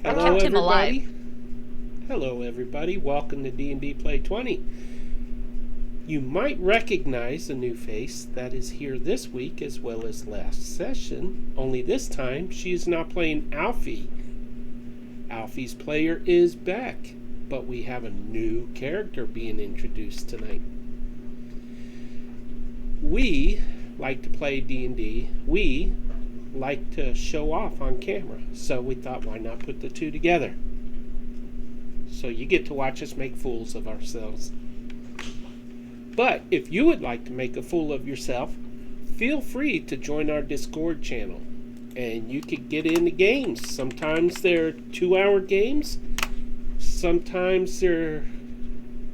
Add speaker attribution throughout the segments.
Speaker 1: I
Speaker 2: Hello,
Speaker 1: kept him alive.
Speaker 2: everybody. Hello, everybody. Welcome to D&D Play 20. You might recognize a new face that is here this week as well as last session, only this time she is not playing Alfie. Alfie's player is back, but we have a new character being introduced tonight. We like to play D&D. We like to show off on camera, so we thought, why not put the two together? So you get to watch us make fools of ourselves. But if you would like to make a fool of yourself, feel free to join our Discord channel, and you could get into games. Sometimes they're 2-hour games, sometimes they're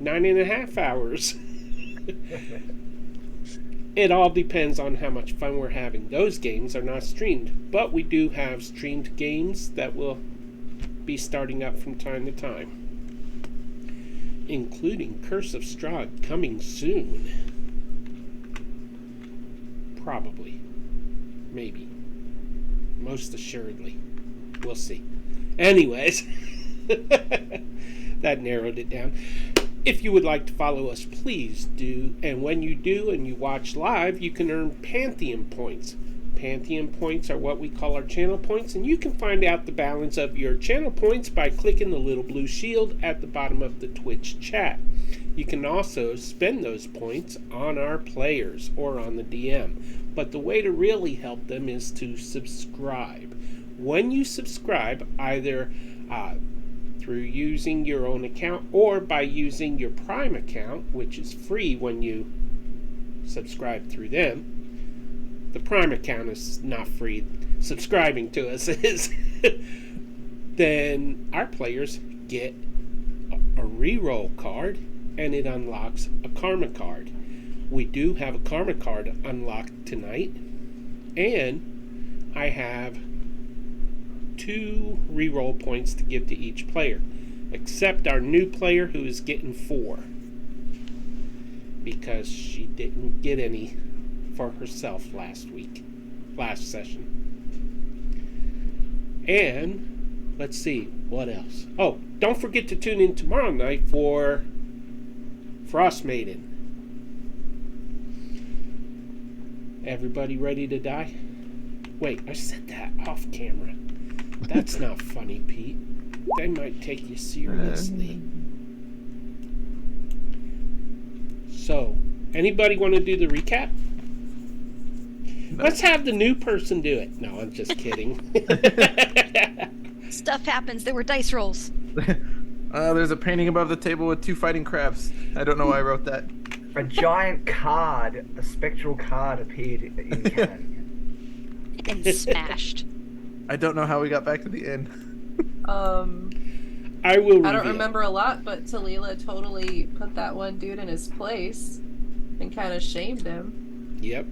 Speaker 2: 9.5 hours. It all depends on how much fun we're having. Those games are not streamed, but we do have streamed games that will be starting up from time to time, including Curse of Strahd coming soon. Probably. Maybe. Most assuredly. We'll see. Anyways, that narrowed it down. If you would like to follow us, please do. And when you do and you watch live, you can earn Pantheon points. Pantheon points are what we call our channel points, and you can find out the balance of your channel points by clicking the little blue shield at the bottom of the Twitch chat. You can also spend those points on our players or on the DM. But the way to really help them is to subscribe. When you subscribe, either through using your own account or by using your Prime account, which is free when you subscribe through them. The Prime account is not free. Subscribing to us is. Then our players get a reroll card, and it unlocks a karma card. We do have a karma card unlocked tonight, and I have 2 reroll points to give to each player, except our new player, who is getting 4 because she didn't get any for herself last session. And let's see what else. Oh, don't forget to tune in tomorrow night for Frost Maiden. Everybody ready to die? Wait, I said that off camera. That's not funny, Pete. They might take you seriously. So, anybody want to do the recap? No. Let's have the new person do it. No, I'm just kidding.
Speaker 1: Stuff happens. There were dice rolls.
Speaker 3: There's a painting above the table with 2 fighting crabs. I don't know why I wrote that.
Speaker 4: A giant card, a spectral card appeared in canon.
Speaker 1: And smashed.
Speaker 3: I don't know how we got back to the inn.
Speaker 2: I will reveal.
Speaker 5: I don't remember a lot, but Talila totally put that one dude in his place and kind of shamed him.
Speaker 2: Yep.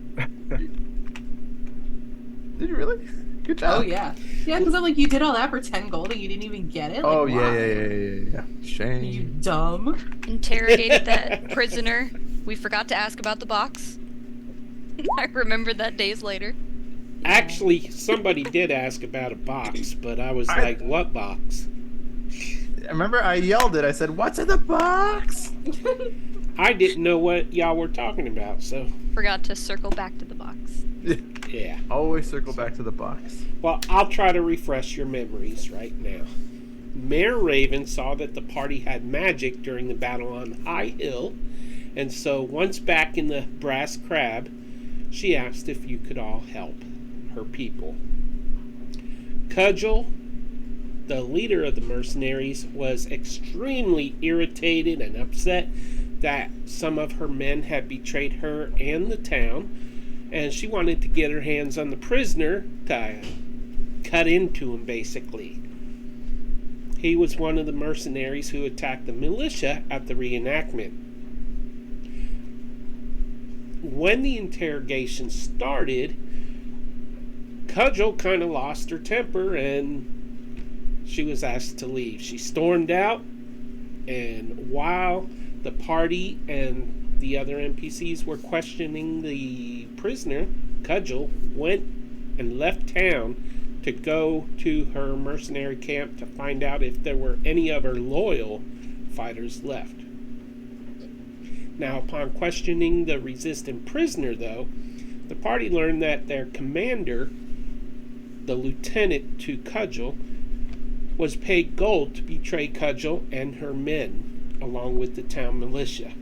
Speaker 3: Did you really? Good job.
Speaker 5: Oh, yeah. Yeah, because I'm like, you did all that for 10 gold and you didn't even get it? Like,
Speaker 3: oh,
Speaker 5: why?
Speaker 3: yeah. Shame.
Speaker 5: You dumb.
Speaker 1: Interrogated that prisoner. We forgot to ask about the box. I remembered that days later.
Speaker 2: Actually, somebody did ask about a box, but I was like, what box?
Speaker 3: Remember, I yelled it. I said, what's in the box?
Speaker 2: I didn't know what y'all were talking about, so...
Speaker 1: Forgot to circle back to the box.
Speaker 2: Yeah.
Speaker 3: Always circle back to the box.
Speaker 2: Well, I'll try to refresh your memories right now. Mayor Raven saw that the party had magic during the battle on High Hill, and so once back in the Brass Crab, she asked if you could all help her people. Cudgel, the leader of the mercenaries, was extremely irritated and upset that some of her men had betrayed her and the town, and she wanted to get her hands on the prisoner to cut into him, basically. He was one of the mercenaries who attacked the militia at the reenactment. When the interrogation started, Cudgel kind of lost her temper and she was asked to leave. She stormed out, and while the party and the other NPCs were questioning the prisoner, Cudgel went and left town to go to her mercenary camp to find out if there were any of her loyal fighters left. Now, upon questioning the resistant prisoner, though, the party learned that their commander, the lieutenant to Cudgel, was paid gold to betray Cudgel and her men, along with the town militia.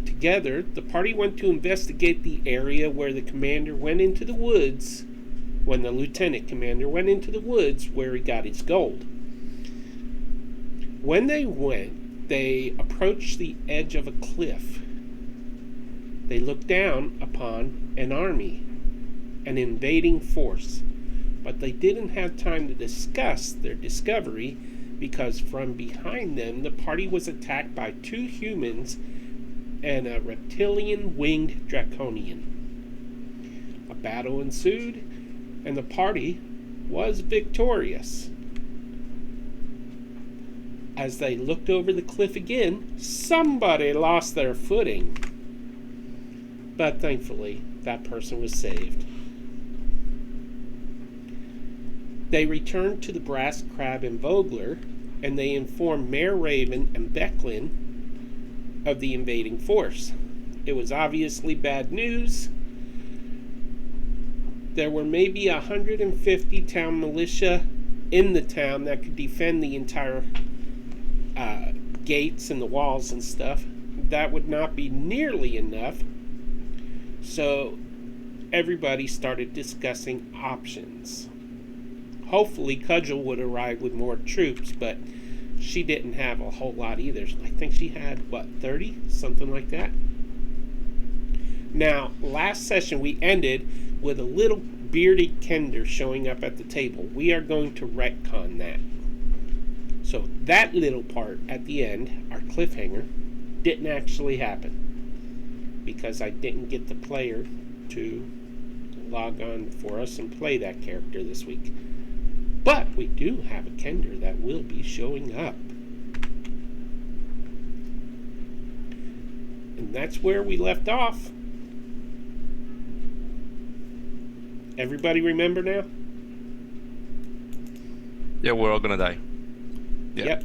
Speaker 2: Together, the party went to investigate the area where the commander went into the woods, when the lieutenant commander went into the woods where he got his gold. When they went, they approached the edge of a cliff. They looked down upon an army, an invading force, but they didn't have time to discuss their discovery because from behind them the party was attacked by 2 humans and a reptilian winged draconian. A battle ensued, and the party was victorious. As they looked over the cliff again, somebody lost their footing. But thankfully, that person was saved. They returned to the Brass Crab and Vogler, and they informed Mayor Raven and Becklin of the invading force. It was obviously bad news. There were maybe 150 town militia in the town that could defend the entire gates and the walls and stuff. That would not be nearly enough. So everybody started discussing options. Hopefully Cudgel would arrive with more troops, but she didn't have a whole lot either. I think she had, 30? Something like that. Now, last session we ended with a little bearded Kender showing up at the table. We are going to retcon that. So that little part at the end, our cliffhanger, didn't actually happen because I didn't get the player to log on for us and play that character this week. But we do have a Kender that will be showing up. And that's where we left off. Everybody remember now?
Speaker 6: Yeah, we're all gonna die. Yeah.
Speaker 2: Yep.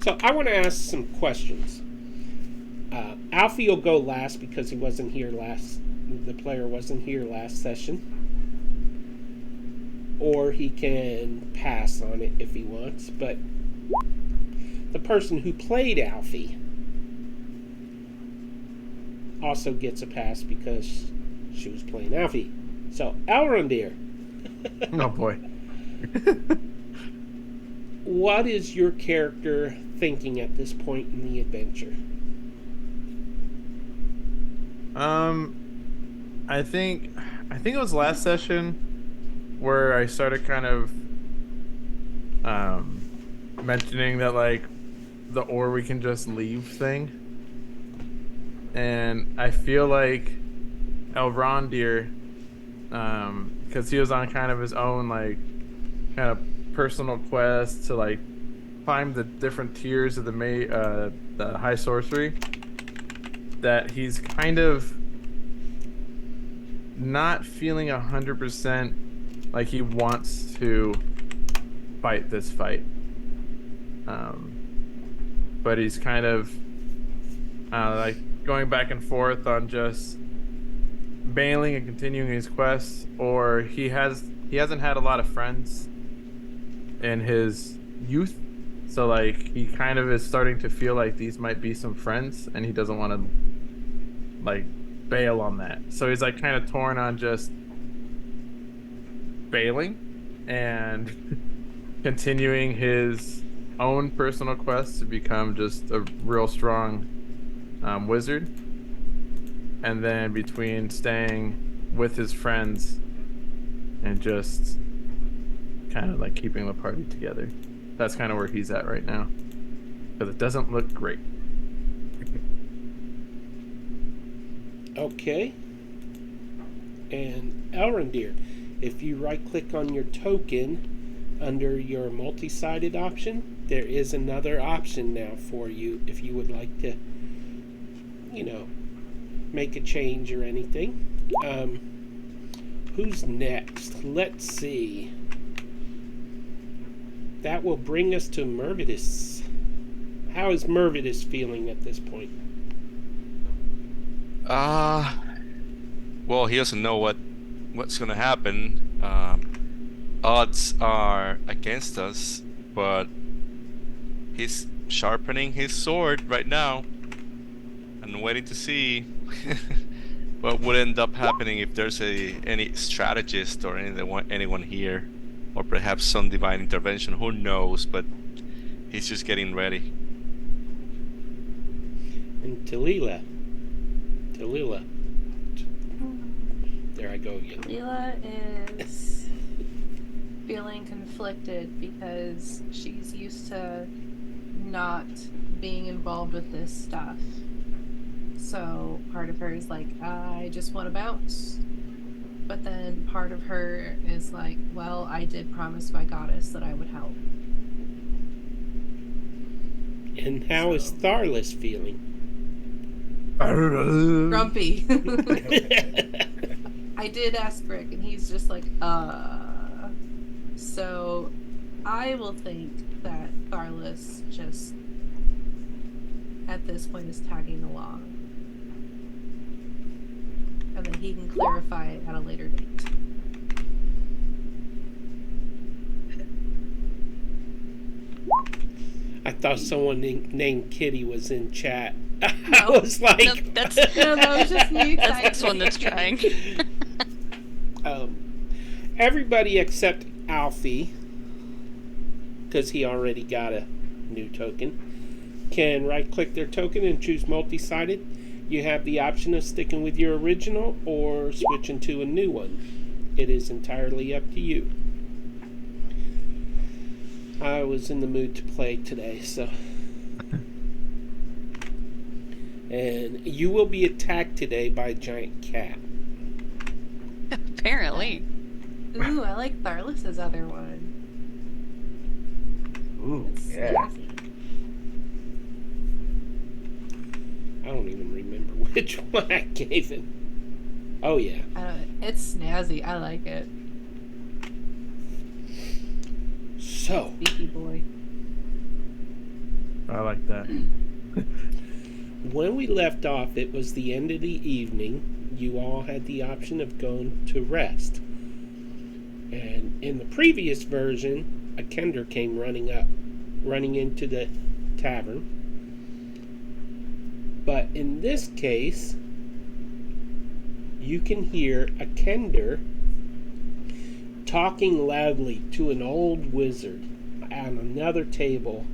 Speaker 2: So I want to ask some questions. Alfie will go last because he wasn't here the player wasn't here last session. Or he can pass on it if he wants, but the person who played Alfie also gets a pass because she was playing Alfie. So, Elrondir.
Speaker 3: Oh boy.
Speaker 2: What is your character thinking at this point in the adventure?
Speaker 3: I think it was last session where I started kind of mentioning that like the or we can just leave thing. And I feel like Elrondir, because he was on kind of his own like kind of personal quest to like climb the different tiers of the high sorcery, that he's kind of not feeling 100% like he wants to fight this fight, but he's kind of like going back and forth on just bailing and continuing his quest, or he hasn't had a lot of friends in his youth, so like he kind of is starting to feel like these might be some friends, and he doesn't want to like bail on that. So he's like kind of torn on just bailing and continuing his own personal quest to become just a real strong wizard, and then between staying with his friends and just kind of like keeping the party together. That's kind of where he's at right now, because it doesn't look great.
Speaker 2: Okay. And Elrondir, if you right-click on your token under your multi-sided option, there is another option now for you if you would like to, make a change or anything. who's next? Let's see. That will bring us to Mervidus. How is Mervidus feeling at this point?
Speaker 6: Well, he doesn't know what's gonna happen. Odds are against us, but he's sharpening his sword right now and waiting to see what would end up happening if there's any strategist or anyone here, or perhaps some divine intervention. Who knows? But he's just getting ready.
Speaker 2: And Talila. There I go again.
Speaker 5: Leela is feeling conflicted because she's used to not being involved with this stuff. So part of her is like, I just want to bounce. But then part of her is like, well, I did promise my goddess that I would help.
Speaker 2: And how is Tharlus feeling?
Speaker 5: Grumpy. I did ask Rick, and he's just like, So I will think that Tharlus just, at this point, is tagging along. And then he can clarify it at a later date.
Speaker 2: I thought someone named Kitty was in chat. I
Speaker 5: No.
Speaker 2: was like...
Speaker 1: Nope, that's
Speaker 5: No, that was just me.
Speaker 1: that's this one that's trying.
Speaker 2: Everybody except Alfie, because he already got a new token, can right-click their token and choose multi-sided. You have the option of sticking with your original or switching to a new one. It is entirely up to you. I was in the mood to play today, so... And you will be attacked today by a giant cat.
Speaker 1: Apparently.
Speaker 5: Ooh, I like Tharlus's other one.
Speaker 4: Ooh,
Speaker 5: It's
Speaker 4: yeah.
Speaker 5: snazzy.
Speaker 2: I don't even remember which one I gave him. Oh, yeah.
Speaker 5: I don't know. It's snazzy. I like it.
Speaker 2: So,
Speaker 5: Beaky boy.
Speaker 3: I like that.
Speaker 2: when we left off, it was the end of the evening. You all had the option of going to rest. And in the previous version, a Kender came running into the tavern. But in this case, you can hear a Kender talking loudly to an old wizard on another table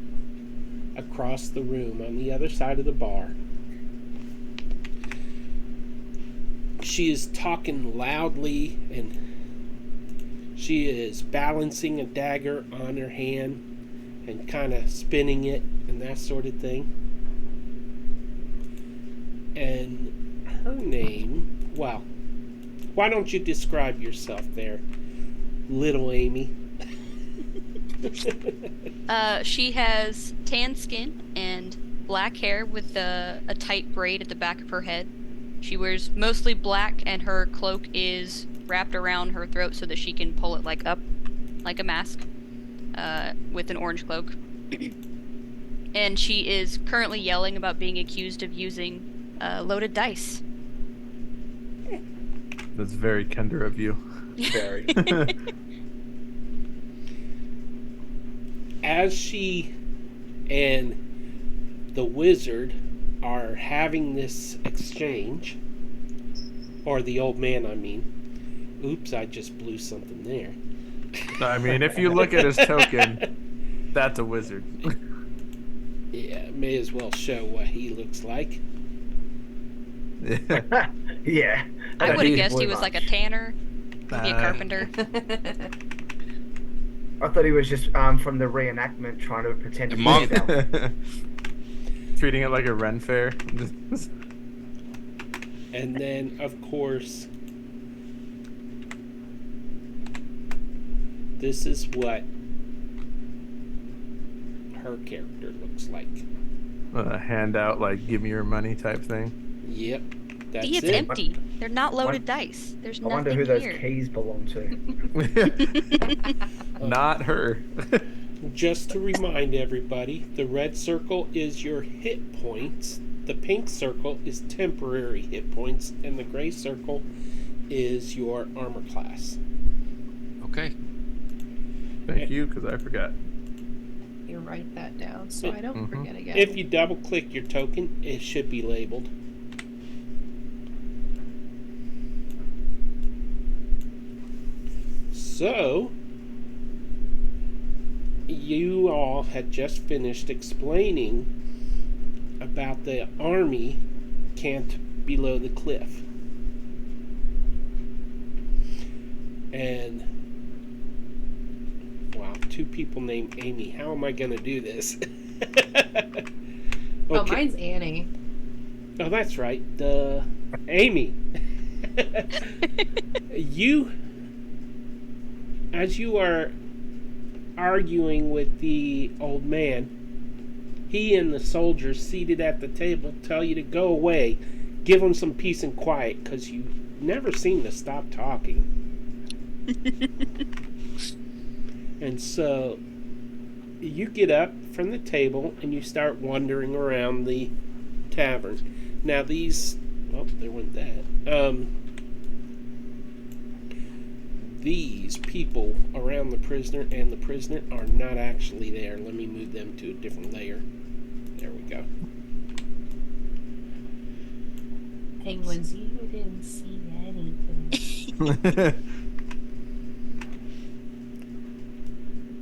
Speaker 2: across the room on the other side of the bar. She is talking loudly, and she is balancing a dagger on her hand and kind of spinning it and that sort of thing. And her name, well, why don't you describe yourself there, little Amy?
Speaker 1: She has tan skin and black hair with a tight braid at the back of her head. She wears mostly black, and her cloak is wrapped around her throat so that she can pull it up like a mask, with an orange cloak. And she is currently yelling about being accused of using loaded dice.
Speaker 3: That's very Kender of you.
Speaker 4: Very.
Speaker 2: As she and the wizard are having this exchange, or the old man, I mean. Oops, I just blew something there.
Speaker 3: I mean, if you look at his token, that's a wizard.
Speaker 2: Yeah, may as well show what he looks like.
Speaker 4: Yeah.
Speaker 1: I
Speaker 4: That
Speaker 1: would have
Speaker 4: is
Speaker 1: guessed he
Speaker 4: boy
Speaker 1: was like a
Speaker 4: much.
Speaker 1: tanner, maybe a carpenter.
Speaker 4: I thought he was just from the reenactment trying to pretend to
Speaker 6: A
Speaker 4: be
Speaker 6: monk.
Speaker 4: himself.
Speaker 3: Treating it like a Ren fair.
Speaker 2: And then, of course, this is what her character looks like.
Speaker 3: A handout, like, give me your money type thing.
Speaker 2: Yep, that's
Speaker 1: See, it's
Speaker 2: it.
Speaker 1: empty. They're not loaded dice. There's
Speaker 4: I
Speaker 1: nothing
Speaker 4: wonder who those
Speaker 1: here.
Speaker 4: keys belong to.
Speaker 3: Not her.
Speaker 2: Just to remind everybody, the red circle is your hit points, the pink circle is temporary hit points, and the gray circle is your armor class.
Speaker 6: Okay.
Speaker 3: Thank you, because I forgot.
Speaker 5: You write that down so I don't forget again.
Speaker 2: If you double click your token, it should be labeled. So, you all had just finished explaining about the army camped below the cliff. And, wow, 2 people named Amy. How am I going to do this?
Speaker 5: Oh, mine's Annie.
Speaker 2: Oh, that's right. Amy. As you are arguing with the old man, he and the soldiers seated at the table tell you to go away. Give them some peace and quiet, because you never seem to stop talking. And so you get up from the table and you start wandering around the tavern. Now these, well, there went that. These people around the prisoner and the prisoner are not actually there. Let me move them to a different layer. There we go.
Speaker 5: Penguins, you didn't see anything.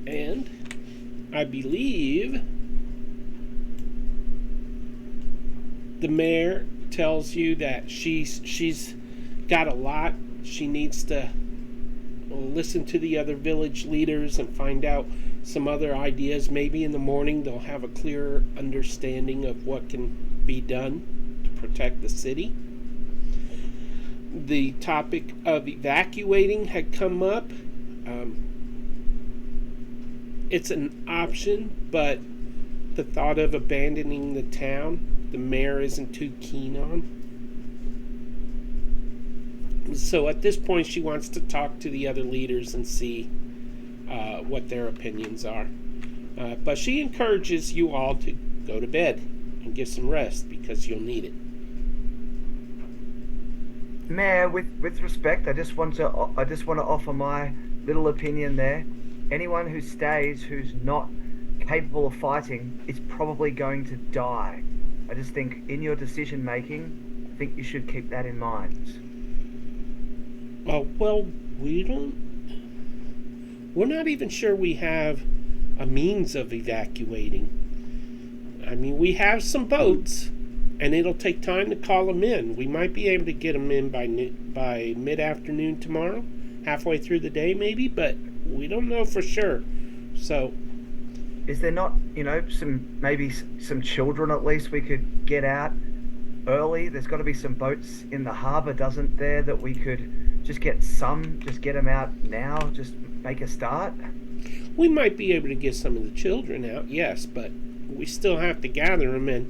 Speaker 2: And I believe the mayor tells you that she's got a lot. She needs to listen to the other village leaders and find out some other ideas. Maybe in the morning they'll have a clearer understanding of what can be done to protect the city. The topic of evacuating had come up. It's an option, but the thought of abandoning the town, the mayor isn't too keen on. So at this point, she wants to talk to the other leaders and see what their opinions are. But she encourages you all to go to bed and get some rest, because you'll need it.
Speaker 4: Mayor, with respect, I just want to offer my little opinion there. Anyone who stays who's not capable of fighting is probably going to die. I just think in your decision making, I think you should keep that in mind.
Speaker 2: Well, we're not even sure we have a means of evacuating. I mean, we have some boats, and it'll take time to call them in. We might be able to get them in by mid-afternoon tomorrow, halfway through the day maybe, but we don't know for sure. So,
Speaker 4: is there not, some children at least we could get out early? There's got to be some boats in the harbour, doesn't there, that we could just get them out now, just make a start?
Speaker 2: We might be able to get some of the children out, yes, but we still have to gather them. And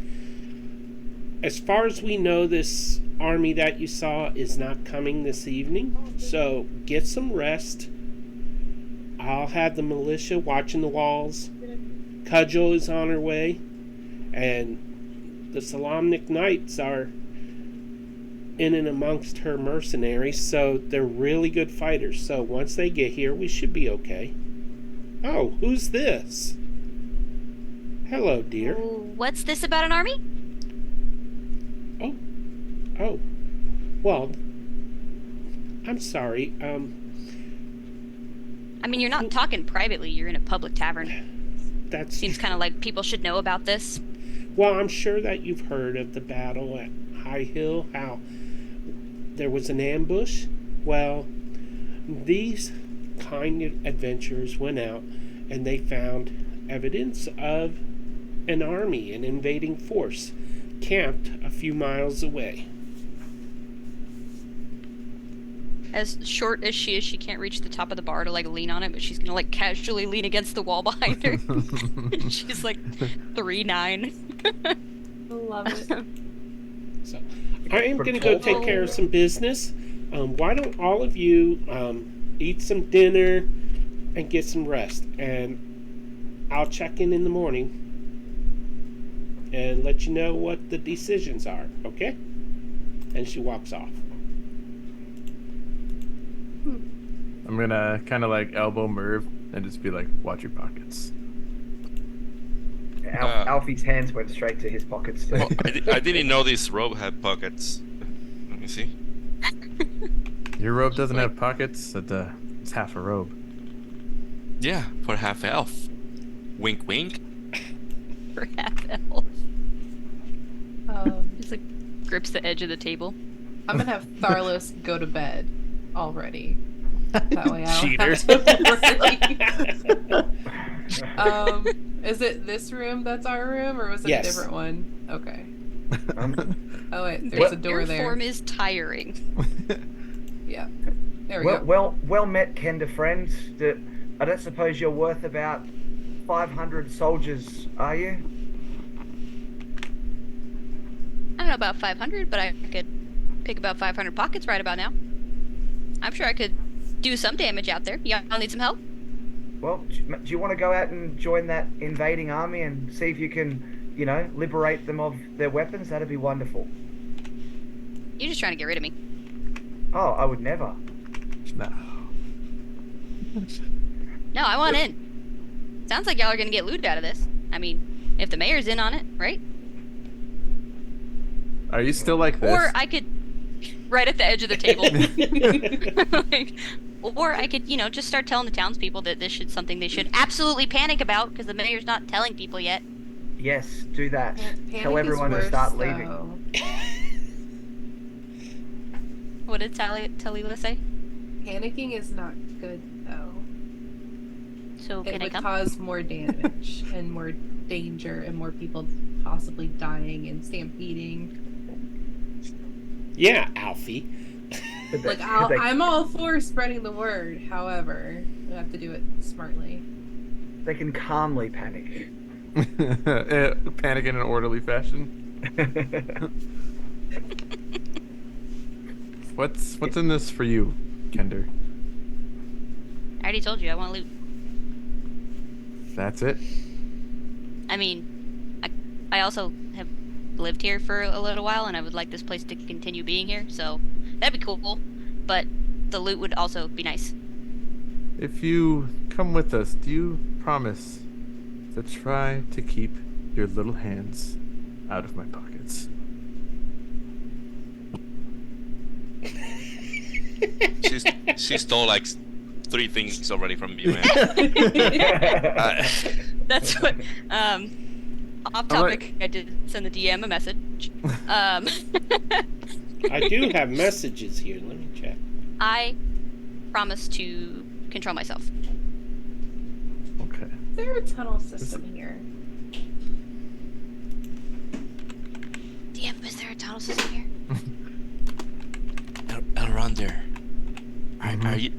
Speaker 2: as far as we know, this army that you saw is not coming this evening, so get some rest. I'll have the militia watching the walls. Cudgel is on her way, and the Solamnic Knights are in and amongst her mercenaries, so they're really good fighters. So once they get here, we should be okay. Oh, who's this? Hello, dear.
Speaker 1: What's this about an army?
Speaker 2: Oh. Well, I'm sorry.
Speaker 1: I mean, you're not talking privately. You're in a public tavern.
Speaker 2: That
Speaker 1: Seems kind of like people should know about this.
Speaker 2: Well, I'm sure that you've heard of the battle at High Hill, how there was an ambush. Well, these kind of adventurers went out and they found evidence of an army, an invading force, camped a few miles away.
Speaker 1: As short as she can't reach the top of the bar to lean on it, but she's gonna casually lean against the wall behind her. She's 3'9".
Speaker 5: Love it.
Speaker 2: So I am going to go take care of some business. Why don't all of you eat some dinner and get some rest? And I'll check in the morning and let you know what the decisions are, okay? And she walks off.
Speaker 3: I'm gonna kind of like elbow Merv and just be like, watch your pockets.
Speaker 4: Alfie's hands went straight to his pockets.
Speaker 6: Well, I didn't know this robe had pockets. Let me see.
Speaker 3: Your robe doesn't have pockets. It's half a robe.
Speaker 6: Yeah, for half elf. Wink, wink.
Speaker 1: For half elf.
Speaker 5: Um,
Speaker 1: Just like grips the edge of the table.
Speaker 5: I'm gonna have Tharlos go to bed already. That way I don't
Speaker 3: Cheater.
Speaker 5: have to really. Is it this room that's our room, or was it
Speaker 2: Yes.
Speaker 5: a different one? Okay. Oh wait, there's
Speaker 1: Your
Speaker 5: a door there.
Speaker 1: form is tiring.
Speaker 5: Yeah. There we go.
Speaker 4: Well met, Kenda friends. I don't suppose you're worth about 500 soldiers, are you?
Speaker 1: I don't know about 500, but I could pick about 500 pockets right about now. I'm sure I could do some damage out there. Y'all need some help?
Speaker 4: Well, do you want to go out and join that invading army and see if you can, liberate them of their weapons? That'd be wonderful.
Speaker 1: You're just trying to get rid of me.
Speaker 4: Oh, I would never.
Speaker 3: No.
Speaker 1: No, I want in. Sounds like y'all are gonna get loot out of this. I mean, if the mayor's in on it, right?
Speaker 3: Are you still like this?
Speaker 1: Or I could, right at the edge of the table. Like, or I could, just start telling the townspeople that this is something they should absolutely panic about because the mayor's not telling people yet.
Speaker 4: Yes, do that.
Speaker 5: Panic
Speaker 4: Tell
Speaker 5: is
Speaker 4: everyone to
Speaker 5: worse,
Speaker 4: start leaving.
Speaker 5: though.
Speaker 1: What did Talila say?
Speaker 5: Panicking is not good though.
Speaker 1: So
Speaker 5: It
Speaker 1: can I
Speaker 5: would
Speaker 1: come?
Speaker 5: cause more damage and more danger and more people possibly dying and stampeding.
Speaker 2: Yeah, Alfie.
Speaker 5: Like I'm all for spreading the word. However, we have to do it smartly.
Speaker 4: They can calmly panic.
Speaker 3: Panic in an orderly fashion. What's in this for you, Kender?
Speaker 1: I already told you I want loot.
Speaker 3: That's it.
Speaker 1: I mean, I also have lived here for a little while, and I would like this place to continue being here. So that'd be cool. But the loot would also be nice.
Speaker 3: If you come with us, do you promise to try to keep your little hands out of my pockets?
Speaker 6: She stole like 3 things already from you, man.
Speaker 1: That's what. Off topic. I did send the DM a message.
Speaker 2: I do have messages here. Let me check.
Speaker 1: I promise to control myself.
Speaker 3: Okay.
Speaker 5: Is there a tunnel system here?
Speaker 1: DM, is there a tunnel system here?
Speaker 6: Around there. Are you?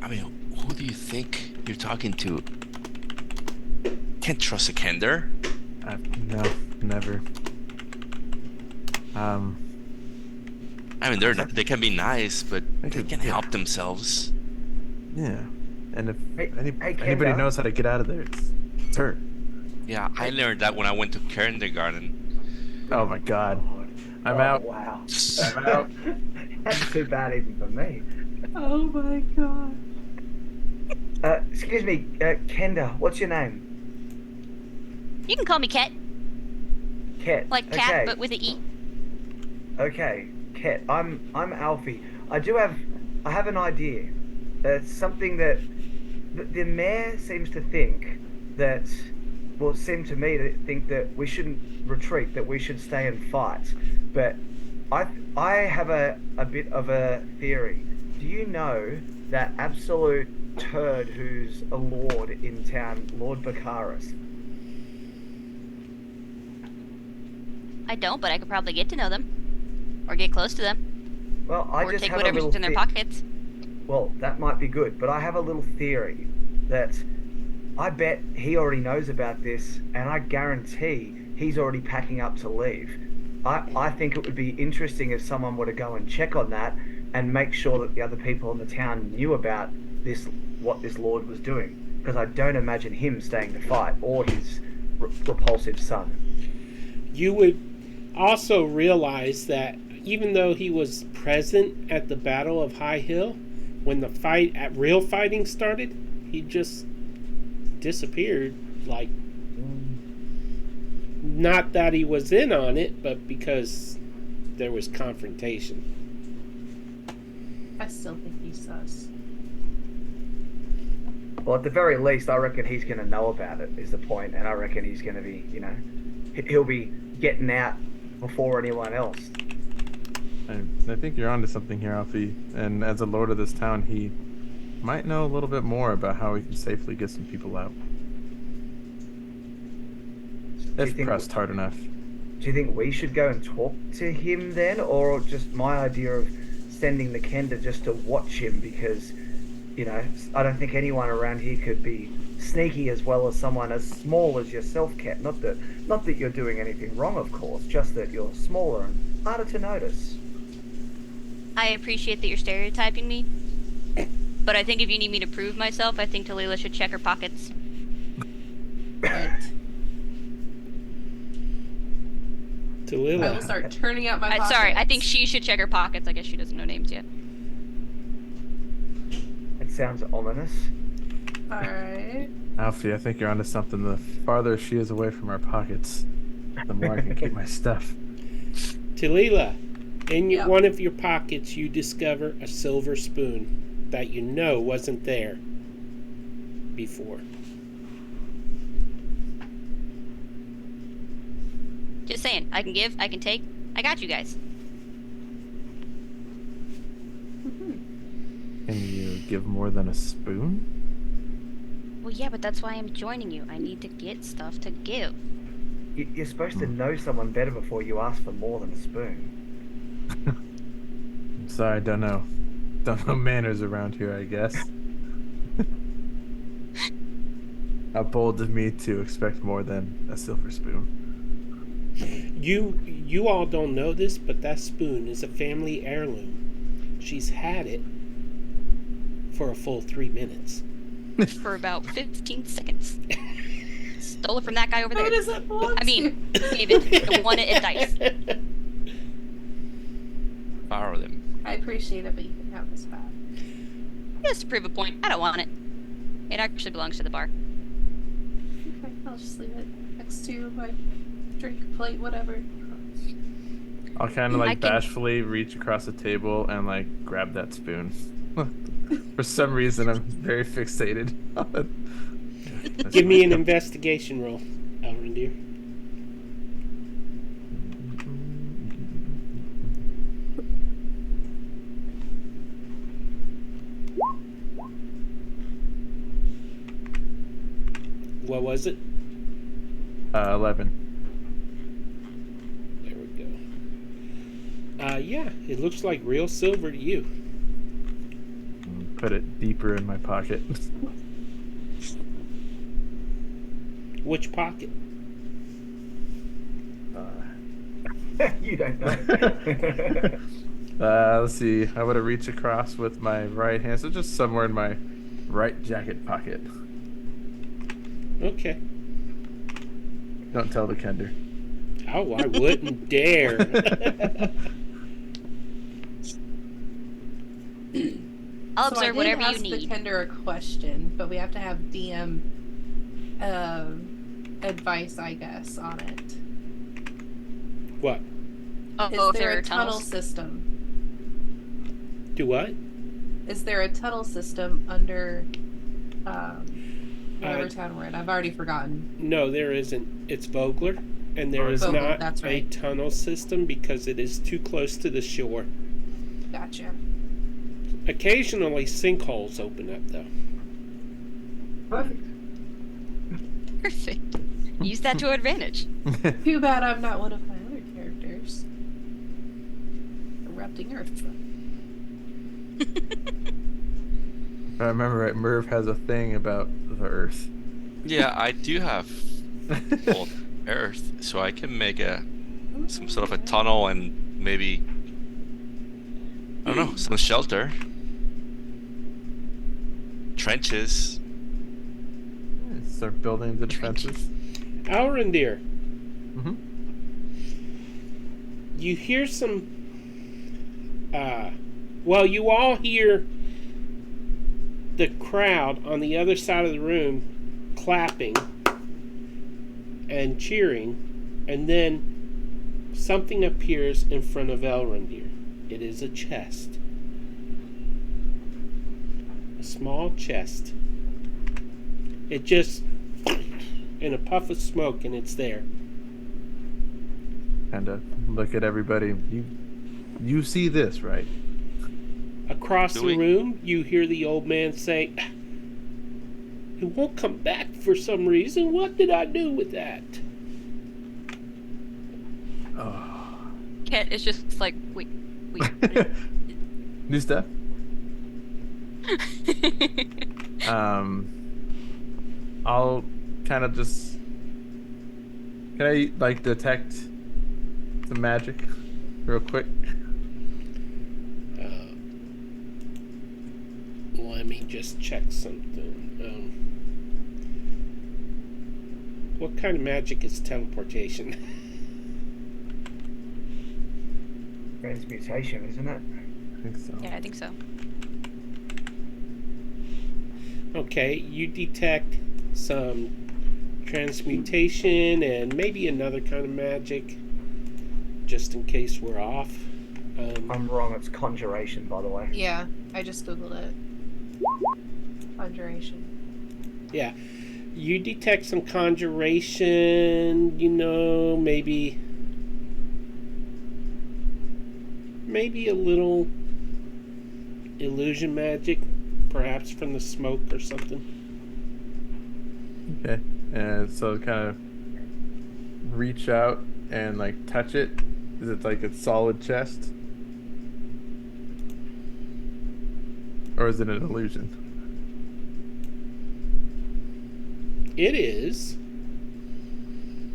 Speaker 6: I mean, who do you think you're talking to? Can't trust a Kender.
Speaker 3: No, never.
Speaker 6: I mean, they can be nice, but they can help themselves.
Speaker 3: Yeah. And if
Speaker 4: Hey,
Speaker 3: anybody
Speaker 4: Kenda.
Speaker 3: knows how to get out of there, it's her.
Speaker 6: Yeah, I learned that when I went to kindergarten.
Speaker 3: Oh my god. I'm out.
Speaker 4: Wow.
Speaker 3: I'm out.
Speaker 4: That's too bad even for me.
Speaker 5: Oh my god.
Speaker 4: Excuse me, Kenda, what's your name?
Speaker 1: You can call me Ket,
Speaker 4: Ket.
Speaker 1: like cat,
Speaker 4: okay.
Speaker 1: but with an E.
Speaker 4: Okay, Ket. I'm Alfie. I have an idea. It's something that the mayor seems to think that, well, it seemed to me to think that we shouldn't retreat, that we should stay and fight. But I have a bit of a theory. Do you know that absolute turd who's a lord in town, Lord Baccharis?
Speaker 1: I don't, but I could probably get to know them, or get close to them,
Speaker 4: Well, I
Speaker 1: or
Speaker 4: just
Speaker 1: take
Speaker 4: have a
Speaker 1: whatever's
Speaker 4: little
Speaker 1: in their pockets.
Speaker 4: Well, that might be good, but I have a little theory that I bet he already knows about this, and I guarantee he's already packing up to leave. I think it would be interesting if someone were to go and check on that and make sure that the other people in the town knew about this, what this lord was doing. Because I don't imagine him staying to fight or his repulsive son.
Speaker 2: You would also realize that even though he was present at the Battle of High Hill, when the real fighting started, he just disappeared. Like, not that he was in on it, but because there was confrontation.
Speaker 5: I still think he's sus.
Speaker 4: Well, at the very least, I reckon he's going to know about it, is the point. And I reckon he's going to be, he'll be getting out before anyone else.
Speaker 3: I think you're onto something here, Alfie. And as a lord of this town, he might know a little bit more about how we can safely get some people out. If pressed hard enough.
Speaker 4: Do you think we should go and talk to him then? Or just my idea of sending the Kender just to watch him? Because, I don't think anyone around here could be sneaky as well as someone as small as yourself, Kat. Not that you're doing anything wrong, of course, just that you're smaller and harder to notice.
Speaker 1: I appreciate that you're stereotyping me, but I think if you need me to prove myself, I think Talila should check her pockets.
Speaker 5: But
Speaker 2: Talila.
Speaker 5: I will start turning out my pockets.
Speaker 1: Sorry, I think she should check her pockets. I guess she doesn't know names yet.
Speaker 4: It sounds ominous.
Speaker 5: Alright.
Speaker 3: Alfie, I think you're onto something. The farther she is away from our pockets, the more I can keep my stuff.
Speaker 2: Talila, in
Speaker 5: Yep.
Speaker 2: one of your pockets, you discover a silver spoon that you know wasn't there before.
Speaker 1: Just saying, I can give, I can take. I got you guys.
Speaker 3: Can you give more than a spoon?
Speaker 1: Well, yeah, but that's why I'm joining you. I need to get stuff to give.
Speaker 4: You're supposed to know someone better before you ask for more than a spoon.
Speaker 3: I'm sorry, don't know manners around here, I guess. How bold of me to expect more than a silver spoon.
Speaker 2: You all don't know this, but that spoon is a family heirloom. She's had it for a full 3 minutes.
Speaker 1: For about 15 seconds. Stole it from that guy over there.
Speaker 5: How does that belong
Speaker 1: I mean, David, won it at dice.
Speaker 6: Borrow them.
Speaker 5: I appreciate it, but you can have this back.
Speaker 1: Just to prove a point, I don't want it. It actually belongs to the bar.
Speaker 5: Okay, I'll just leave it next to my drink plate, whatever.
Speaker 3: I'll kind of
Speaker 1: I can-
Speaker 3: bashfully reach across the table and grab that spoon. For some reason, I'm very fixated on it.
Speaker 2: Give me an investigation roll, Elrendir. What was it?
Speaker 3: 11.
Speaker 2: There we go. Yeah, it looks like real silver to you.
Speaker 3: Put it deeper in my pocket.
Speaker 2: Which pocket?
Speaker 4: You don't know.
Speaker 3: Let's see. I would have reached across with my right hand, so just somewhere in my right jacket pocket.
Speaker 2: Okay.
Speaker 3: Don't tell the Kender.
Speaker 2: Oh, I wouldn't dare.
Speaker 1: I'll
Speaker 5: So I
Speaker 1: observe
Speaker 5: did
Speaker 1: whatever you
Speaker 5: ask
Speaker 1: need.
Speaker 5: the Kender a question, but we have to have DM advice, I guess, on it.
Speaker 2: What?
Speaker 1: Oh,
Speaker 5: Is
Speaker 1: if
Speaker 5: there
Speaker 1: there
Speaker 5: a
Speaker 1: are
Speaker 5: tunnel
Speaker 1: tunnels.
Speaker 5: system?
Speaker 2: Do what?
Speaker 5: Is there a tunnel system under whatever town we're in? I've already forgotten.
Speaker 2: No, there isn't. It's Vogler, and there is
Speaker 5: Vogler,
Speaker 2: not
Speaker 5: that's
Speaker 2: a
Speaker 5: right.
Speaker 2: tunnel system because it is too close to the shore.
Speaker 5: Gotcha.
Speaker 2: Occasionally, sinkholes open up, though.
Speaker 4: Perfect.
Speaker 1: Perfect. Use that to advantage.
Speaker 5: Too bad I'm not one of my other characters. Erupting Earth.
Speaker 3: If I remember right, Merv has a thing about the Earth.
Speaker 6: Yeah, I do have old Earth, so I can make a some sort of a tunnel and maybe, I don't know, some shelter. Trenches.
Speaker 3: Start building the defenses.
Speaker 2: Alrendir,
Speaker 3: Mm-hmm.
Speaker 2: you hear some. Well, you all hear the crowd on the other side of the room clapping and cheering, and then something appears in front of Elrondיר. It is a chest. A small chest. It just in a puff of smoke, and it's there.
Speaker 3: And look at everybody. You see this, right?
Speaker 2: Across
Speaker 6: Do
Speaker 2: the
Speaker 6: we?
Speaker 2: room, you hear the old man say, "It won't come back for some reason. What did I do with that?"
Speaker 3: Oh.
Speaker 1: Cat is just like, wait.
Speaker 3: New stuff. I'll kind of just. Can I like detect some magic, real quick?
Speaker 2: Let me just check something. What kind of magic is teleportation?
Speaker 4: Transmutation, isn't it?
Speaker 3: I think so.
Speaker 1: Yeah, I think so.
Speaker 2: Okay, you detect some transmutation and maybe another kind of magic, just in case we're off.
Speaker 4: I'm wrong. It's conjuration, by the way.
Speaker 5: Yeah, I just googled it. Conjuration.
Speaker 2: Yeah, you detect some conjuration. Maybe a little illusion magic, perhaps from the smoke or something.
Speaker 3: Okay. And so kind of reach out and like touch it. Is it like a solid chest? Or is it an illusion?
Speaker 2: It is.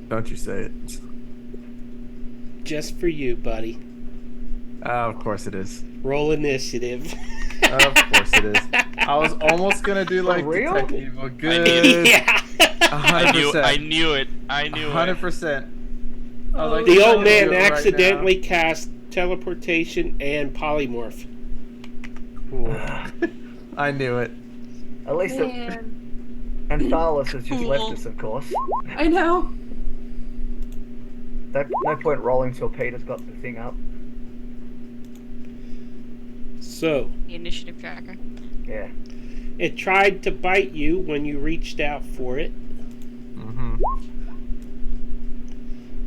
Speaker 3: Don't you say it.
Speaker 2: Just for you, buddy.
Speaker 3: Of course it is.
Speaker 2: Roll initiative.
Speaker 3: Of course it is. I was almost gonna do like
Speaker 4: real?
Speaker 3: detect evil good.
Speaker 2: Yeah.
Speaker 3: 100%.
Speaker 6: I knew it.
Speaker 3: 100%. I was like,
Speaker 2: The
Speaker 3: I'm
Speaker 2: old
Speaker 3: gonna
Speaker 2: man
Speaker 3: do it right
Speaker 2: accidentally cast teleportation and polymorph.
Speaker 3: now. Cool. I knew it.
Speaker 4: At least it,
Speaker 5: Man,
Speaker 4: and Thalos has just left
Speaker 1: Cool.
Speaker 4: us, of course.
Speaker 5: I know.
Speaker 4: No point rolling till Peter's got the thing up.
Speaker 2: So,
Speaker 1: The initiative tracker.
Speaker 4: Yeah.
Speaker 2: it tried to bite you when you reached out for it.
Speaker 3: Mm-hmm.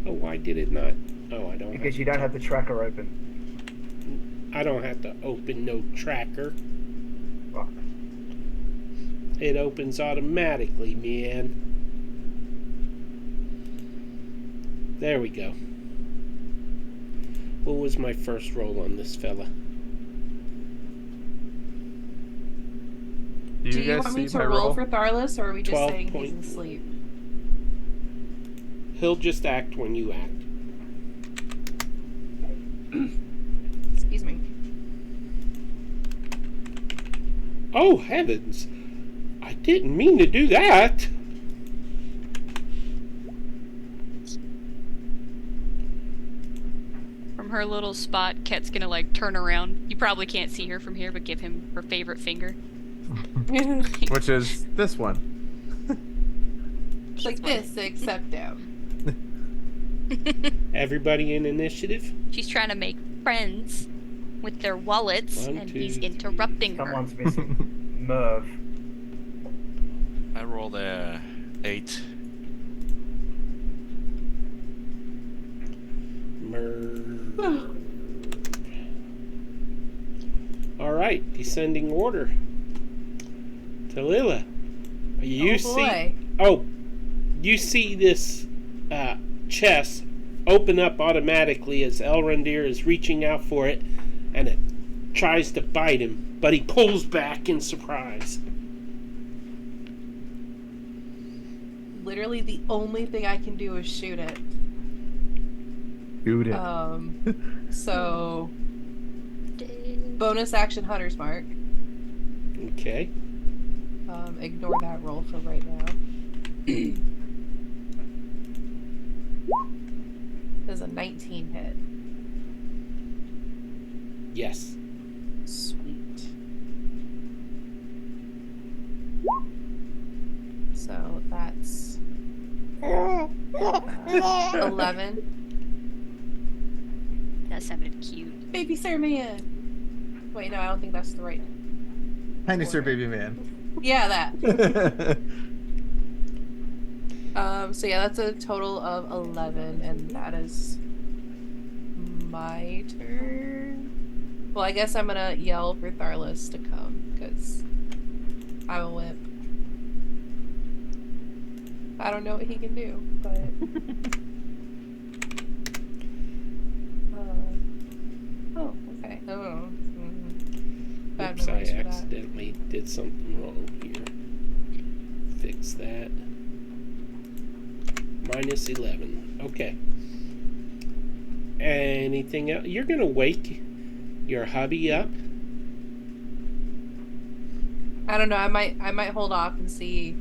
Speaker 2: Oh, why did it not? Oh, I don't.
Speaker 4: Because you don't have the tracker open.
Speaker 2: I don't have to open no tracker.
Speaker 4: Right.
Speaker 2: It opens automatically, man. There we go. What was my first roll on this fella?
Speaker 3: Do
Speaker 5: Do
Speaker 3: you
Speaker 5: you
Speaker 3: guys
Speaker 5: want me
Speaker 3: see
Speaker 5: to
Speaker 3: my
Speaker 5: roll
Speaker 3: roll?
Speaker 5: for Tharlus, or are we just
Speaker 2: 12
Speaker 5: saying he's
Speaker 2: point-
Speaker 5: asleep?
Speaker 2: He'll just act when you act.
Speaker 5: Excuse me.
Speaker 2: Oh, heavens. I didn't mean to do that.
Speaker 1: From her little spot, Ket's gonna like turn around. You probably can't see her from here, but give him her favorite finger.
Speaker 3: Which is this one.
Speaker 5: Like this, except down.
Speaker 2: Everybody in initiative?
Speaker 1: She's trying to make friends with their wallets,
Speaker 2: 1,
Speaker 1: and
Speaker 2: 2,
Speaker 1: he's
Speaker 2: 3.
Speaker 1: interrupting her.
Speaker 4: Someone's missing. Merv.
Speaker 6: I rolled a 8.
Speaker 2: Alright, descending order. Talila. You
Speaker 5: Oh,
Speaker 2: see.
Speaker 5: boy.
Speaker 2: Oh, you see this chest open up automatically as Elrondיר is reaching out for it, and it tries to bite him, but he pulls back in surprise.
Speaker 5: Literally, the only thing I can do is shoot it.
Speaker 3: Shoot it.
Speaker 5: So bonus action Hunter's Mark.
Speaker 2: Okay.
Speaker 5: Ignore that roll for right now. Does a 19 hit?
Speaker 2: Yes.
Speaker 5: Sweet. So that's 11.
Speaker 1: That sounded cute.
Speaker 5: Baby Sir Man. Wait, no, I don't think that's the right.
Speaker 3: Tiny Sir Baby Man.
Speaker 5: Yeah, that. So yeah, that's a total of 11, and that is my turn. Well, I guess I'm gonna yell for Tharlos to come, because I'm a wimp. I don't know what he can do, but... oh, okay. Oh. Bad
Speaker 2: Oops, I
Speaker 5: memories for that.
Speaker 2: accidentally did something wrong here. Fix that. Minus 11. Okay. Anything else? You're gonna wake your hubby up?
Speaker 5: I don't know. I might hold off and see.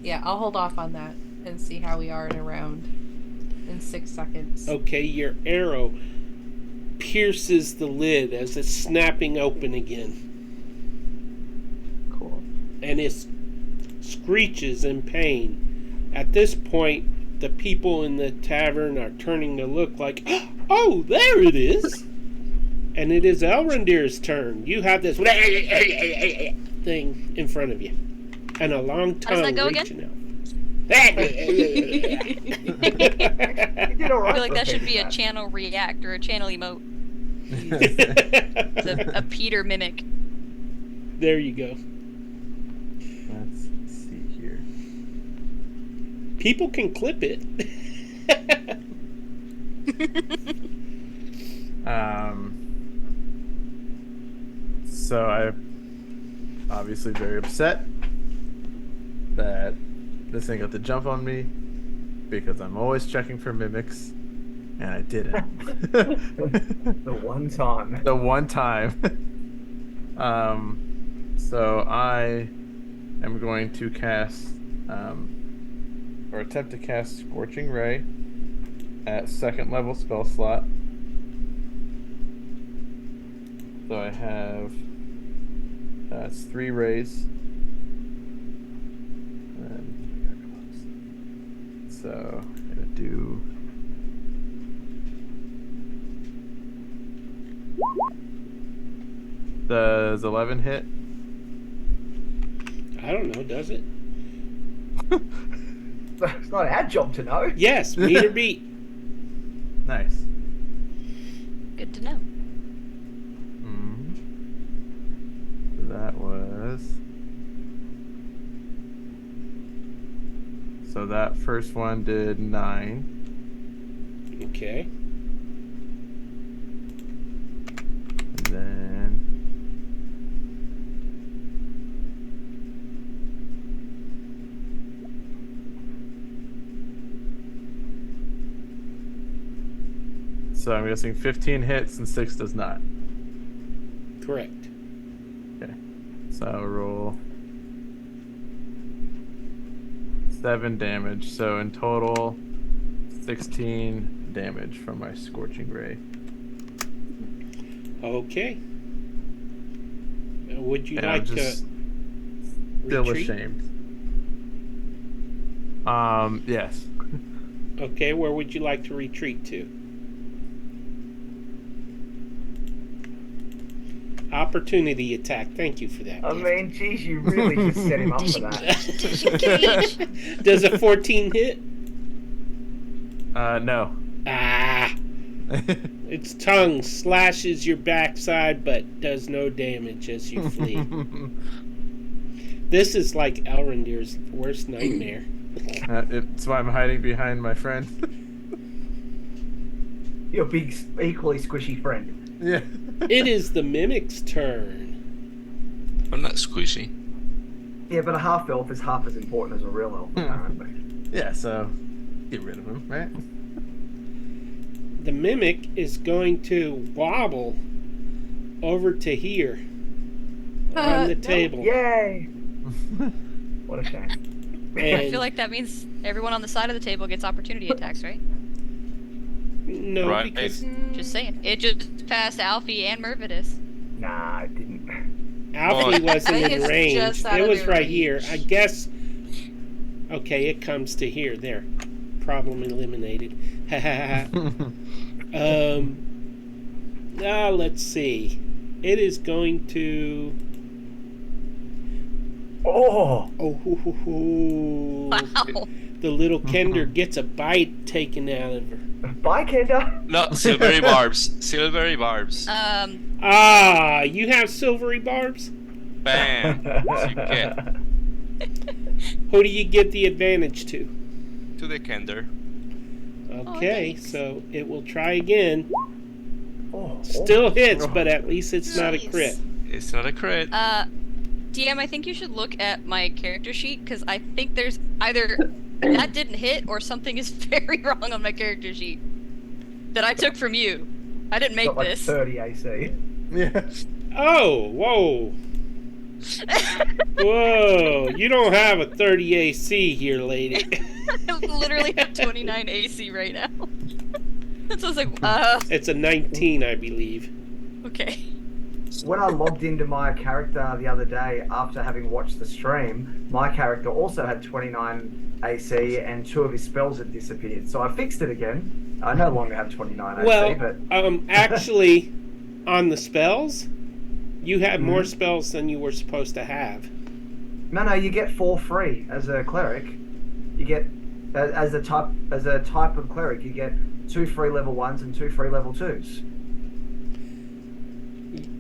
Speaker 5: Yeah, I'll hold off on that and see how we are in a round in 6 seconds.
Speaker 2: Okay, your arrow pierces the lid as it's snapping open again.
Speaker 5: Cool.
Speaker 2: And it screeches in pain. At this point, the people in the tavern are turning to look like, oh, there it is! And it is Elrondir's turn. You have this thing in front of you. And a long
Speaker 1: How does that
Speaker 2: tongue
Speaker 1: go
Speaker 2: reaching out.
Speaker 4: You did all
Speaker 1: I
Speaker 4: right
Speaker 1: feel like
Speaker 4: for
Speaker 1: that should
Speaker 4: picking
Speaker 1: be a channel react or a channel emote. It's a Peter mimic.
Speaker 2: There you go.
Speaker 3: Let's see here.
Speaker 2: People can clip it.
Speaker 3: So I'm obviously very upset that this thing got the jump on me because I'm always checking for mimics, and I didn't.
Speaker 4: The one time.
Speaker 3: The one time. So I am going to cast, or attempt to cast Scorching Ray at 2nd level spell slot. So I have, that's 3 rays. And so I'm gonna do. Does 11 hit?
Speaker 2: I don't know, does it?
Speaker 4: It's not our job to know.
Speaker 2: Yes, meter beat.
Speaker 3: Nice.
Speaker 1: Good to know.
Speaker 3: That was. So that first one did 9.
Speaker 2: Okay.
Speaker 3: And then. So I'm guessing 15 hits and 6 does not.
Speaker 2: Correct.
Speaker 3: Okay. So I'll roll 7 damage. So in total, 16 damage from my Scorching Ray.
Speaker 2: Okay. Would you
Speaker 3: And
Speaker 2: like
Speaker 3: I'm just
Speaker 2: to
Speaker 3: still
Speaker 2: retreat?
Speaker 3: ashamed. Yes.
Speaker 2: Okay, where would you like to retreat to? Opportunity attack. Thank you for that.
Speaker 4: I
Speaker 2: gift.
Speaker 4: mean, geez, you really just set him up for that.
Speaker 1: Disengage.
Speaker 2: Does a 14 hit?
Speaker 3: No.
Speaker 2: Ah! Its tongue slashes your backside but does no damage as you flee. This is like Elrondir's worst nightmare.
Speaker 3: It's why I'm hiding behind my friend.
Speaker 4: Your big, equally squishy friend.
Speaker 3: Yeah.
Speaker 2: It is the mimic's turn.
Speaker 6: I'm not squishy.
Speaker 4: Yeah, but a half elf is half as important as a real elf, apparently.
Speaker 3: Yeah, so get rid of him, right?
Speaker 2: the mimic is going to wobble over to here on the
Speaker 5: No.
Speaker 2: table.
Speaker 4: Yay! What a shame.
Speaker 2: And
Speaker 1: I feel like that means everyone on the side of the table gets opportunity attacks, right?
Speaker 2: no,
Speaker 6: Right.
Speaker 2: because
Speaker 1: Just saying. It just passed Alfie and Mervidus.
Speaker 4: Nah, it didn't.
Speaker 2: Alfie
Speaker 6: Well,
Speaker 2: wasn't
Speaker 5: I think
Speaker 2: in
Speaker 5: it's
Speaker 2: range.
Speaker 5: just out
Speaker 2: It
Speaker 5: of
Speaker 2: was
Speaker 5: their
Speaker 2: right here.
Speaker 5: reach.
Speaker 2: I guess. Okay, it comes to here. There. Problem eliminated. Let's see. It is going to.
Speaker 4: Oh!
Speaker 1: Wow.
Speaker 2: The little Kender gets a bite taken out of her.
Speaker 4: Bye, Kenda!
Speaker 6: No, silvery barbs. Silvery barbs.
Speaker 2: Ah, you have silvery barbs?
Speaker 6: Bam. So you get
Speaker 2: Who do you give the advantage to?
Speaker 6: to the Kender.
Speaker 2: Okay,
Speaker 1: thanks.
Speaker 2: so it will try again.
Speaker 4: Oh,
Speaker 2: Still hits, but at least it's not a
Speaker 1: Jeez.
Speaker 2: crit.
Speaker 6: It's not a crit.
Speaker 1: DM, I think you should look at my character sheet because I think there's either that didn't hit or something is very wrong on my character sheet that I took from you. I didn't make
Speaker 4: got like
Speaker 1: this.
Speaker 4: 30 AC.
Speaker 3: Yeah.
Speaker 2: Oh, whoa. Whoa, you don't have a 30 AC here, lady.
Speaker 1: I literally have 29 AC right now. So I was like,
Speaker 2: It's a 19, I believe.
Speaker 1: okay.
Speaker 4: When I logged into my character the other day after having watched the stream, my character also had 29 AC and 2 of his spells had disappeared. So I fixed it again. I no longer have 29 AC,
Speaker 2: Well,
Speaker 4: but
Speaker 2: actually, on the spells, you had more spells than you were supposed to have.
Speaker 4: no, you get 4 free as a cleric. You get as a type of cleric, you get 2 free level 1s and 2 free level 2s.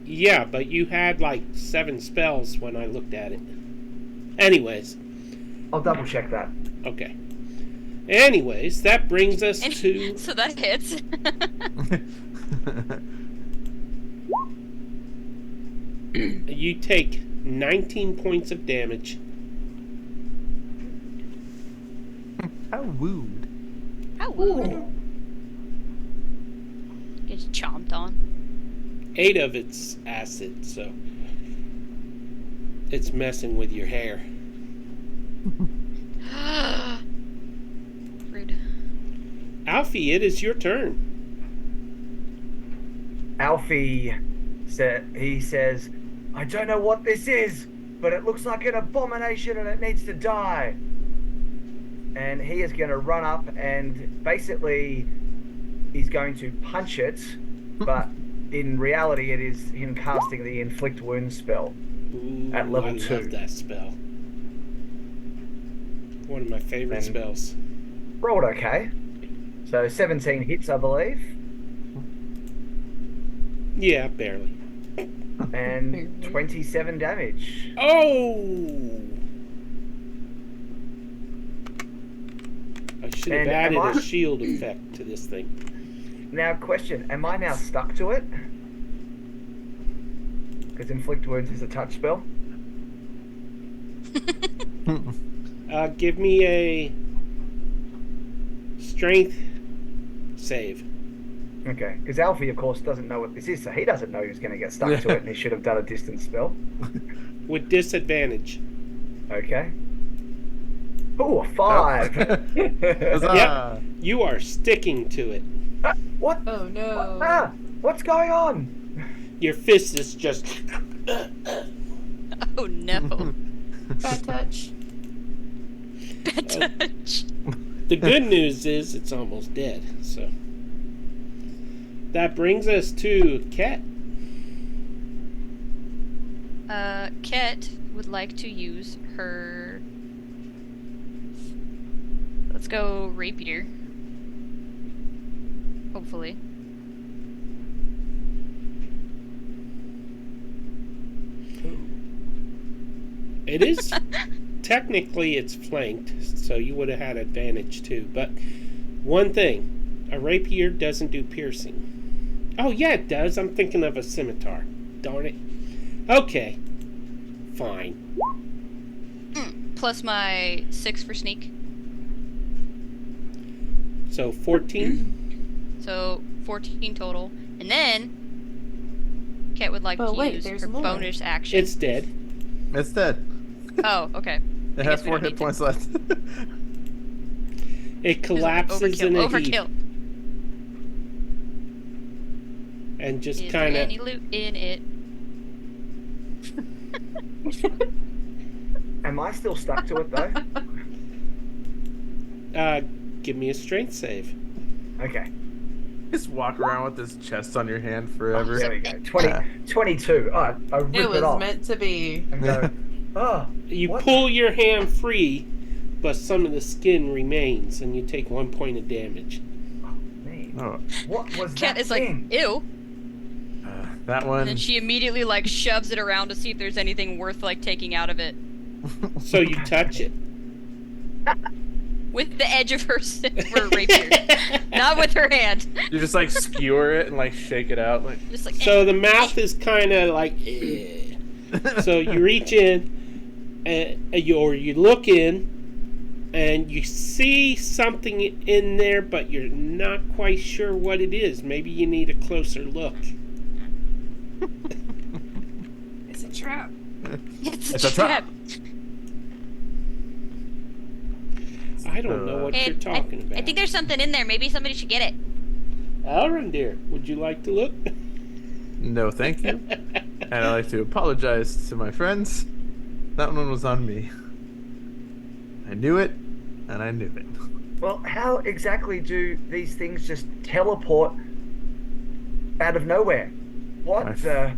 Speaker 2: Yeah, but you had like 7 spells when I looked at it. Anyways,
Speaker 4: I'll double check that.
Speaker 2: okay. Anyways, that brings us to...
Speaker 1: So that hits.
Speaker 2: You take 19 points of damage.
Speaker 3: How wooed.
Speaker 1: How would It's chomped on.
Speaker 2: 8 of it's acid, so it's messing with your hair.
Speaker 1: Rude.
Speaker 2: Alfie, it is your turn.
Speaker 4: Alfie says, I don't know what this is, but it looks like an abomination and it needs to die. And he is going to run up and basically he's going to punch it, but in reality it is him casting the inflict wound spell.
Speaker 2: Ooh,
Speaker 4: At level
Speaker 2: I
Speaker 4: 2.
Speaker 2: love that spell. One of my favorite
Speaker 4: And-
Speaker 2: spells.
Speaker 4: Rolled okay. So 17 hits, I believe,
Speaker 2: Yeah, barely.
Speaker 4: and 27 damage.
Speaker 2: Oh! I should have
Speaker 4: And
Speaker 2: added
Speaker 4: am I-
Speaker 2: a shield effect to this thing.
Speaker 4: Now, question, am I now stuck to it? Because inflict wounds is a touch spell.
Speaker 2: Give me a strength save.
Speaker 4: Okay, because Alfie, of course, doesn't know what this is, so he doesn't know he's going to get stuck to it, and he should have done a distance spell.
Speaker 2: With disadvantage.
Speaker 4: Okay. Oh, a 5!
Speaker 3: Huzzah!
Speaker 2: You are sticking to it.
Speaker 4: What?
Speaker 5: Oh no.
Speaker 4: Ah, what's going on?
Speaker 2: Your fist is just...
Speaker 1: Oh no.
Speaker 5: Bad touch.
Speaker 1: Bad touch.
Speaker 2: The good news is it's almost dead, so... That brings us to Ket.
Speaker 1: Ket would like to use her. Let's go rapier. Hopefully.
Speaker 2: It is... Technically, it's flanked, so you would have had advantage too. But one thing, a rapier doesn't do piercing. Oh, yeah, it does. I'm thinking of a scimitar. Darn it. Okay. Fine.
Speaker 1: Plus my 6 for sneak.
Speaker 2: So 14.
Speaker 1: So 14 total. And then Ket would like
Speaker 5: But
Speaker 1: to
Speaker 5: wait,
Speaker 1: use
Speaker 5: there's
Speaker 1: her
Speaker 5: more.
Speaker 1: bonus action.
Speaker 2: It's dead.
Speaker 3: It's dead.
Speaker 1: Oh, okay.
Speaker 3: It
Speaker 1: I
Speaker 3: has
Speaker 1: guess we
Speaker 3: 4
Speaker 1: don't
Speaker 3: hit
Speaker 1: need to-
Speaker 3: points left.
Speaker 2: It collapses in a
Speaker 1: Overkill.
Speaker 2: heap and just
Speaker 1: Is there
Speaker 2: kind
Speaker 1: any
Speaker 2: of.
Speaker 1: loot in it?
Speaker 4: Am I still stuck to it though?
Speaker 2: Give me a strength save.
Speaker 4: Okay.
Speaker 3: Just walk around with this chest on your hand forever.
Speaker 4: There we go. 22. I rip
Speaker 5: It was
Speaker 4: off
Speaker 5: meant to be.
Speaker 4: and go, oh,
Speaker 2: You
Speaker 4: what?
Speaker 2: pull your hand free, but some of the skin remains, and you take 1 point of damage.
Speaker 4: Man,
Speaker 3: Oh,
Speaker 4: what was
Speaker 1: Ket
Speaker 4: that
Speaker 1: is like,
Speaker 4: thing?
Speaker 1: ew.
Speaker 3: that
Speaker 1: And
Speaker 3: one.
Speaker 1: then she immediately like shoves it around to see if there's anything worth like taking out of it.
Speaker 2: So you touch it.
Speaker 1: With the edge of her rapier. Not with her hand.
Speaker 3: You just like skewer it and like shake it out. Like
Speaker 1: Just like,
Speaker 2: So the mouth is kind of like. So you reach in, or you look in, and you see something in there, but you're not quite sure what it is. Maybe you need a closer look.
Speaker 5: It's a trap.
Speaker 1: it's
Speaker 3: a trap.
Speaker 2: I don't know what
Speaker 1: Hey,
Speaker 2: you're talking about.
Speaker 1: I think there's something in there. Maybe somebody should get it.
Speaker 2: Alrandir, would you like to look?
Speaker 3: no, thank you. And I'd like to apologize to my friends. That one was on me. I knew it, and I knew it.
Speaker 4: Well, how exactly do these things just teleport out of nowhere? What the?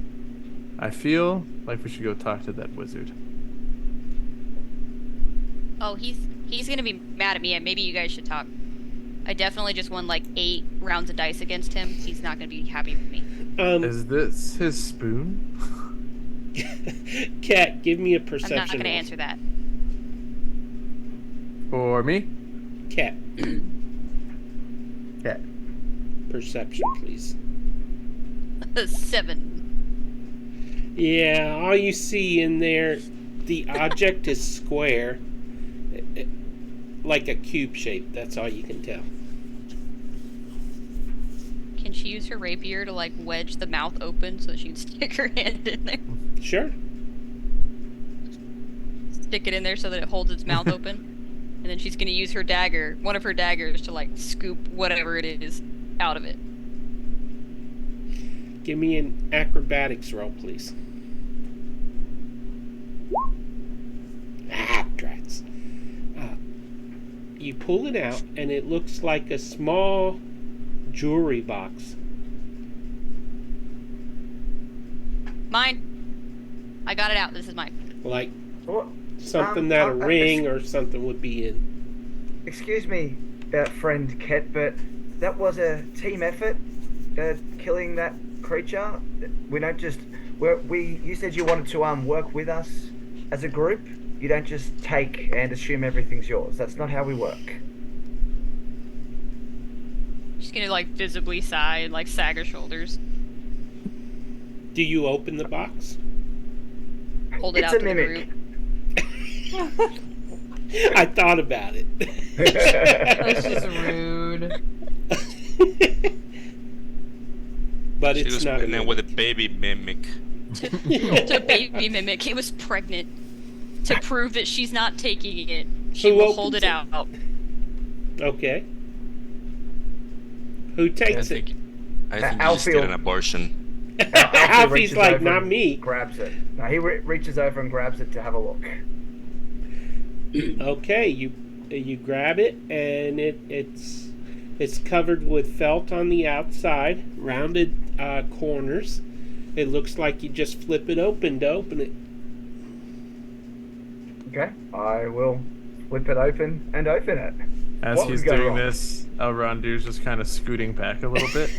Speaker 3: I feel like we should go talk to that wizard.
Speaker 1: Oh, he's gonna be mad at me, and maybe you guys should talk. I definitely just won like 8 rounds of dice against him. He's not gonna be happy with me.
Speaker 3: Is this his spoon?
Speaker 2: Cat, give me a
Speaker 1: I'm
Speaker 2: perception.
Speaker 1: not gonna
Speaker 2: roll.
Speaker 1: answer that.
Speaker 3: For me?
Speaker 2: Cat,
Speaker 3: Cat.
Speaker 2: perception, please.
Speaker 1: 7.
Speaker 2: Yeah, all you see in there, the object is square, like a cube shape. That's all you can tell.
Speaker 1: Can she use her rapier to like wedge the mouth open so she can stick her hand in there?
Speaker 2: Sure.
Speaker 1: Stick it in there so that it holds its mouth open. And then she's gonna use her dagger, one of her daggers, to like scoop whatever it is out of it.
Speaker 2: Give me an acrobatics roll, please. Ah, drats. You pull it out, and it looks like a small jewelry box.
Speaker 1: Mine. I got it out. This is mine.
Speaker 2: Like
Speaker 4: What?
Speaker 2: something that a ring or something would be in.
Speaker 4: Excuse me, friend Ket, but that was a team effort. Killing that creature. We don't just. You said you wanted to work with us as a group. You don't just take and assume everything's yours. That's not how we work.
Speaker 1: She's gonna like visibly sigh and like sag her shoulders.
Speaker 2: Do you open the box?
Speaker 1: Hold it
Speaker 4: It's
Speaker 1: out
Speaker 4: a
Speaker 1: to
Speaker 4: mimic.
Speaker 1: the group.
Speaker 2: I thought about it.
Speaker 5: That's just rude.
Speaker 2: But
Speaker 6: She
Speaker 2: it's
Speaker 6: was
Speaker 2: not a
Speaker 6: pregnant with a baby mimic.
Speaker 1: To baby mimic. It was pregnant. To prove that she's not taking it, she
Speaker 2: Who
Speaker 1: will hold
Speaker 2: opens
Speaker 1: it
Speaker 2: it?
Speaker 1: out.
Speaker 2: Okay. Who
Speaker 6: I
Speaker 2: takes it?
Speaker 6: think you just did
Speaker 4: Alfie-
Speaker 6: an abortion.
Speaker 2: Alfie's
Speaker 4: reaches
Speaker 2: like,
Speaker 4: over
Speaker 2: not
Speaker 4: and
Speaker 2: me.
Speaker 4: Grabs it. No, he reaches over and grabs it to have a look.
Speaker 2: Okay, you grab it, and it's covered with felt on the outside, rounded corners. It looks like you just flip it open to open it.
Speaker 4: Okay, I will flip it open and open it.
Speaker 3: As
Speaker 4: What
Speaker 3: he's
Speaker 4: was going
Speaker 3: doing
Speaker 4: wrong?
Speaker 3: this, Elrondir's just kind of scooting back a little bit.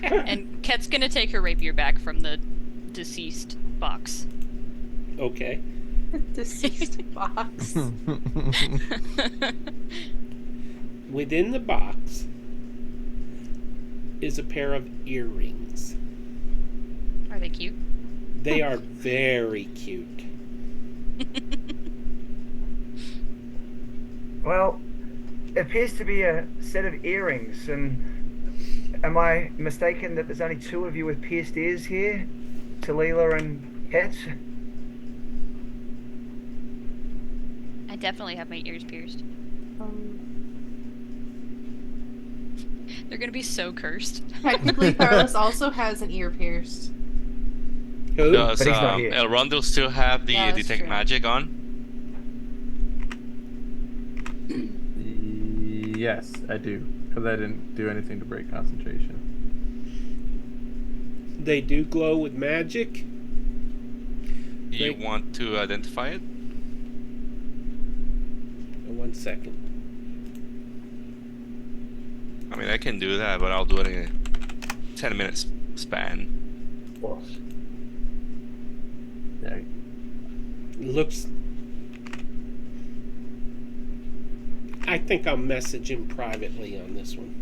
Speaker 1: And Ket's gonna take her rapier back from the deceased box.
Speaker 2: Okay.
Speaker 5: Deceased box.
Speaker 2: Within the box is a pair of earrings.
Speaker 1: Are they cute?
Speaker 2: They are very cute.
Speaker 4: Well, it appears to be a set of earrings, and am I mistaken that there's only two of you with pierced ears here? Talila and Ket?
Speaker 1: I definitely have my ears pierced. They're gonna be so cursed.
Speaker 5: Technically, Carlos also has an ear pierced.
Speaker 2: Who?
Speaker 6: Does
Speaker 4: But he's not here.
Speaker 6: Elrondil still have the
Speaker 5: Yeah, that's
Speaker 6: detect
Speaker 5: true.
Speaker 6: magic on?
Speaker 3: Yes, I do. Because I didn't do anything to break concentration.
Speaker 2: They do glow with magic.
Speaker 6: You
Speaker 2: Great.
Speaker 6: want to identify it?
Speaker 2: 1 second.
Speaker 6: I mean, I can do that, but I'll do it in a 10 minutes span.
Speaker 4: What?
Speaker 3: Yeah.
Speaker 2: Looks. I think I'll message him privately on this one.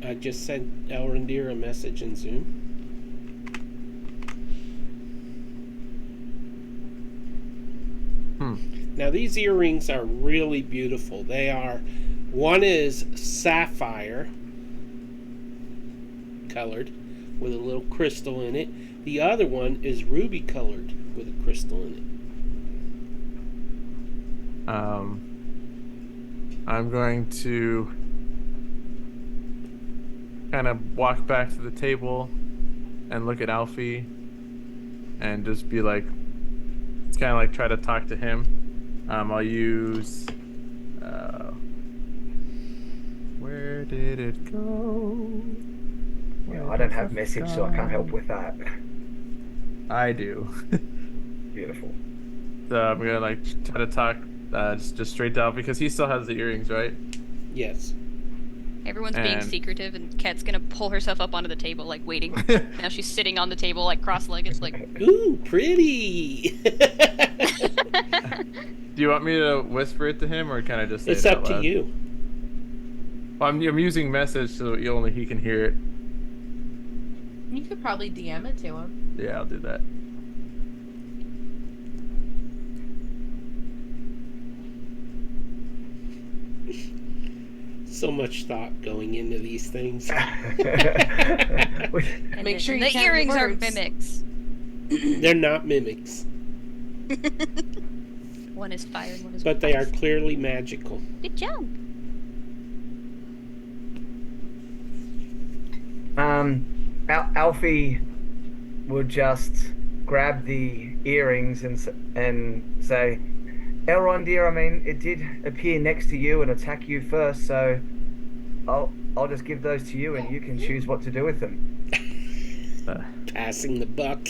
Speaker 2: I just sent Elrondir a message in Zoom. Now these earrings are really beautiful. They are, one is sapphire colored with a little crystal in it. The other one is ruby colored with a crystal in it.
Speaker 3: I'm going to kind of walk back to the table and look at Alfie and just be like, it's kind of like try to talk to him. I'll use, where did it go?
Speaker 4: Yeah, I don't have message, so I can't help with that.
Speaker 3: I do.
Speaker 4: Beautiful.
Speaker 3: So I'm gonna like try to talk just straight down because he still has the earrings, right?
Speaker 2: Yes.
Speaker 1: Everyone's being
Speaker 3: And-
Speaker 1: secretive, and Kat's gonna pull herself up onto the table, like waiting. Now she's sitting on the table, like cross-legged, like.
Speaker 2: Ooh, pretty.
Speaker 3: Do you want me to whisper it to him, or can I just say
Speaker 2: It's
Speaker 3: it
Speaker 2: up
Speaker 3: out
Speaker 2: to
Speaker 3: loud?
Speaker 2: you.
Speaker 3: Well, I'm using message so only he can hear it.
Speaker 5: You could probably DM it to him.
Speaker 3: Yeah, I'll do that.
Speaker 2: So much thought going into these things.
Speaker 1: And
Speaker 5: Make sure you
Speaker 1: the
Speaker 5: count your
Speaker 1: earrings are
Speaker 5: words.
Speaker 1: mimics.
Speaker 2: They're not mimics,
Speaker 1: One is fire and one is.
Speaker 2: but they are
Speaker 1: ice.
Speaker 2: clearly magical.
Speaker 1: Good job.
Speaker 4: Alfie would just grab the earrings and say, Elrond, dear, I mean, it did appear next to you and attack you first, so I'll just give those to you and you can choose what to do with them.
Speaker 2: Passing the buck.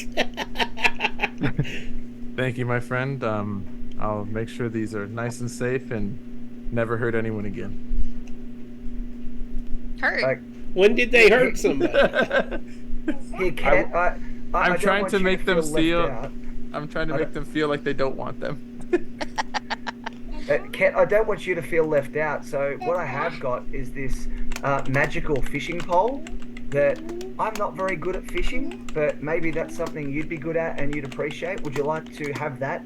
Speaker 3: Thank you, my friend. I'll make sure these are nice and safe and never hurt anyone again.
Speaker 1: Hurt.
Speaker 4: Like,
Speaker 2: When did they hurt somebody?
Speaker 4: here, Kat, I
Speaker 3: I'm
Speaker 4: don't
Speaker 3: trying
Speaker 4: want
Speaker 3: to
Speaker 4: you
Speaker 3: make them
Speaker 4: left
Speaker 3: feel.
Speaker 4: out.
Speaker 3: I'm trying to
Speaker 4: I
Speaker 3: make
Speaker 4: don't-
Speaker 3: them feel like they don't want them.
Speaker 4: Kat, I don't want you to feel left out. So what I have got is this magical fishing pole that I'm not very good at fishing, but maybe that's something you'd be good at and you'd appreciate. Would you like to have that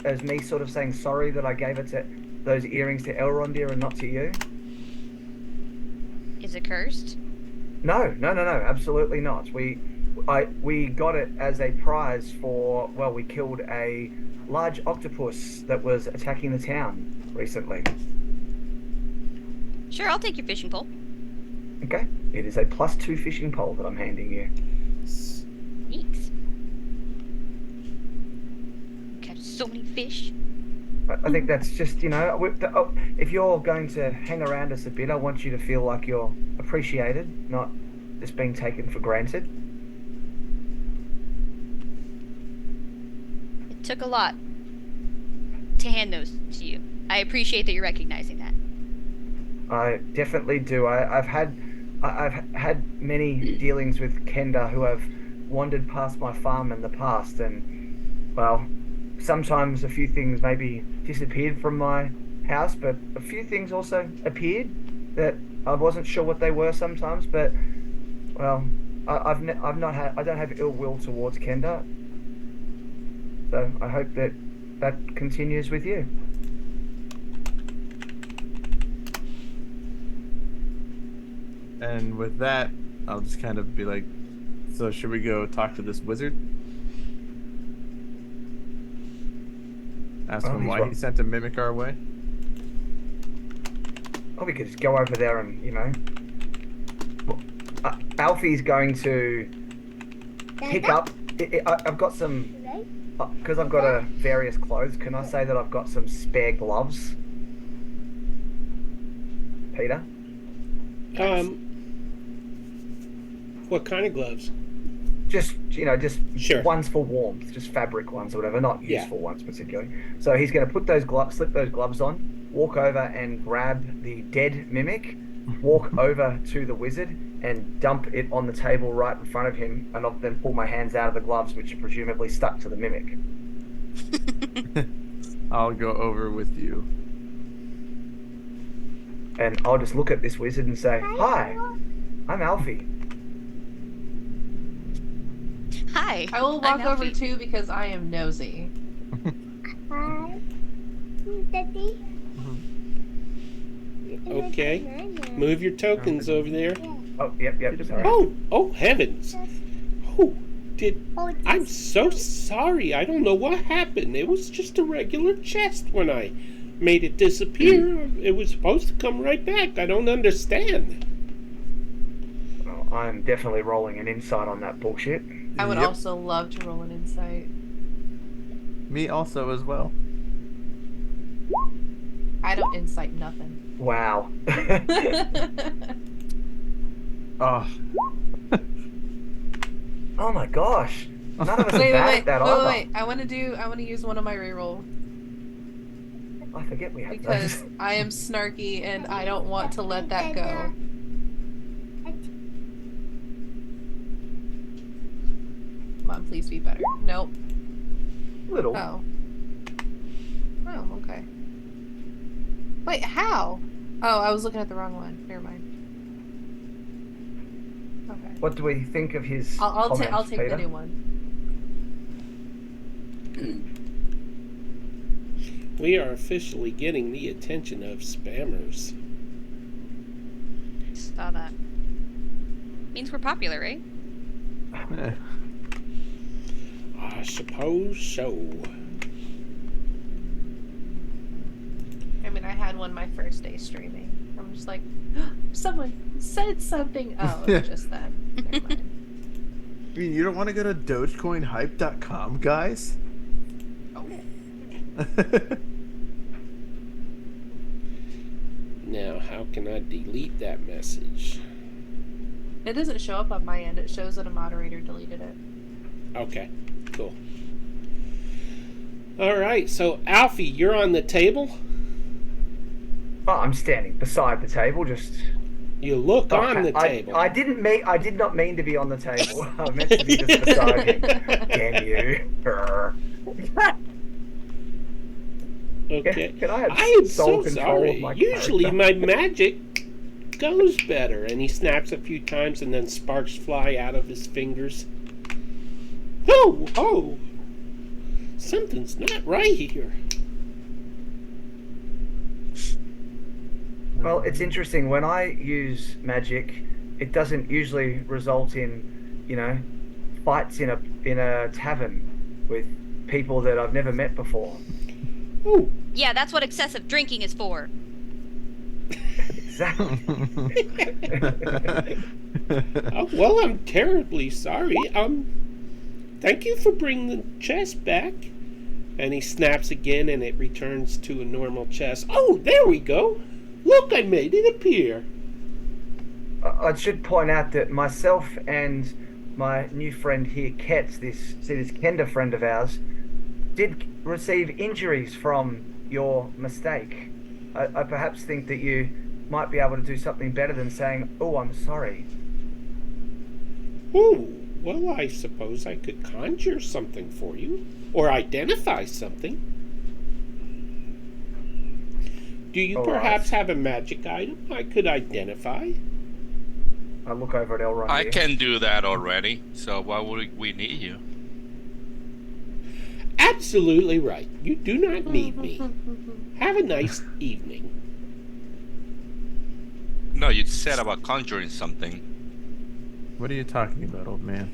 Speaker 4: as me sort of saying sorry that I gave it to those earrings to Elrondir and not to you?
Speaker 1: Is it cursed?
Speaker 4: No, absolutely not. We got it as a prize for, well, we killed a large octopus that was attacking the town recently.
Speaker 1: Sure, I'll take your fishing pole.
Speaker 4: Okay, it is a +2 fishing pole that I'm handing you.
Speaker 1: Thanks. Catch so many fish.
Speaker 4: I think that's just, if you're going to hang around us a bit, I want you to feel like you're appreciated, not just being taken for granted.
Speaker 1: It took a lot to hand those to you. I appreciate that you're recognizing that.
Speaker 4: I definitely do. I've had many dealings with Kenda who have wandered past my farm in the past, and well, sometimes a few things maybe disappeared from my house, but a few things also appeared that I wasn't sure what they were sometimes. But well, I don't have ill will towards Kenda, so I hope that continues with you.
Speaker 3: And with that, I'll just kind of be like, so should we go talk to this wizard? Ask him why he sent a mimic our way?
Speaker 4: Oh, we could just go over there and, Alfie's going to pick up. I've got some, because I've got various clothes. Can I say that I've got some spare gloves, Peter?
Speaker 2: What kind of gloves?
Speaker 4: Just
Speaker 2: Sure.
Speaker 4: ones for warmth, just fabric ones or whatever, not useful ones particularly. So he's going to put those slip those gloves on, walk over and grab the dead mimic, walk over to the wizard and dump it on the table right in front of him, and I'll then pull my hands out of the gloves, which are presumably stuck to the mimic.
Speaker 3: I'll go over with you.
Speaker 4: And I'll just look at this wizard and say, "Hi, I'm Alfie."
Speaker 1: Hi.
Speaker 5: I will
Speaker 1: I'm
Speaker 5: walk over
Speaker 1: Alfie.
Speaker 5: too because I am nosy.
Speaker 7: Hi, Daddy.
Speaker 2: Okay. Move your tokens over there.
Speaker 4: Oh, yep, sorry.
Speaker 2: Oh, heavens. Oh, I'm so sorry. I don't know what happened. It was just a regular chest when I made it disappear. It was supposed to come right back. I don't understand.
Speaker 4: Well, I'm definitely rolling an insight on that bullshit.
Speaker 5: I would
Speaker 3: Yep.
Speaker 5: also love to roll an insight.
Speaker 3: Me also as well.
Speaker 5: I don't insight nothing.
Speaker 4: Wow.
Speaker 3: Oh,
Speaker 4: Oh my gosh. None of us are
Speaker 5: wait,
Speaker 4: bad
Speaker 5: wait,
Speaker 4: at that either.
Speaker 5: wait. I want to use one of my reroll
Speaker 4: I forget we have
Speaker 5: because
Speaker 4: those.
Speaker 5: I am snarky and I don't want to let that go. Come on, please be better. Nope.
Speaker 4: Little.
Speaker 5: Oh. Oh, okay. Wait, how? Oh, I was looking at the wrong one. Never mind. Okay.
Speaker 4: What do we think of his
Speaker 5: I'll take
Speaker 4: comments,
Speaker 5: the
Speaker 4: Peter?
Speaker 5: new one.
Speaker 2: We are officially getting the attention of spammers.
Speaker 1: Saw that. Means we're popular, right?
Speaker 3: eh.
Speaker 2: I suppose so.
Speaker 5: I mean, I had one my first day streaming. I'm just like, someone said something. Oh, it was just that. Never mind.
Speaker 3: I mean, you don't want to go to dogecoinhype.com, guys?
Speaker 5: Oh.
Speaker 2: Now, how can I delete that message?
Speaker 5: It doesn't show up on my end. It shows that a moderator deleted it.
Speaker 2: Okay, cool. All right, so Alfie, you're on the table.
Speaker 4: Oh, I'm standing beside the table, just.
Speaker 2: You look on the
Speaker 4: I
Speaker 2: table.
Speaker 4: I did not mean to be on the table. I meant to be just beside him. Damn you.
Speaker 2: Okay.
Speaker 4: Can I have
Speaker 2: I am
Speaker 4: sole
Speaker 2: so
Speaker 4: control of
Speaker 2: sorry.
Speaker 4: my
Speaker 2: Usually
Speaker 4: character?
Speaker 2: my magic goes better. And he snaps a few times and then sparks fly out of his fingers. Oh! Something's not right here.
Speaker 4: Well, it's interesting. When I use magic, it doesn't usually result in, fights in a tavern with people that I've never met before.
Speaker 2: Oh,
Speaker 1: Yeah, that's what excessive drinking is for.
Speaker 4: Exactly.
Speaker 2: well, I'm terribly sorry. Thank you for bringing the chest back. And he snaps again and it returns to a normal chest. Oh, there we go. Look, I made it appear.
Speaker 4: I should point out that myself and my new friend here, Ket, this Kenda friend of ours, did receive injuries from your mistake. I perhaps think that you might be able to do something better than saying, "Oh, I'm sorry."
Speaker 2: Oh, well, I suppose I could conjure something for you. Or identify something. Do you
Speaker 4: All right.
Speaker 2: perhaps have a magic item I could identify?
Speaker 4: I look over at Elrond.
Speaker 6: I can do that already, so why would we need you?
Speaker 2: Absolutely right. You do not need me. Have a nice evening.
Speaker 6: No, you said about conjuring something.
Speaker 3: What are you talking about, old man?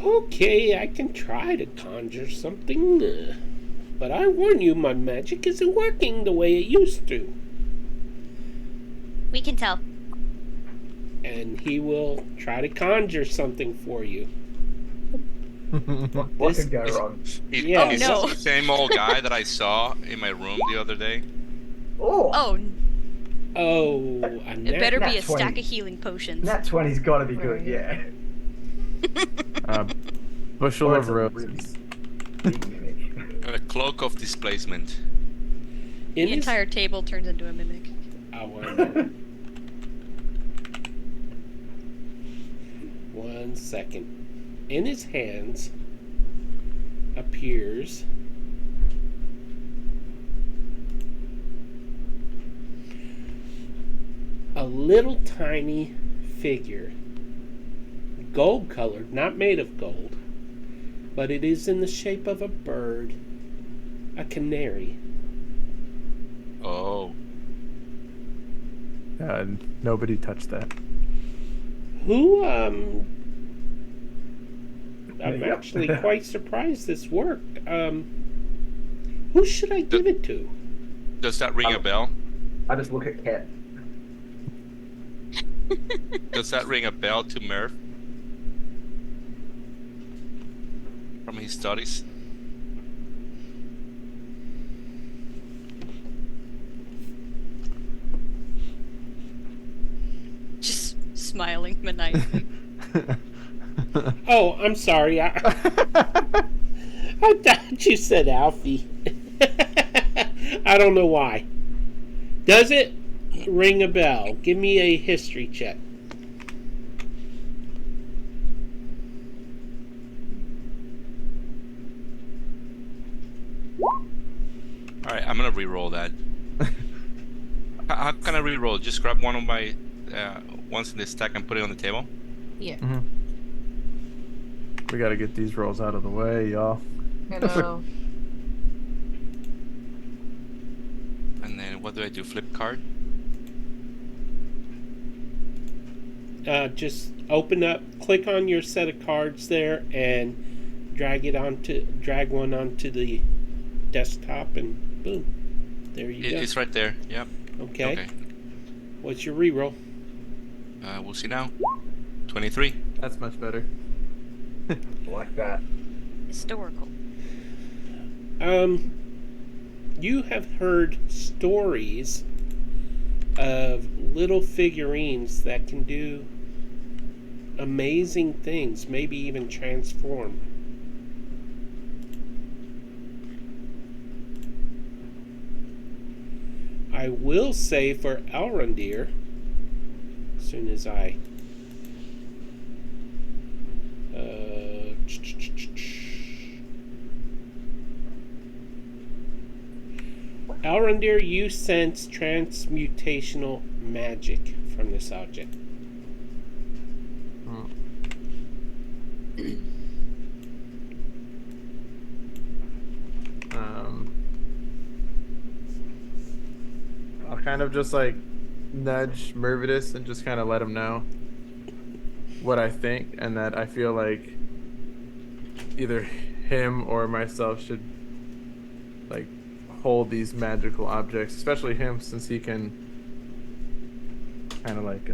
Speaker 2: Okay, I can try to conjure something. But I warn you, my magic isn't working the way it used to.
Speaker 1: We can tell.
Speaker 2: And he will try to conjure something for you.
Speaker 4: What could go wrong?
Speaker 2: Yeah.
Speaker 6: Is
Speaker 1: no.
Speaker 6: this the same old guy that I saw in my room the other day?
Speaker 4: Oh,
Speaker 1: Oh,
Speaker 2: Oh, a
Speaker 1: it better be a
Speaker 4: Nat 20.
Speaker 1: stack of healing potions.
Speaker 4: that 20's got to be good, yeah.
Speaker 3: Bushel
Speaker 4: Or
Speaker 3: of
Speaker 4: it's a
Speaker 3: roses.
Speaker 4: Big mimic.
Speaker 6: A cloak of displacement.
Speaker 1: The entire table turns into a mimic.
Speaker 2: I want to know. 1 second. In his hands appears a little tiny figure, gold colored, not made of gold, but it is in the shape of a bird, a canary.
Speaker 6: Oh.
Speaker 3: Nobody touched that.
Speaker 2: Who, I'm
Speaker 4: Yep.
Speaker 2: actually quite surprised this worked. Who should I give it to?
Speaker 6: Does that ring a bell?
Speaker 4: I just look at Cat.
Speaker 6: Does that ring a bell to Murph? From his studies?
Speaker 1: Just smiling maniacally.
Speaker 2: Oh, I'm sorry. I thought you said Alfie. I don't know why. Does it ring a bell? Give me a history check.
Speaker 6: Alright, I'm gonna re-roll that. How can I re-roll? Just grab one of my ones in this stack and put it on the table?
Speaker 5: Yeah.
Speaker 3: We gotta get these rolls out of the way, y'all.
Speaker 5: I know.
Speaker 6: And then what do I do? Flip card?
Speaker 2: Just open up, click on your set of cards there, and drag one onto the desktop, and boom, there you go.
Speaker 6: It's right there. Yep.
Speaker 2: Okay. What's your reroll?
Speaker 6: We'll see now. 23.
Speaker 3: That's much better.
Speaker 4: Like that.
Speaker 1: Historical.
Speaker 2: You have heard stories of little figurines that can do amazing things, maybe even transform. I will say for Elrondir, as soon as I Elrondir, you sense transmutational magic from this object.
Speaker 3: I'll kind of just like nudge Mervidus and just kind of let him know what I think, and that I feel like either him or myself should like hold these magical objects, especially him, since he can kind of like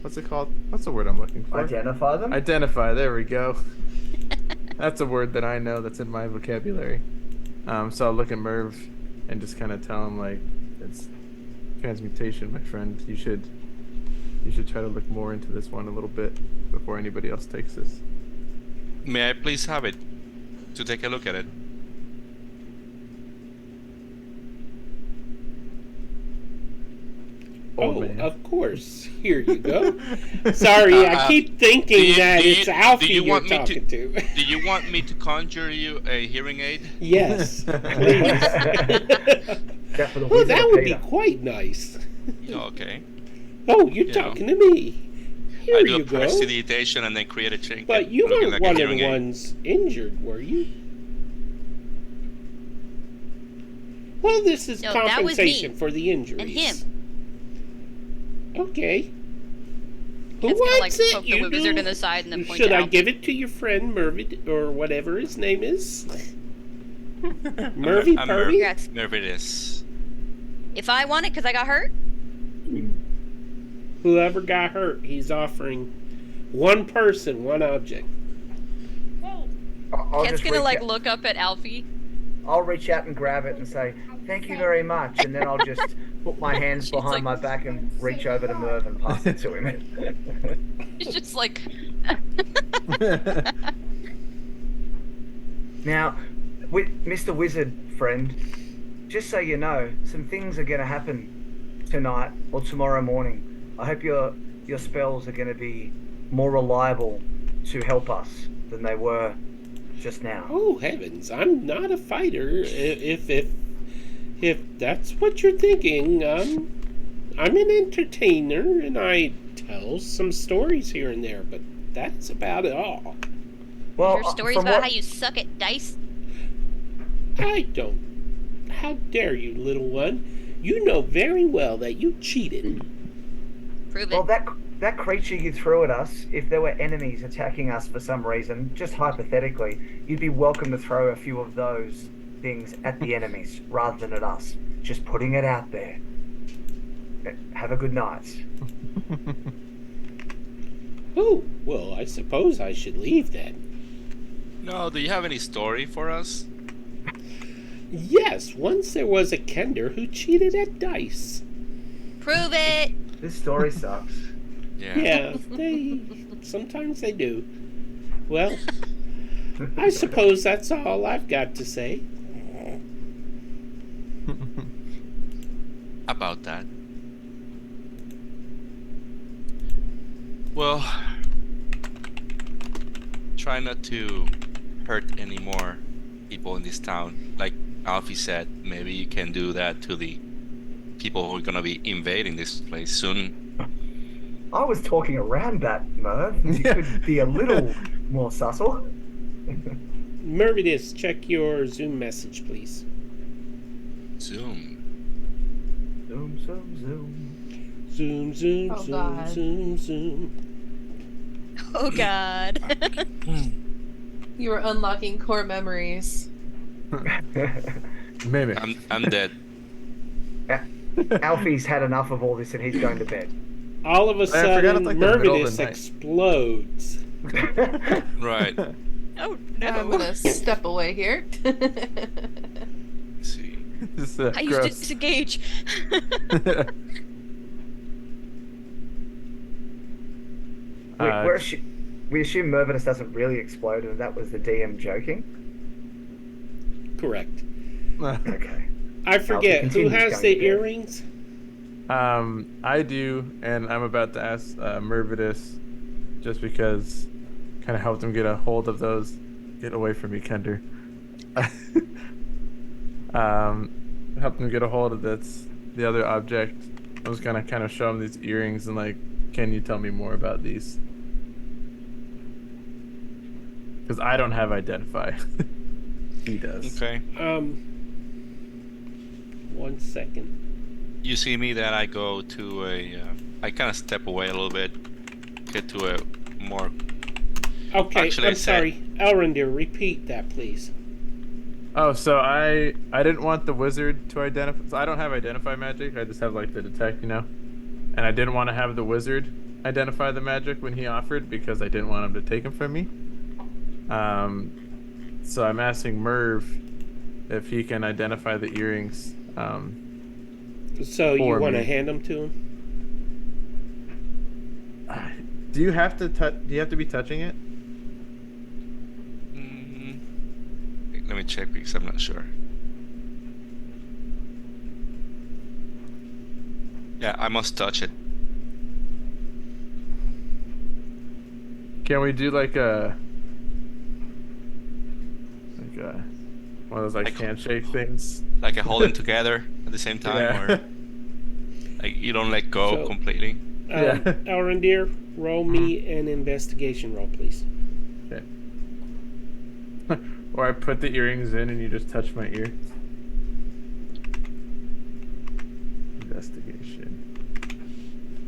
Speaker 3: what's it called? What's the word I'm looking for?
Speaker 4: Identify them?
Speaker 3: Identify. There we go. That's a word that I know, that's in my vocabulary. So I'll look at Merv and just kind of tell him, like, it's transmutation, my friend. You should try to look more into this one a little bit before anybody else takes this.
Speaker 6: May I please have it to take a look at it?
Speaker 2: Oh,
Speaker 3: man.
Speaker 2: of course. Here you go. Sorry, I keep thinking that it's Alfie you're talking to.
Speaker 6: Do you want me to conjure you a hearing aid?
Speaker 2: Yes, please.
Speaker 4: Except for the
Speaker 2: Well,
Speaker 4: Wizard
Speaker 2: that
Speaker 4: of
Speaker 2: would be
Speaker 4: Peter.
Speaker 2: quite nice.
Speaker 6: Okay.
Speaker 2: Oh, you're
Speaker 6: You know.
Speaker 2: talking to me. Here
Speaker 6: I do
Speaker 2: you
Speaker 6: a
Speaker 2: go.
Speaker 6: prestidigitation and then create a trinket.
Speaker 2: But you
Speaker 6: looking
Speaker 2: weren't
Speaker 6: like a
Speaker 2: one of
Speaker 6: hearing
Speaker 2: the
Speaker 6: aid.
Speaker 2: ones injured, were you? Well, this is
Speaker 1: No, that was me.
Speaker 2: compensation for the injuries.
Speaker 1: And him.
Speaker 2: Okay. Who
Speaker 1: It's gonna like
Speaker 2: wants it?
Speaker 1: poke
Speaker 2: You
Speaker 1: the wizard
Speaker 2: do?
Speaker 1: in the side and then point
Speaker 2: Should
Speaker 1: to
Speaker 2: I
Speaker 1: Alfie.
Speaker 2: give it to your friend Mervid or whatever his name is? Mervy
Speaker 6: I'm
Speaker 2: Purvy?
Speaker 1: Yes.
Speaker 6: Nervous.
Speaker 1: If I want it because I got hurt,
Speaker 2: Whoever got hurt, he's offering one person, one object.
Speaker 4: I'll
Speaker 1: Kent's
Speaker 4: just
Speaker 1: gonna
Speaker 4: reach
Speaker 1: like
Speaker 4: out-
Speaker 1: look up at Alfie.
Speaker 4: I'll reach out and grab it and say, "Thank you very much," and then I'll just put my hands
Speaker 1: She's
Speaker 4: behind
Speaker 1: like-
Speaker 4: my back and reach over to Merv and pass it to him.
Speaker 1: It's just like
Speaker 4: Now, with Mr. Wizard friend, just so you know, some things are going to happen tonight or tomorrow morning. I hope your spells are going to be more reliable to help us than they were just now.
Speaker 2: Oh heavens, I'm not a fighter. If that's what you're thinking, I'm an entertainer and I tell some stories here and there, but that's about it all.
Speaker 4: Well,
Speaker 1: your stories
Speaker 4: from
Speaker 1: about
Speaker 4: what-
Speaker 1: how you suck at dice.
Speaker 2: I don't. How dare you, little one? You know very well that you cheated.
Speaker 1: Prove
Speaker 4: Well,
Speaker 1: it.
Speaker 4: that creature you threw at us, if there were enemies attacking us for some reason, just hypothetically, you'd be welcome to throw a few of those things at the enemies rather than at us. Just putting it out there. Have a good night.
Speaker 2: Oh, well, I suppose I should leave then.
Speaker 6: No, do you have any story for us?
Speaker 2: Yes, once there was a Kender who cheated at dice.
Speaker 1: Prove it.
Speaker 4: This story sucks.
Speaker 2: Yeah, sometimes they do. Well, I suppose that's all I've got to say.
Speaker 6: About that. Well, try not to hurt any more people in this town. Like Alfie said, maybe you can do that to the people who are gonna be invading this place soon.
Speaker 4: I was talking around that, Merv. You could be a little more subtle.
Speaker 2: Mervidus, check your Zoom message, please.
Speaker 6: Zoom.
Speaker 4: Zoom, zoom, zoom.
Speaker 2: Zoom, zoom,
Speaker 5: Oh,
Speaker 2: zoom,
Speaker 5: God.
Speaker 2: zoom, zoom.
Speaker 1: Oh God.
Speaker 5: You were unlocking core memories.
Speaker 3: Maybe.
Speaker 6: I'm dead.
Speaker 4: Alfie's had enough of all this and he's going to bed.
Speaker 2: All of a
Speaker 3: forgot
Speaker 2: sudden,
Speaker 3: it's like the middle of
Speaker 2: Mervidus
Speaker 3: the night.
Speaker 2: explodes.
Speaker 6: Right.
Speaker 1: Oh
Speaker 5: I'm
Speaker 1: no.
Speaker 5: gonna step away here.
Speaker 6: Let's see.
Speaker 3: Just,
Speaker 1: I used to
Speaker 3: gross.
Speaker 1: disengage.
Speaker 4: We assume Mervinus doesn't really explode and that was the DM joking.
Speaker 2: Correct.
Speaker 4: Okay.
Speaker 2: I forget, who
Speaker 4: continues
Speaker 2: has
Speaker 4: going
Speaker 2: the
Speaker 4: to bed.
Speaker 2: earrings?
Speaker 3: I do, and I'm about to ask Mervidus, just because kind of helped him get a hold of those. Get away from me, Kender. Helped him get a hold of the other object. I was gonna kind of show him these earrings and like, can you tell me more about these? Because I don't have identify. He does.
Speaker 6: Okay.
Speaker 2: 1 second.
Speaker 6: You see me, then I go to I kind of step away a little bit, get to a more.
Speaker 2: Okay,
Speaker 6: Actually, I
Speaker 2: I'm
Speaker 6: said-
Speaker 2: sorry. Elrondor, repeat that, please.
Speaker 3: Oh, so I didn't want the wizard to identify. So I don't have identify magic. I just have like the detect, And I didn't want to have the wizard identify the magic when he offered because I didn't want him to take him from me. So I'm asking Merv if he can identify the earrings.
Speaker 2: So you
Speaker 3: For
Speaker 2: want to
Speaker 3: me.
Speaker 2: hand them to him?
Speaker 3: Do you have to touch? Do you have to be touching it?
Speaker 6: Let me check because I'm not sure. Yeah, I must touch it.
Speaker 3: Can we do like a one of those like
Speaker 6: Like-
Speaker 3: handshake things?
Speaker 6: Like I hold them together at the same time,
Speaker 3: Yeah.
Speaker 6: or like you don't let go
Speaker 2: So-
Speaker 6: completely.
Speaker 3: Yeah.
Speaker 2: Elrendir, roll me an investigation roll, please.
Speaker 3: Okay. Or I put the earrings in and you just touch my ear. Investigation.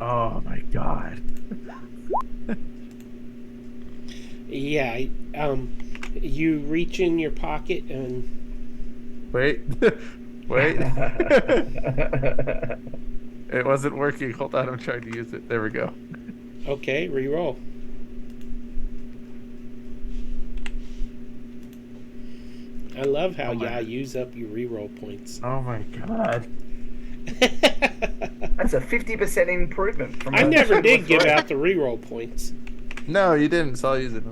Speaker 3: Oh my god.
Speaker 2: Yeah, you reach in your pocket and
Speaker 3: Wait. Wait. It wasn't working. Hold on, I'm trying to use it. There we go.
Speaker 2: okay, re-roll. I love how y'all use up your re-roll points.
Speaker 3: Oh my god.
Speaker 4: That's a 50% improvement from
Speaker 2: I
Speaker 4: a
Speaker 2: never
Speaker 4: 2 to a
Speaker 2: did give
Speaker 4: 3.
Speaker 2: out the re-roll points.
Speaker 3: No, you didn't, so I'll use it.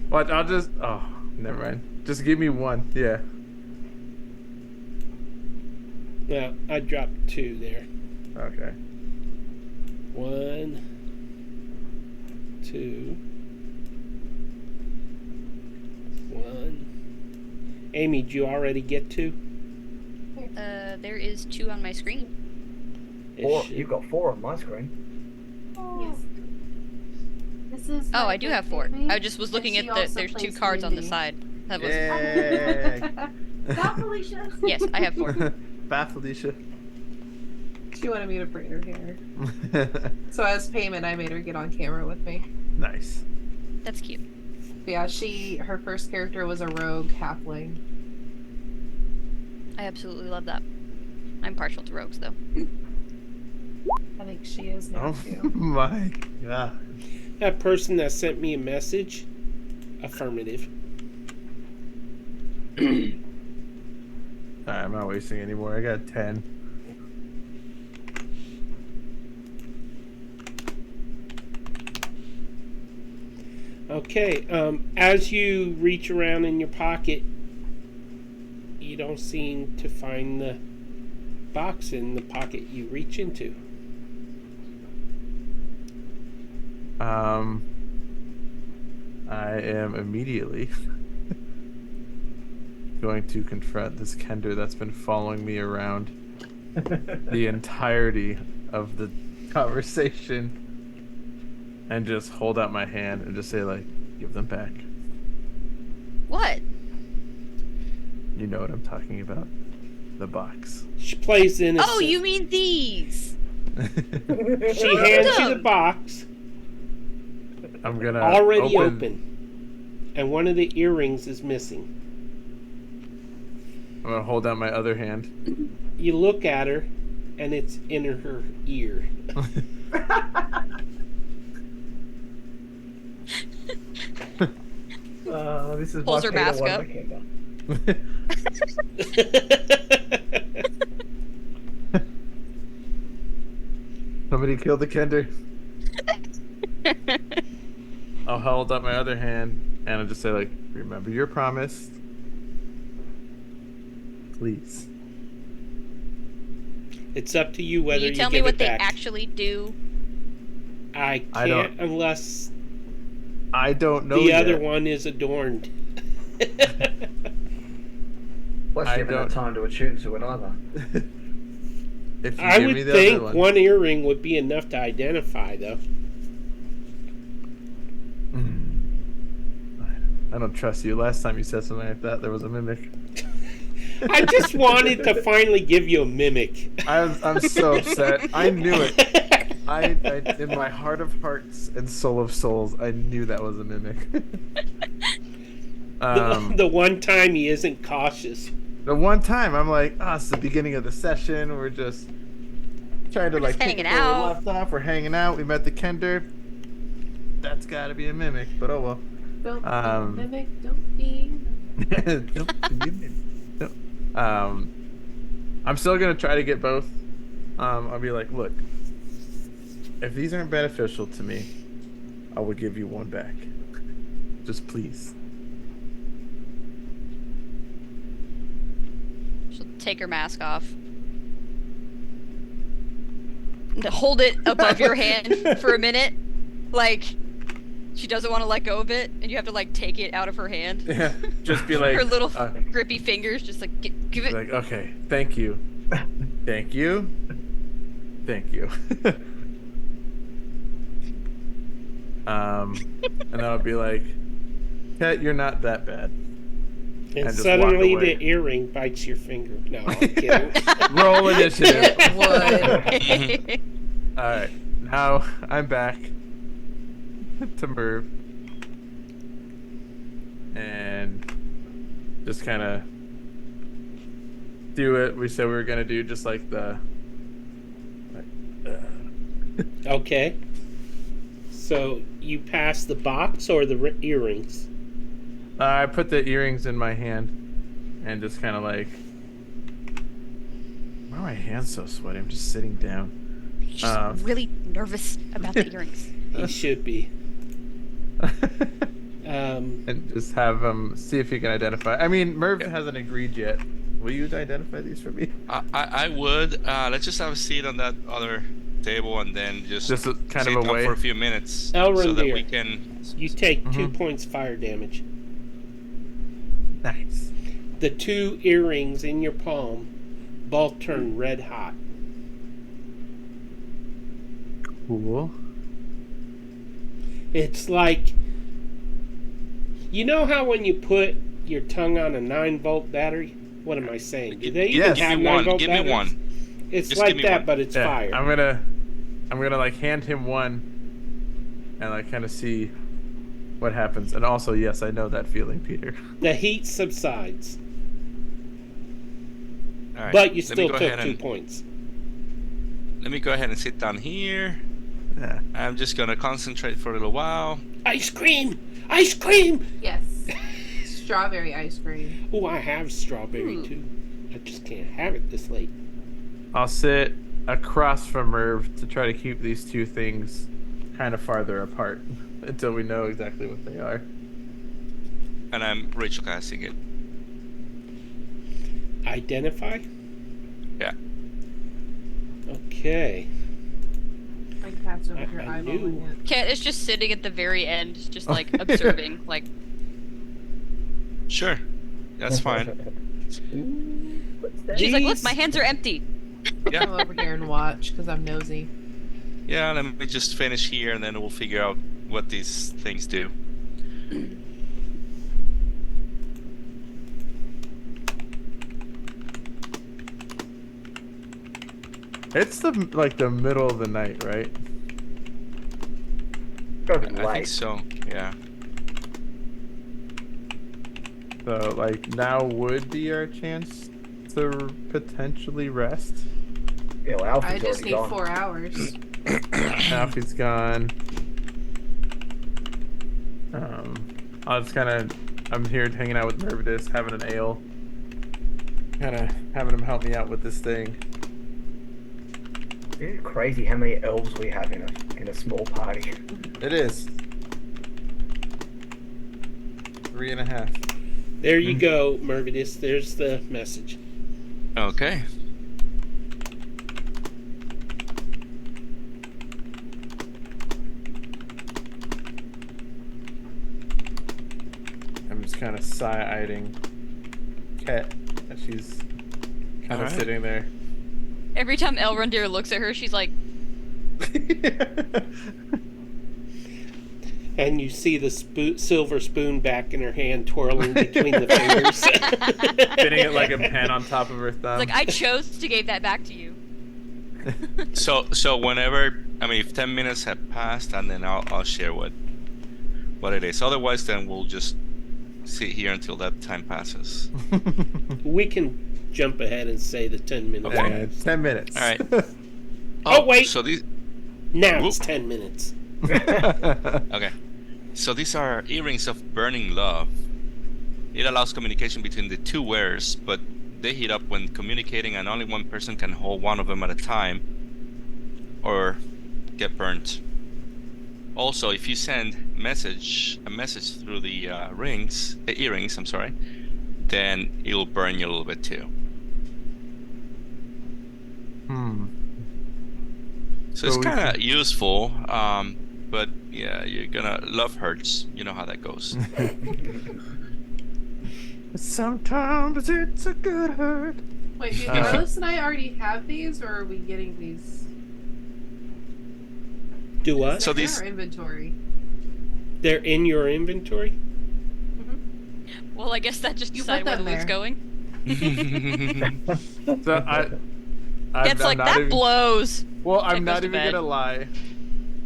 Speaker 3: What? I'll just. Oh, never mind. Just give me one. Yeah.
Speaker 2: Well, I dropped 2 there.
Speaker 3: Okay.
Speaker 2: 1, 2, 1. Amy, did you already get 2?
Speaker 1: There is 2 on my screen.
Speaker 4: You've got 4 on my screen.
Speaker 5: Yes. This is
Speaker 1: Oh,
Speaker 5: my
Speaker 1: I do
Speaker 5: big
Speaker 1: have 4.
Speaker 5: baby,
Speaker 1: I just was
Speaker 5: and
Speaker 1: looking
Speaker 5: she
Speaker 1: at the.
Speaker 5: also
Speaker 1: There's 2
Speaker 5: plays
Speaker 1: cards on the
Speaker 5: D&D.
Speaker 1: side. That was.
Speaker 3: Yay!
Speaker 5: Stop, Felicia.
Speaker 1: Yes, I have 4.
Speaker 3: Bye, Felicia.
Speaker 5: She wanted me to braid her hair. So as payment, I made her get on camera with me.
Speaker 3: Nice.
Speaker 1: That's cute.
Speaker 5: But yeah, her first character was a rogue halfling.
Speaker 1: I absolutely love that. I'm partial to rogues, though.
Speaker 5: I think she is now
Speaker 3: Oh
Speaker 5: too.
Speaker 3: my god.
Speaker 2: That person that sent me a message, affirmative.
Speaker 3: Alright, I'm not wasting any more. I got 10.
Speaker 2: Okay, as you reach around in your pocket, you don't seem to find the box in the pocket you reach into.
Speaker 3: I am immediately going to confront this Kender that's been following me around the entirety of the conversation and just hold out my hand and just say, like, give them back.
Speaker 1: What?
Speaker 3: You know what I'm talking about. The box.
Speaker 2: She plays innocent.
Speaker 1: Oh, you mean these?
Speaker 2: She hands you the box,
Speaker 3: I'm gonna
Speaker 2: already open, and one of the earrings is missing.
Speaker 3: I'm gonna hold out my other hand.
Speaker 2: You look at her, and it's in her ear.
Speaker 4: This is
Speaker 1: Pulls
Speaker 4: my
Speaker 1: her
Speaker 4: Peter
Speaker 1: mask up.
Speaker 4: Wonderkinder.
Speaker 3: Somebody killed the Kender. I'll hold up my other hand and I'll just say, like, remember your promise. Please.
Speaker 2: It's up to you whether
Speaker 1: Will you tell
Speaker 2: give
Speaker 1: me what
Speaker 2: it
Speaker 1: they
Speaker 2: back.
Speaker 1: actually do?
Speaker 2: I
Speaker 3: I don't-
Speaker 2: can't unless
Speaker 3: I don't know
Speaker 2: the
Speaker 3: yet.
Speaker 2: other one is adorned.
Speaker 4: Plus,
Speaker 3: I
Speaker 4: you haven't had
Speaker 3: don't-
Speaker 4: time to attune to it either.
Speaker 3: If you
Speaker 2: I
Speaker 3: give
Speaker 2: would
Speaker 3: me the
Speaker 2: think
Speaker 3: other
Speaker 2: one earring would be enough to identify, though.
Speaker 3: I don't trust you. Last time you said something like that, there was a mimic.
Speaker 2: I just wanted to finally give you a mimic.
Speaker 3: I'm so upset. I knew it. I in my heart of hearts and soul of souls, I knew that was a mimic.
Speaker 2: The one time he isn't cautious.
Speaker 3: The one time I'm like, it's the beginning of the session. We're just trying to
Speaker 1: We're
Speaker 3: like
Speaker 1: just
Speaker 3: pick
Speaker 1: hanging
Speaker 3: up where we
Speaker 1: out.
Speaker 3: left off. We're hanging out. We met the Kender. That's got to be a mimic, but oh well.
Speaker 5: Don't be
Speaker 3: Um,
Speaker 5: a mimic, don't be.
Speaker 3: Don't be a mimic. No. I'm still gonna try to get both. I'll be like, look, if these aren't beneficial to me, I will give you one back. Just please.
Speaker 1: She'll take her mask off. And hold it above your hand for a minute. Like, she doesn't want to let go of it, and you have to, like, take it out of her hand.
Speaker 3: Yeah. Just be like
Speaker 1: Her little
Speaker 3: uh,
Speaker 1: grippy fingers just, like, give it.
Speaker 3: like, okay, thank you. Thank you. Thank you. And I'll be like, Cat, you're not that bad.
Speaker 2: And
Speaker 3: just
Speaker 2: suddenly
Speaker 3: walk away.
Speaker 2: the earring bites your finger. No, I'm kidding.
Speaker 3: Roll initiative.
Speaker 5: It would.
Speaker 3: All right, now I'm back to Merv, and just kind of do it. We said we were gonna do, just like the.
Speaker 2: Okay. So you pass the box or the earrings?
Speaker 3: I put the earrings in my hand, and just kind of like. Why are my hands so sweaty? I'm just sitting down.
Speaker 1: He's just really nervous about the earrings.
Speaker 2: He should be.
Speaker 3: And just have him see if he can identify. I mean, Merv hasn't agreed yet. Will you identify these for me?
Speaker 6: I would. Let's just have a seat on that other table and then just
Speaker 3: Just kind
Speaker 6: sit
Speaker 3: of
Speaker 6: down
Speaker 3: away.
Speaker 6: for a few minutes so that
Speaker 2: Elrondere.
Speaker 6: we can.
Speaker 2: You take 2 points fire damage.
Speaker 3: Nice.
Speaker 2: The 2 earrings in your palm both turn red hot.
Speaker 3: Cool.
Speaker 2: It's like, you know how when you put your tongue on a 9-volt battery? What am I saying? Do they even
Speaker 3: Yes.
Speaker 2: have
Speaker 6: Give me one.
Speaker 2: 9-volt
Speaker 6: Give me
Speaker 2: batteries?
Speaker 6: one.
Speaker 2: It's
Speaker 6: Just give
Speaker 2: like
Speaker 6: me
Speaker 2: that,
Speaker 6: one.
Speaker 2: but it's
Speaker 3: Yeah,
Speaker 2: fire.
Speaker 3: I'm gonna like hand him one, and like kind of see what happens. And also, yes, I know that feeling, Peter.
Speaker 2: The heat subsides,
Speaker 6: All right.
Speaker 2: but you
Speaker 6: let me
Speaker 2: still
Speaker 6: go
Speaker 2: took
Speaker 6: ahead
Speaker 2: 2
Speaker 6: and-
Speaker 2: points.
Speaker 6: Let me go ahead and sit down here.
Speaker 3: Yeah.
Speaker 6: I'm just gonna concentrate for a little while.
Speaker 2: Ice cream! Ice cream!
Speaker 5: Yes. Strawberry ice cream.
Speaker 2: Oh, I have strawberry
Speaker 5: Ooh.
Speaker 2: too. I just can't have it this late.
Speaker 3: I'll sit across from Merv to try to keep these two things kind of farther apart until we know exactly what they are.
Speaker 6: And I'm Rachel casting it.
Speaker 2: Identify?
Speaker 6: Yeah.
Speaker 2: Okay.
Speaker 5: I cast over your
Speaker 2: I
Speaker 5: eyeball.
Speaker 2: knew.
Speaker 1: Cat is just sitting at the very end, just like observing. Like,
Speaker 6: Sure. That's fine.
Speaker 1: she's like, look,
Speaker 2: These-
Speaker 1: my hands are empty.
Speaker 6: Yeah.
Speaker 5: Come over here and watch because I'm nosy.
Speaker 6: Yeah, let me just finish here and then we'll figure out what these things do.
Speaker 3: It's the middle of the night, right?
Speaker 4: Gotta be
Speaker 6: I think
Speaker 4: late.
Speaker 6: so. Yeah.
Speaker 3: So like now would be our chance to potentially rest.
Speaker 4: Yeah, well, Alfie's
Speaker 5: I just
Speaker 4: already
Speaker 5: need
Speaker 4: gone.
Speaker 5: 4 hours.
Speaker 3: Alfie's gone. I'll just I'm here hanging out with Mervidus, having an ale. Kind of having him help me out with this thing.
Speaker 4: It's crazy how many elves we have in a small party.
Speaker 3: It is. 3.5.
Speaker 2: There you go, Mervidus. There's the message.
Speaker 6: Okay.
Speaker 3: I'm just kind of side-eyeing Cat as she's kind of
Speaker 6: Alright.
Speaker 3: sitting there.
Speaker 1: Every time Elrondere looks at her, she's like,
Speaker 2: And you see the silver spoon back in her hand twirling between the fingers.
Speaker 3: Fitting it like a pen on top of her thumb.
Speaker 1: like I chose to give that back to you.
Speaker 6: So whenever, I mean, if 10 minutes have passed, and then I'll share what it is. Otherwise, then we'll just sit here until that time passes.
Speaker 2: We can jump ahead and say the 10 minutes.
Speaker 6: Okay.
Speaker 3: Yeah, 10 minutes.
Speaker 6: All right.
Speaker 2: Oh, wait.
Speaker 6: So these.
Speaker 2: Now it's
Speaker 6: Whoop.
Speaker 2: 10 minutes.
Speaker 6: Okay. So these are earrings of burning love. It allows communication between the two wearers, but they heat up when communicating, and only one person can hold one of them at a time, or get burnt. Also, if you send a message through the earrings, I'm sorry, then it'll burn you a little bit too. So it's
Speaker 3: we
Speaker 6: kind of useful, but yeah, you're gonna love hurts. You know how that goes.
Speaker 3: Sometimes it's a good hurt.
Speaker 5: Wait, do Carlos and I already have these, or are we getting these?
Speaker 2: Do what?
Speaker 6: So
Speaker 5: They're in
Speaker 6: these-
Speaker 5: our inventory.
Speaker 2: They're in your inventory?
Speaker 1: Well, I guess that just
Speaker 5: You
Speaker 1: decided
Speaker 5: put
Speaker 1: where the
Speaker 5: them
Speaker 1: loot's
Speaker 5: there.
Speaker 1: going.
Speaker 3: So
Speaker 1: It's like, that blows.
Speaker 3: Well, I'm
Speaker 1: Kid goes
Speaker 3: not
Speaker 1: to
Speaker 3: even
Speaker 1: bed.
Speaker 3: gonna lie.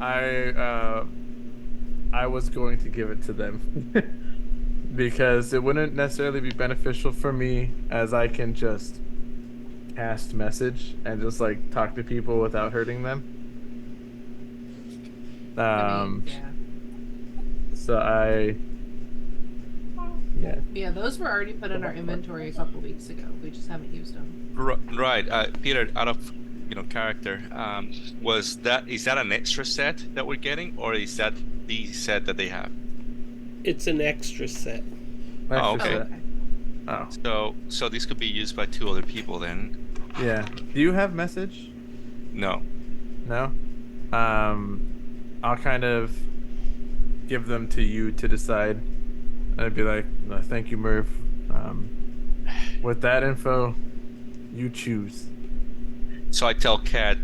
Speaker 3: I was going to give it to them because it wouldn't necessarily be beneficial for me, as I can just cast message and just like talk to people without hurting them.
Speaker 5: I mean,
Speaker 3: So
Speaker 5: yeah, those were already put in our inventory a couple weeks ago. We just haven't used them.
Speaker 6: Right, Peter. Out of character, is that an extra set that we're getting, or is that the set that they have?
Speaker 2: It's an extra set.
Speaker 6: Oh, okay. So this could be used by 2 other people then.
Speaker 3: Yeah. Do you have message?
Speaker 6: No.
Speaker 3: No? I'll kind of give them to you to decide. I'd be like, "No, thank you, Merv. With that info, you choose."
Speaker 6: So I tell Kat,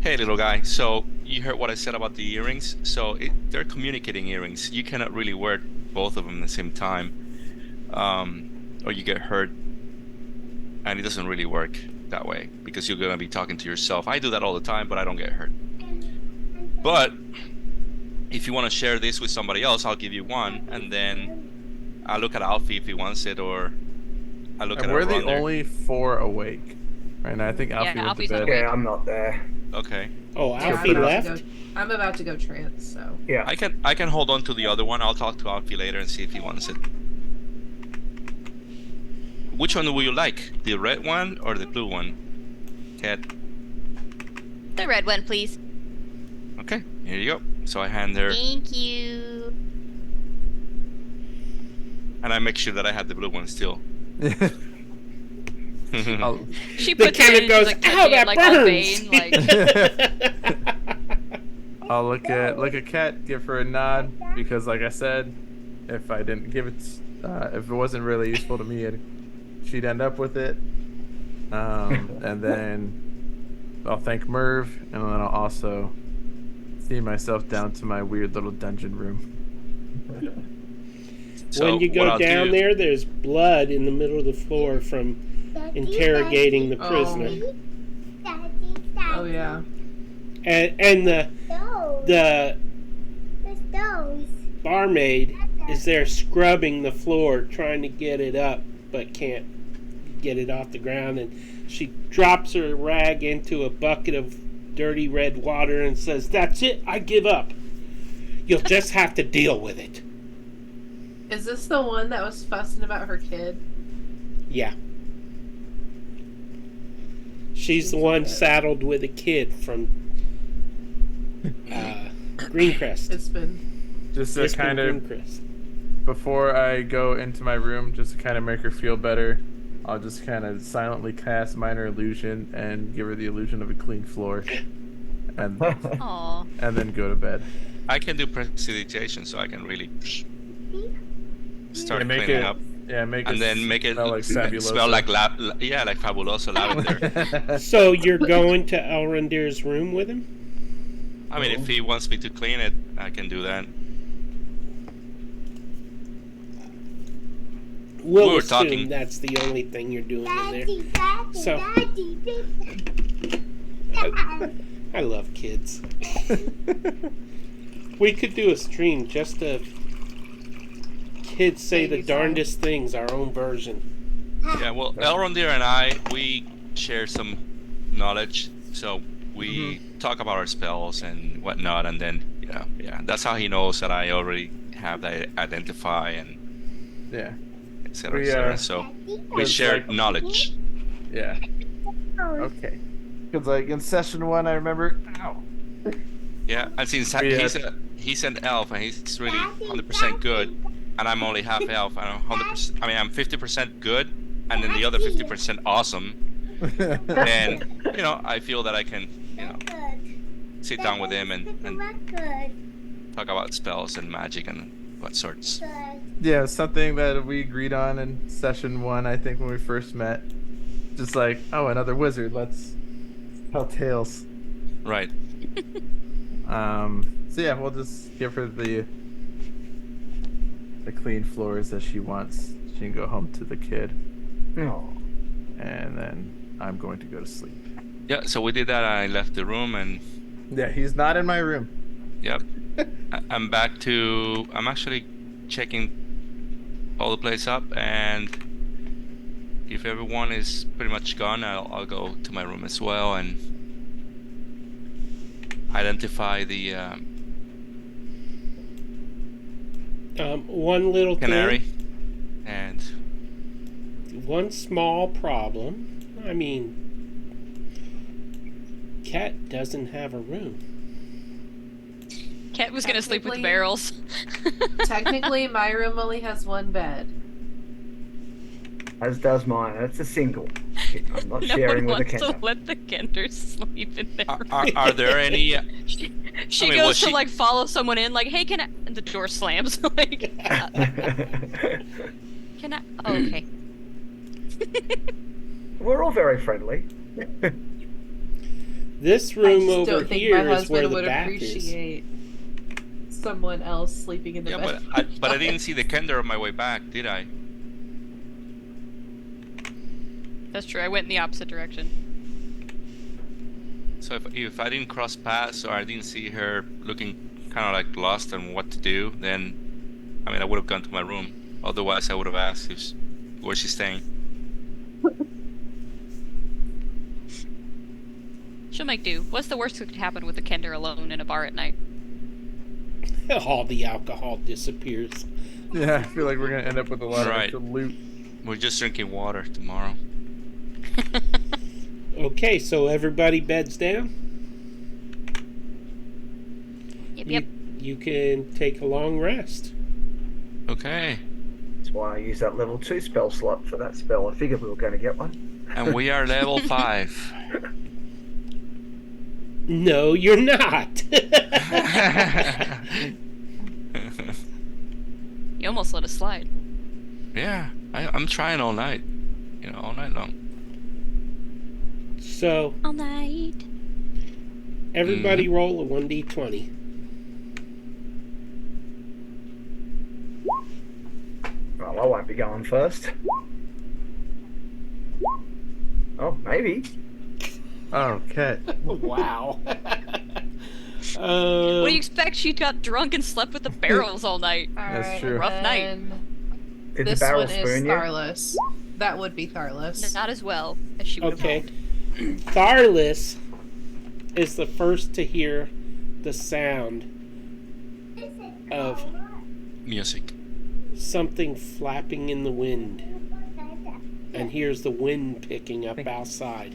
Speaker 6: "Hey, little guy. So you heard what I said about the earrings? So they're communicating earrings. You cannot really wear both of them at the same time, or you get hurt, and it doesn't really work that way because you're gonna be talking to yourself. I do that all the time, but I don't get hurt. But if you want to share this with somebody else, I'll give you one, and then I'll look at Alfie if he wants it, or I look
Speaker 3: And
Speaker 6: at
Speaker 3: we're
Speaker 6: it
Speaker 3: the
Speaker 6: around there.
Speaker 3: only 4 awake. Right now, I think Alfie went
Speaker 1: Alfie's
Speaker 3: to
Speaker 1: not
Speaker 3: bed.
Speaker 1: awake.
Speaker 4: Yeah, I'm not there.
Speaker 6: Okay.
Speaker 2: Oh,
Speaker 5: Yeah,
Speaker 2: Alfie left?
Speaker 5: I'm about to go trance, so.
Speaker 4: Yeah.
Speaker 6: I can hold on to the other one. I'll talk to Alfie later and see if he wants it. Which one would you like? The red one or the blue one? Cat.
Speaker 1: The red one, please.
Speaker 6: Okay, here you go. So I hand her,
Speaker 1: Thank you.
Speaker 6: and I make sure that I have the blue one still.
Speaker 3: I'll,
Speaker 1: She
Speaker 2: The
Speaker 1: puts it in
Speaker 2: cannon
Speaker 1: and
Speaker 2: goes,
Speaker 1: she's like
Speaker 2: "Ow,
Speaker 1: touching
Speaker 2: that
Speaker 1: it like on
Speaker 2: burns!"
Speaker 1: vein, like
Speaker 3: I'll look at Kat, give her a nod, because like I said, if I didn't give it, if it wasn't really useful to me, she'd end up with it. And then I'll thank Merv, and then I'll also see myself down to my weird little dungeon room.
Speaker 6: So
Speaker 2: when you
Speaker 6: what
Speaker 2: go
Speaker 6: I'll
Speaker 2: down
Speaker 6: do-
Speaker 2: there, there's blood in the middle of the floor from interrogating the
Speaker 5: Oh.
Speaker 2: prisoner.
Speaker 5: Oh, yeah.
Speaker 2: And the
Speaker 7: Those.
Speaker 2: barmaid is there scrubbing the floor, trying to get it up, but can't get it off the ground. And she drops her rag into a bucket of dirty red water and says, "That's it, I give up. You'll just have to deal with it."
Speaker 5: Is this the one that was fussing about her kid?
Speaker 2: Yeah. She's the one saddled with a kid from Greencrest.
Speaker 5: It's been.
Speaker 3: Just to
Speaker 2: Lisbon
Speaker 3: kind of,
Speaker 2: Greencrest.
Speaker 3: before I go into my room, just to kind of make her feel better, I'll just kind of silently cast minor illusion and give her the illusion of a clean floor, and
Speaker 1: Aw.
Speaker 3: and then go to bed.
Speaker 6: I can do prestidigitation, so I can really start
Speaker 3: Yeah, make
Speaker 6: cleaning
Speaker 3: it-
Speaker 6: up,
Speaker 3: Yeah, make
Speaker 6: and
Speaker 3: it
Speaker 6: then make it
Speaker 3: smell like Fabuloso.
Speaker 6: smell like like Fabuloso lavender.
Speaker 2: So you're going to Elrondir's room with him?
Speaker 6: I mean, if he wants me to clean it, I can do that.
Speaker 2: We'll
Speaker 6: We were
Speaker 2: assume
Speaker 6: talking-
Speaker 2: that's the only thing you're doing in there. So- I love kids. We could do a stream just of kids say the
Speaker 5: Baby time.
Speaker 2: darndest things, our own version.
Speaker 6: Yeah, well, Elrondir and I, we share some knowledge, so we talk about our spells and whatnot, and then, yeah, that's how he knows that I already have that identify and
Speaker 3: Yeah,
Speaker 6: et cetera, et
Speaker 3: We,
Speaker 6: cetera. So we
Speaker 3: it's
Speaker 6: share
Speaker 3: like-
Speaker 6: knowledge.
Speaker 3: yeah. Okay. Because like in session 1, I remember. Ow.
Speaker 6: Yeah, and since
Speaker 3: We
Speaker 6: he's an elf and he's really 100% good, and I'm only half elf, and I'm 100%. I mean, I'm 50% good, and then the other 50% awesome. Then I feel that I can sit down with him and talk about spells and magic and what sorts.
Speaker 3: Yeah, something that we agreed on in session 1, I think, when we first met. Just like, oh, another wizard. Let's tell tales.
Speaker 6: Right.
Speaker 3: So yeah, we'll just give her the clean floors that she wants. She can go home to the kid,
Speaker 4: Oh.
Speaker 3: and then I'm going to go to sleep.
Speaker 6: Yeah, so we did that. I left the room and
Speaker 3: Yeah, he's not in my room.
Speaker 6: yep. I'm back to. I'm actually checking all the place up, and if everyone is pretty much gone, I'll go to my room as well and identify the
Speaker 2: One little
Speaker 6: canary.
Speaker 2: thing,
Speaker 6: And
Speaker 2: one small problem. I mean, Cat doesn't have a room.
Speaker 1: Cat was gonna sleep with the
Speaker 5: Technically-
Speaker 1: barrels.
Speaker 5: Technically, my room only has one bed.
Speaker 4: As does mine. It's a single. I'm not
Speaker 1: No
Speaker 4: sharing
Speaker 1: one
Speaker 4: with a
Speaker 1: wants to
Speaker 4: Kender.
Speaker 1: let the Kenders sleep in their
Speaker 6: are there any?
Speaker 1: She
Speaker 6: I mean,
Speaker 1: goes
Speaker 6: was
Speaker 1: to
Speaker 6: she-
Speaker 1: like follow someone in, like, hey, can I? And the door slams. Like, can I? Oh, okay.
Speaker 4: We're all very friendly.
Speaker 2: This
Speaker 5: I
Speaker 2: room
Speaker 5: just
Speaker 2: over
Speaker 5: don't think
Speaker 2: here
Speaker 5: my
Speaker 2: is where
Speaker 5: husband
Speaker 2: the
Speaker 5: would
Speaker 2: bath is.
Speaker 5: appreciate someone else sleeping in the
Speaker 6: Yeah,
Speaker 5: bed.
Speaker 6: but I didn't see the Kender on my way back, did I?
Speaker 1: That's true. I went in the opposite direction.
Speaker 6: So if I didn't cross paths or I didn't see her looking kind of like lost on what to do, then I mean I would have gone to my room. Otherwise, I would have asked where she's staying.
Speaker 1: She'll make do. What's the worst that could happen with the Kender alone in a bar at night?
Speaker 2: All the alcohol disappears.
Speaker 3: Yeah, I feel like we're gonna end up with a lot of
Speaker 6: Right.
Speaker 3: extra loot.
Speaker 6: We're just drinking water tomorrow.
Speaker 2: Okay, so everybody beds down.
Speaker 1: Yep.
Speaker 2: You can take a long rest.
Speaker 6: Okay.
Speaker 4: That's why I used that level 2 spell slot for that spell. I figured we were going to get one.
Speaker 6: And we are level 5.
Speaker 2: No, you're not.
Speaker 1: You almost let us slide.
Speaker 6: Yeah, I'm trying all night. You know, all night long.
Speaker 2: So
Speaker 1: All night.
Speaker 2: everybody roll a 1d20.
Speaker 4: Well, I won't be going first. Oh, maybe.
Speaker 3: Okay.
Speaker 2: Wow.
Speaker 1: What do you expect? She got drunk and slept with the barrels all night.
Speaker 3: That's true.
Speaker 1: Rough night.
Speaker 5: And
Speaker 4: Did
Speaker 5: this
Speaker 4: the barrel
Speaker 5: one is
Speaker 4: spoon you?
Speaker 5: Tharless. That would be Tharless.
Speaker 1: Not as well as she would
Speaker 2: Okay.
Speaker 1: have hoped.
Speaker 2: Tharless is the first to hear the sound of
Speaker 6: Music.
Speaker 2: something flapping in the wind, and hears the wind picking up outside.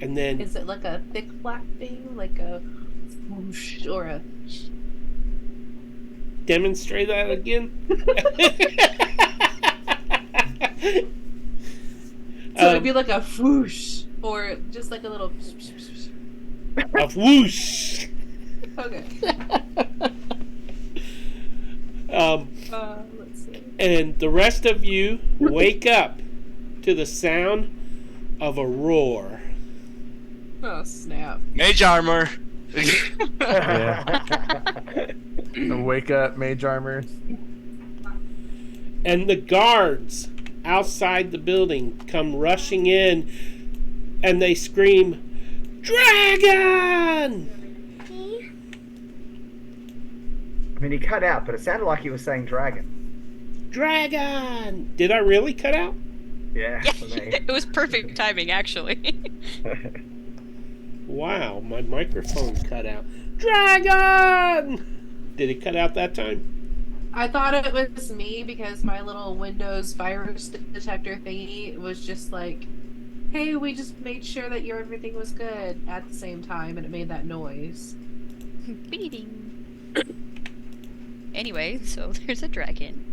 Speaker 2: And then
Speaker 5: Is it like a thick black thing? Like a whoosh or a...
Speaker 2: demonstrate that again.
Speaker 5: So it'd be like a whoosh or just like a little...
Speaker 2: A whoosh.
Speaker 5: Okay. Let's see.
Speaker 2: And the rest of you wake up to the sound of a roar.
Speaker 5: Oh, snap.
Speaker 6: Mage armor.
Speaker 3: Yeah. And wake up, mage armor.
Speaker 2: And the guards outside the building come rushing in, and they scream, "Dragon!"
Speaker 4: I mean, he cut out, but it sounded like he was saying dragon.
Speaker 2: Dragon! Did I really cut out?
Speaker 4: Yeah, for me.
Speaker 1: It was perfect timing, actually.
Speaker 2: Wow, my microphone cut out. Dragon! Did it cut out that time?
Speaker 5: I thought it was me because my little Windows virus detector thingy was just like, hey, we just made sure that everything was good at the same time, and it made that noise.
Speaker 1: Beating. Anyway, so there's a dragon.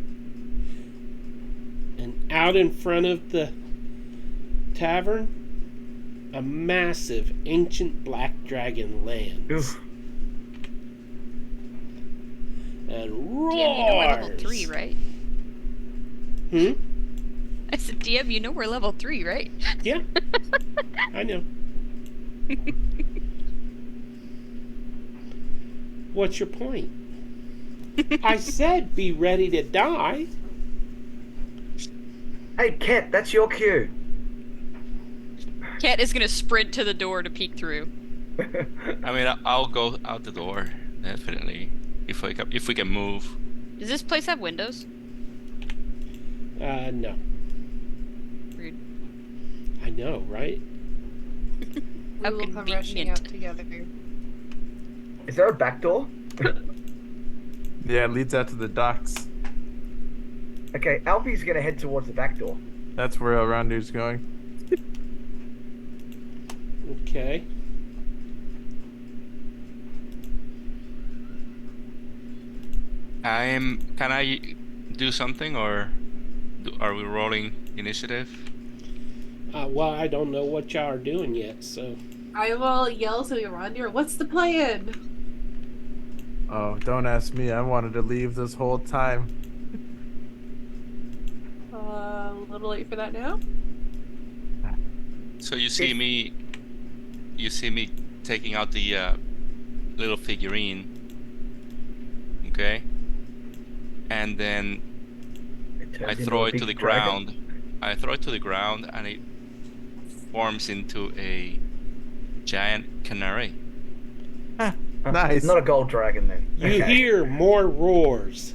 Speaker 2: And out in front of the tavern, a massive ancient black dragon lands.
Speaker 4: Oof.
Speaker 2: And roars.
Speaker 1: DM, you know we're level 3, right? I said, DM, you know we're level 3, right?
Speaker 2: Yeah, I know. What's your point? I said be ready to die.
Speaker 4: Hey, Ket, that's your cue.
Speaker 1: Cat is gonna sprint to the door to peek through.
Speaker 6: I mean, I'll go out the door definitely if we can move.
Speaker 1: Does this place have windows?
Speaker 2: No.
Speaker 1: Rude.
Speaker 2: I know, right?
Speaker 5: We
Speaker 1: How
Speaker 5: will come rushing
Speaker 1: convenient.
Speaker 5: out together.
Speaker 4: Is there a back door?
Speaker 3: Yeah, it leads out to the docks.
Speaker 4: Okay, Alfie's gonna head towards the back door.
Speaker 3: That's where Elrondu's going.
Speaker 2: Okay.
Speaker 6: Can I do something, or are we rolling initiative?
Speaker 2: Well, I don't know what y'all are doing yet, so.
Speaker 5: I will yell to Yorandir, what's the plan?
Speaker 3: Oh, don't ask me. I wanted to leave this whole time.
Speaker 5: A little late for that now.
Speaker 6: So you see me taking out the little figurine, okay? And then I throw it to the ground. I throw it to the ground, and it forms into a giant canary.
Speaker 3: Nice.
Speaker 4: Not a gold dragon then.
Speaker 2: You
Speaker 4: Okay.
Speaker 2: hear more roars.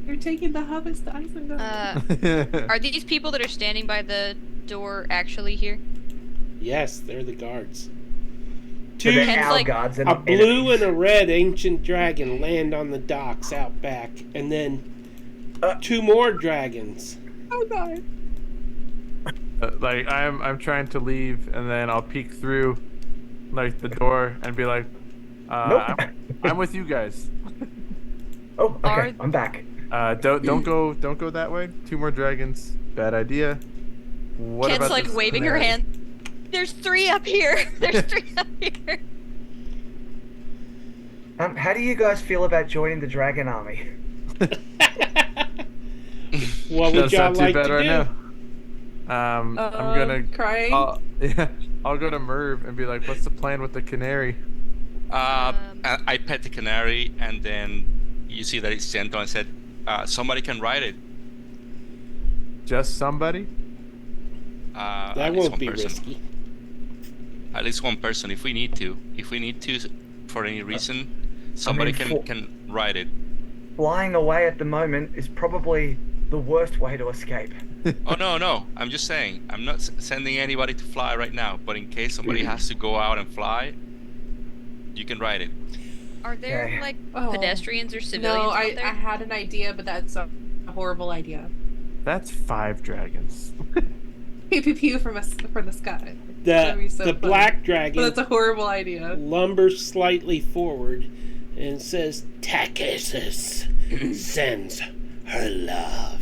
Speaker 5: You're taking the hobbits to Isengard.
Speaker 1: Are these people that are standing by the door actually here?
Speaker 2: Yes, they're the guards.
Speaker 4: So
Speaker 2: Two,
Speaker 4: they're
Speaker 1: Ken's
Speaker 4: our
Speaker 1: like-
Speaker 4: guards. They're
Speaker 2: a
Speaker 4: not
Speaker 2: blue
Speaker 4: enemies.
Speaker 2: and a red ancient dragon land on the docks out back, and then two more dragons.
Speaker 5: Oh god.
Speaker 3: Like I'm trying to leave, and then I'll peek through, like the door, and be like,
Speaker 4: Nope.
Speaker 3: I'm with you guys.
Speaker 4: Oh, okay.
Speaker 1: Are-
Speaker 4: I'm back.
Speaker 3: Don't go that way. Two more dragons. Bad idea. What
Speaker 1: Ken's
Speaker 3: about
Speaker 1: like
Speaker 3: this
Speaker 1: waving her
Speaker 3: canary?
Speaker 1: hand. There's 3 up here. There's 3 up here.
Speaker 4: How do you guys feel about joining the dragon army?
Speaker 2: What would
Speaker 3: That's
Speaker 2: y'all
Speaker 3: not too
Speaker 2: like
Speaker 3: bad
Speaker 2: to
Speaker 3: right
Speaker 2: do?
Speaker 3: now. I'm gonna
Speaker 5: crying.
Speaker 3: I'll go to Merv and be like, "What's the plan with the canary?"
Speaker 6: I pet the canary, and then you see that it's gentle, and said, "Somebody can ride it."
Speaker 3: Just somebody?
Speaker 2: That
Speaker 6: At least
Speaker 2: won't
Speaker 6: one
Speaker 2: be
Speaker 6: person.
Speaker 2: risky.
Speaker 6: At least one person, if we need to. If we need to, for any reason, somebody
Speaker 4: for-
Speaker 6: can ride it.
Speaker 4: Flying away at the moment is probably the worst way to escape.
Speaker 6: Oh no! I'm just saying. I'm not sending anybody to fly right now. But in case somebody has to go out and fly, you can ride it.
Speaker 1: Are there
Speaker 4: Okay.
Speaker 1: like
Speaker 5: Oh.
Speaker 1: pedestrians or civilians
Speaker 5: No,
Speaker 1: out
Speaker 5: I
Speaker 1: there?
Speaker 5: had an idea, but that's a horrible idea.
Speaker 3: That's 5 dragons.
Speaker 5: Pew pew pew from the sky.
Speaker 2: The
Speaker 5: That'd be so
Speaker 2: the
Speaker 5: funny.
Speaker 2: black
Speaker 5: But
Speaker 2: dragon
Speaker 5: that's a horrible idea.
Speaker 2: lumbers slightly forward and says, "Takesis sends her love."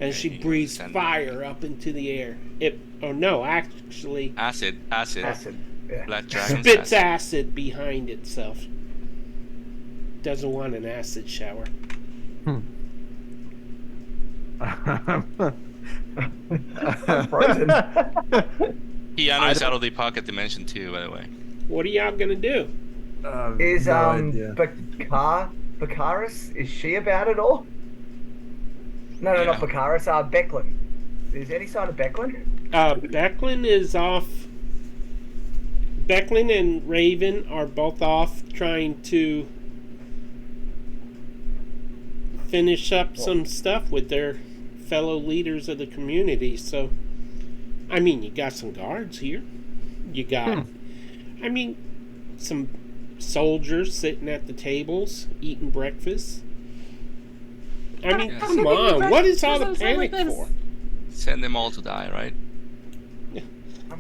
Speaker 2: And she breathes
Speaker 6: Send
Speaker 2: fire up into the air. Actually,
Speaker 6: Acid.
Speaker 4: Acid. Yeah.
Speaker 6: Black dragons.
Speaker 2: spits
Speaker 6: acid.
Speaker 2: acid behind itself. Doesn't want an acid shower.
Speaker 4: I'm frozen.
Speaker 6: Keanu is out of the pocket dimension too, by the way.
Speaker 2: What are y'all gonna do?
Speaker 4: Is
Speaker 3: no idea.
Speaker 4: Bakaris, is she about it all? No,
Speaker 6: Yeah.
Speaker 4: not Bakaris. Becklin. Is any sign of Becklin?
Speaker 2: Becklin is off. Becklin and Raven are both off trying to finish up some stuff with their fellow leaders of the community. So, I mean, you got some guards here. You got, I mean, some soldiers sitting at the tables eating breakfast. I mean,
Speaker 6: Yes.
Speaker 2: come on. What is all the
Speaker 5: Doesn't sound like
Speaker 2: panic
Speaker 5: this.
Speaker 2: for?
Speaker 6: Send them all to die, right?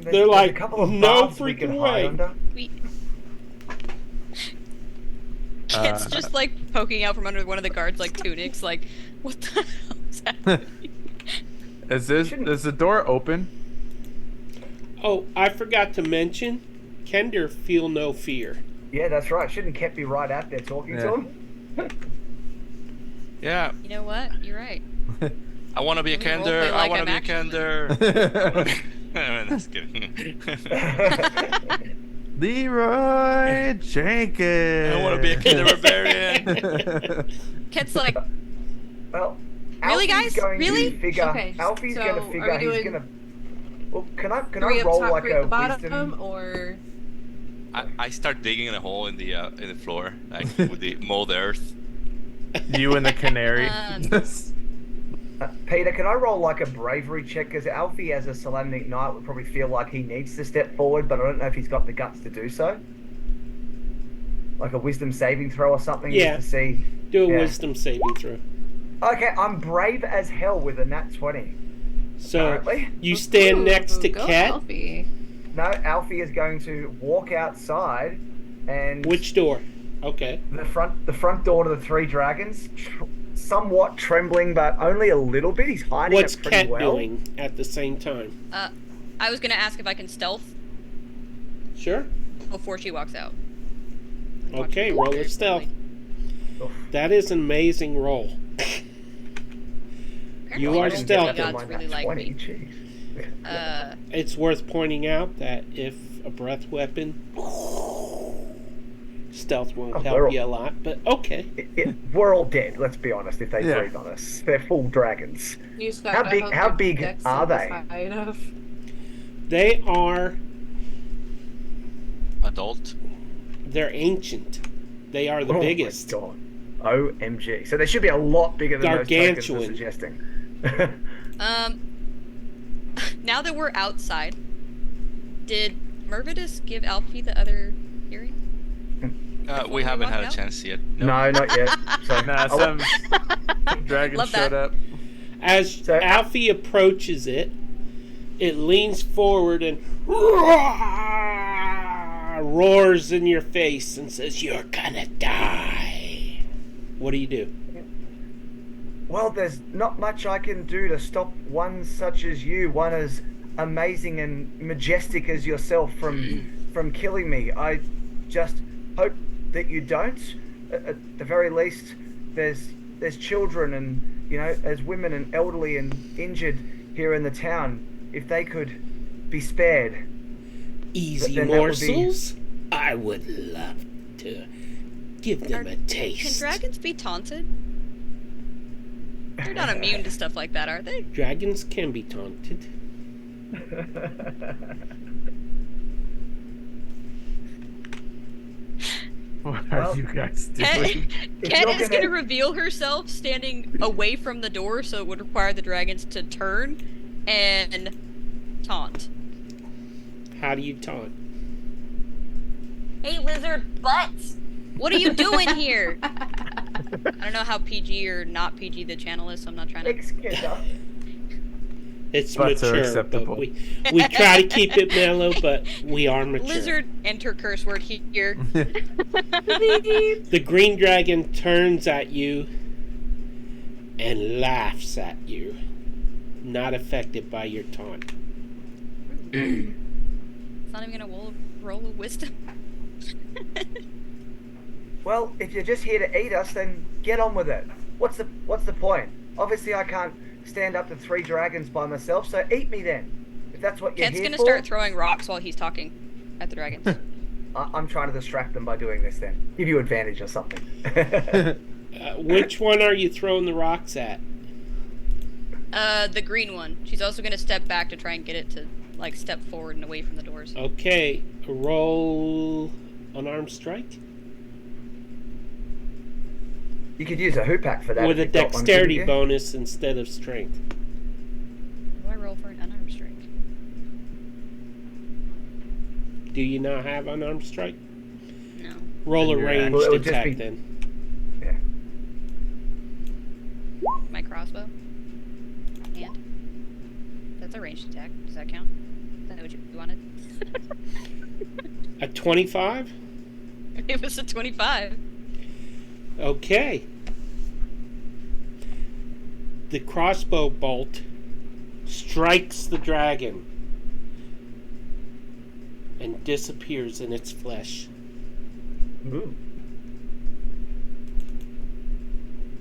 Speaker 2: They're like,
Speaker 4: a couple of
Speaker 2: no
Speaker 4: barbs we can
Speaker 2: freaking
Speaker 4: hide
Speaker 2: way.
Speaker 4: under.
Speaker 1: We... Kit's just like poking out from under one of the guards like tunics, like, what the hell is happening?
Speaker 3: Is the door open?
Speaker 2: Oh, I forgot to mention, Kender feel no fear.
Speaker 4: Yeah, that's right. Shouldn't Kep be right out there talking to
Speaker 3: Yeah.
Speaker 4: him?
Speaker 6: Yeah,
Speaker 1: You know what? You're right.
Speaker 6: I want to be a
Speaker 1: Let me roleplay
Speaker 6: Kender.
Speaker 1: like
Speaker 6: I want to
Speaker 1: I'm
Speaker 6: be a
Speaker 1: actually-
Speaker 6: Kender. Just kidding.
Speaker 3: Leroy Jenkins.
Speaker 6: I want to be a Kender Barbarian.
Speaker 1: Ket's like,
Speaker 4: Well,
Speaker 1: Really,
Speaker 4: Alfie's
Speaker 1: guys?
Speaker 4: going
Speaker 1: Really?
Speaker 4: to figure.
Speaker 5: Okay,
Speaker 4: Alfie's
Speaker 5: so
Speaker 4: going to
Speaker 5: are
Speaker 4: figure
Speaker 5: we
Speaker 4: he's
Speaker 5: doing
Speaker 4: going to. Well, can I
Speaker 5: three up
Speaker 4: roll
Speaker 5: top,
Speaker 4: like
Speaker 5: three
Speaker 4: a
Speaker 5: at the bottom,
Speaker 4: wisdom?
Speaker 5: or
Speaker 6: I start digging a hole in the floor, like with the mold earth.
Speaker 3: You and the canary.
Speaker 4: Peter, can I roll like a bravery check? Because Alfie, as a Solamnic Knight, would probably feel like he needs to step forward, but I don't know if he's got the guts to do so. Like a wisdom saving throw or something,
Speaker 2: Yeah.
Speaker 4: just to see.
Speaker 2: Do a
Speaker 4: Yeah.
Speaker 2: wisdom saving throw.
Speaker 4: Okay, I'm brave as hell with a nat 20.
Speaker 2: So
Speaker 4: Apparently.
Speaker 2: you stand next to
Speaker 5: go
Speaker 2: Cat.
Speaker 5: Alfie.
Speaker 4: No, Alfie is going to walk outside, and
Speaker 2: Which door? Okay.
Speaker 4: the front door to the Three Dragons, somewhat trembling, but only a little bit. He's hiding
Speaker 2: What's
Speaker 4: it pretty
Speaker 2: Cat
Speaker 4: well.
Speaker 2: doing at the same time?
Speaker 1: I was gonna ask if I can stealth
Speaker 2: Sure.
Speaker 1: before she walks out.
Speaker 2: Okay, roll a stealth.
Speaker 4: Oof.
Speaker 2: That is an amazing roll. You
Speaker 1: Apparently
Speaker 2: are
Speaker 1: all the
Speaker 2: stealthy.
Speaker 1: gods
Speaker 4: My
Speaker 1: really
Speaker 4: nat
Speaker 1: like
Speaker 4: 20,
Speaker 1: me.
Speaker 4: jeez.
Speaker 2: It's worth pointing out that if a breath weapon, stealth won't
Speaker 4: Oh,
Speaker 2: help you a lot, but okay.
Speaker 4: We're all dead. Let's be honest. If they
Speaker 3: Yeah.
Speaker 4: breathe on us, they're full dragons.
Speaker 5: You just
Speaker 4: How
Speaker 5: gotta
Speaker 4: big-
Speaker 5: hope
Speaker 4: how
Speaker 5: your
Speaker 4: big
Speaker 5: dex
Speaker 4: are
Speaker 5: is
Speaker 4: they?
Speaker 5: high enough.
Speaker 2: They are,
Speaker 6: Adult.
Speaker 2: they're ancient. They are the
Speaker 4: Oh my
Speaker 2: biggest.
Speaker 4: God. OMG. So they should be a lot bigger than those tokens are
Speaker 2: Gargantuan.
Speaker 4: suggesting.
Speaker 1: Now that we're outside, did Mervidus give Alfie the other hearing?
Speaker 6: We
Speaker 1: we
Speaker 6: haven't
Speaker 1: walk
Speaker 6: had a
Speaker 1: out?
Speaker 6: chance yet.
Speaker 4: No, not yet. So,
Speaker 3: Nah, some dragon
Speaker 1: Love
Speaker 3: showed
Speaker 1: that.
Speaker 3: up.
Speaker 2: As
Speaker 4: So-
Speaker 2: Alfie approaches it, it leans forward and roars in your face and says, "You're gonna die." What do?
Speaker 4: well, there's not much I can do to stop one such as you, one as amazing and majestic as yourself, from killing me. I just hope that you don't. At the very least, there's children and there's women and elderly and injured here in the town. If they could be spared.
Speaker 2: Easy
Speaker 4: Then that would be-
Speaker 2: morsels? I would love to give them a
Speaker 1: Can
Speaker 2: taste.
Speaker 1: dragons be taunted? They're not immune to stuff like that, are they?
Speaker 2: Dragons can be taunted.
Speaker 3: What
Speaker 4: Well,
Speaker 3: are you guys
Speaker 1: Ket,
Speaker 3: doing?
Speaker 1: Ket
Speaker 4: you're
Speaker 1: is
Speaker 4: gonna-
Speaker 1: gonna reveal herself standing away from the door, so it would require the dragons to turn and taunt.
Speaker 2: How do you taunt?
Speaker 1: Hey, lizard butts! What are you doing here? I don't know how PG or not PG the channel is, so I'm not trying to.
Speaker 4: Ex-kidder.
Speaker 2: It's
Speaker 3: Butts are
Speaker 2: mature,
Speaker 3: acceptable.
Speaker 2: but we try to keep it mellow, but we are mature.
Speaker 1: Lizard, enter curse word here.
Speaker 2: The green dragon turns at you and laughs at you, not affected by your taunt.
Speaker 1: It's not even gonna roll a wisdom.
Speaker 4: Well, if you're just here to eat us, then get on with it. What's the point? Obviously, I can't stand up to 3 dragons by myself, so eat me then. If that's what you're
Speaker 1: Ket's
Speaker 4: here
Speaker 1: gonna
Speaker 4: for.
Speaker 1: start throwing rocks while he's talking at the dragons.
Speaker 4: I'm trying to distract them by doing this then. Give you advantage or something.
Speaker 2: Which one are you throwing the rocks at?
Speaker 1: The green one. She's also gonna step back to try and get it to like step forward and away from the doors.
Speaker 2: Okay, roll unarmed strike
Speaker 4: You could use a hoopak for that.
Speaker 2: with a
Speaker 4: if you've got one,
Speaker 2: dexterity
Speaker 4: couldn't you?
Speaker 2: bonus instead of strength.
Speaker 1: What do I roll for an unarmed strike?
Speaker 2: Do you not have unarmed strike?
Speaker 1: No.
Speaker 2: Roll a
Speaker 3: Then you're
Speaker 2: ranged
Speaker 4: Well, it would just
Speaker 2: attack
Speaker 4: be-
Speaker 2: then.
Speaker 4: Yeah.
Speaker 1: My crossbow. And that's a ranged attack. Does that count? Is that what you wanted?
Speaker 2: A 25?
Speaker 1: It was a 25.
Speaker 2: Okay. The crossbow bolt strikes the dragon and disappears in its flesh.
Speaker 4: Ooh.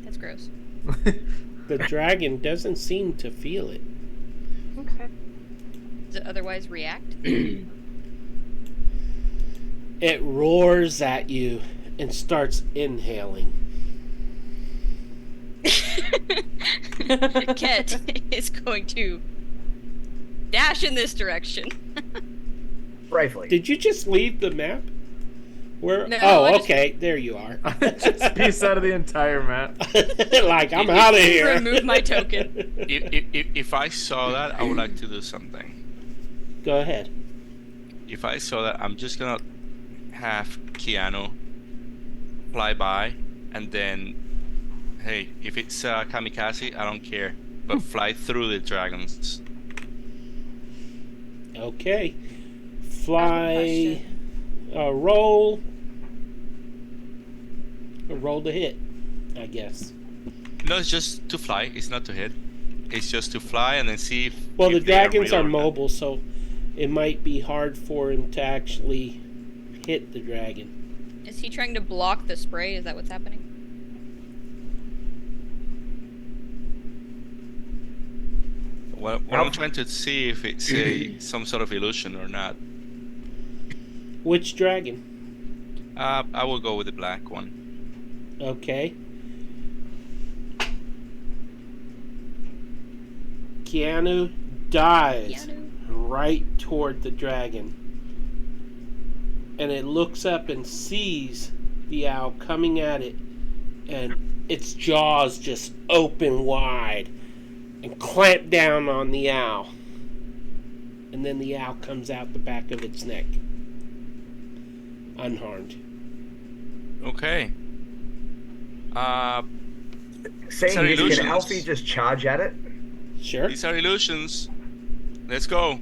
Speaker 1: That's gross.
Speaker 2: The dragon doesn't seem to feel it.
Speaker 5: Okay.
Speaker 1: Does it otherwise react?
Speaker 2: It roars at you and starts inhaling.
Speaker 1: Ket is going to dash in this direction.
Speaker 4: Bravely.
Speaker 2: Did you just leave the map? Where?
Speaker 1: No,
Speaker 2: oh,
Speaker 1: I just-
Speaker 2: okay. There you are.
Speaker 3: Just piece out of the entire map.
Speaker 2: Like, I'm out of here.
Speaker 1: Remove my token.
Speaker 6: If I saw that, I would like to do something.
Speaker 2: Go ahead.
Speaker 6: If I saw that, I'm just gonna have Keanu fly by, and then, hey, if it's kamikaze, I don't care, but fly through the dragons.
Speaker 2: Okay.
Speaker 5: I have a
Speaker 2: Fly. Roll. Roll to hit, I guess.
Speaker 6: No, it's just to fly. It's not to hit. It's just to fly and then see if.
Speaker 2: Well,
Speaker 6: if
Speaker 2: the
Speaker 6: they are
Speaker 2: dragons
Speaker 6: real
Speaker 2: are
Speaker 6: or not.
Speaker 2: mobile, so it might be hard for him to actually hit the dragon.
Speaker 1: Is he trying to block the spray? Is that what's happening?
Speaker 6: Well, I'm trying to see if it's some sort of illusion or not.
Speaker 2: Which dragon?
Speaker 6: I will go with the black one.
Speaker 2: Okay. Keanu dives
Speaker 1: Keanu.
Speaker 2: right toward the dragon. And it looks up and sees the owl coming at it. And its jaws just open wide and clamp down on the owl. And then the owl comes out the back of its neck. Unharmed.
Speaker 6: Okay.
Speaker 4: Saying
Speaker 6: Sorry,
Speaker 4: this, can
Speaker 6: illusions.
Speaker 4: Alfie just charge at it?
Speaker 2: Sure.
Speaker 6: These are illusions. Let's go.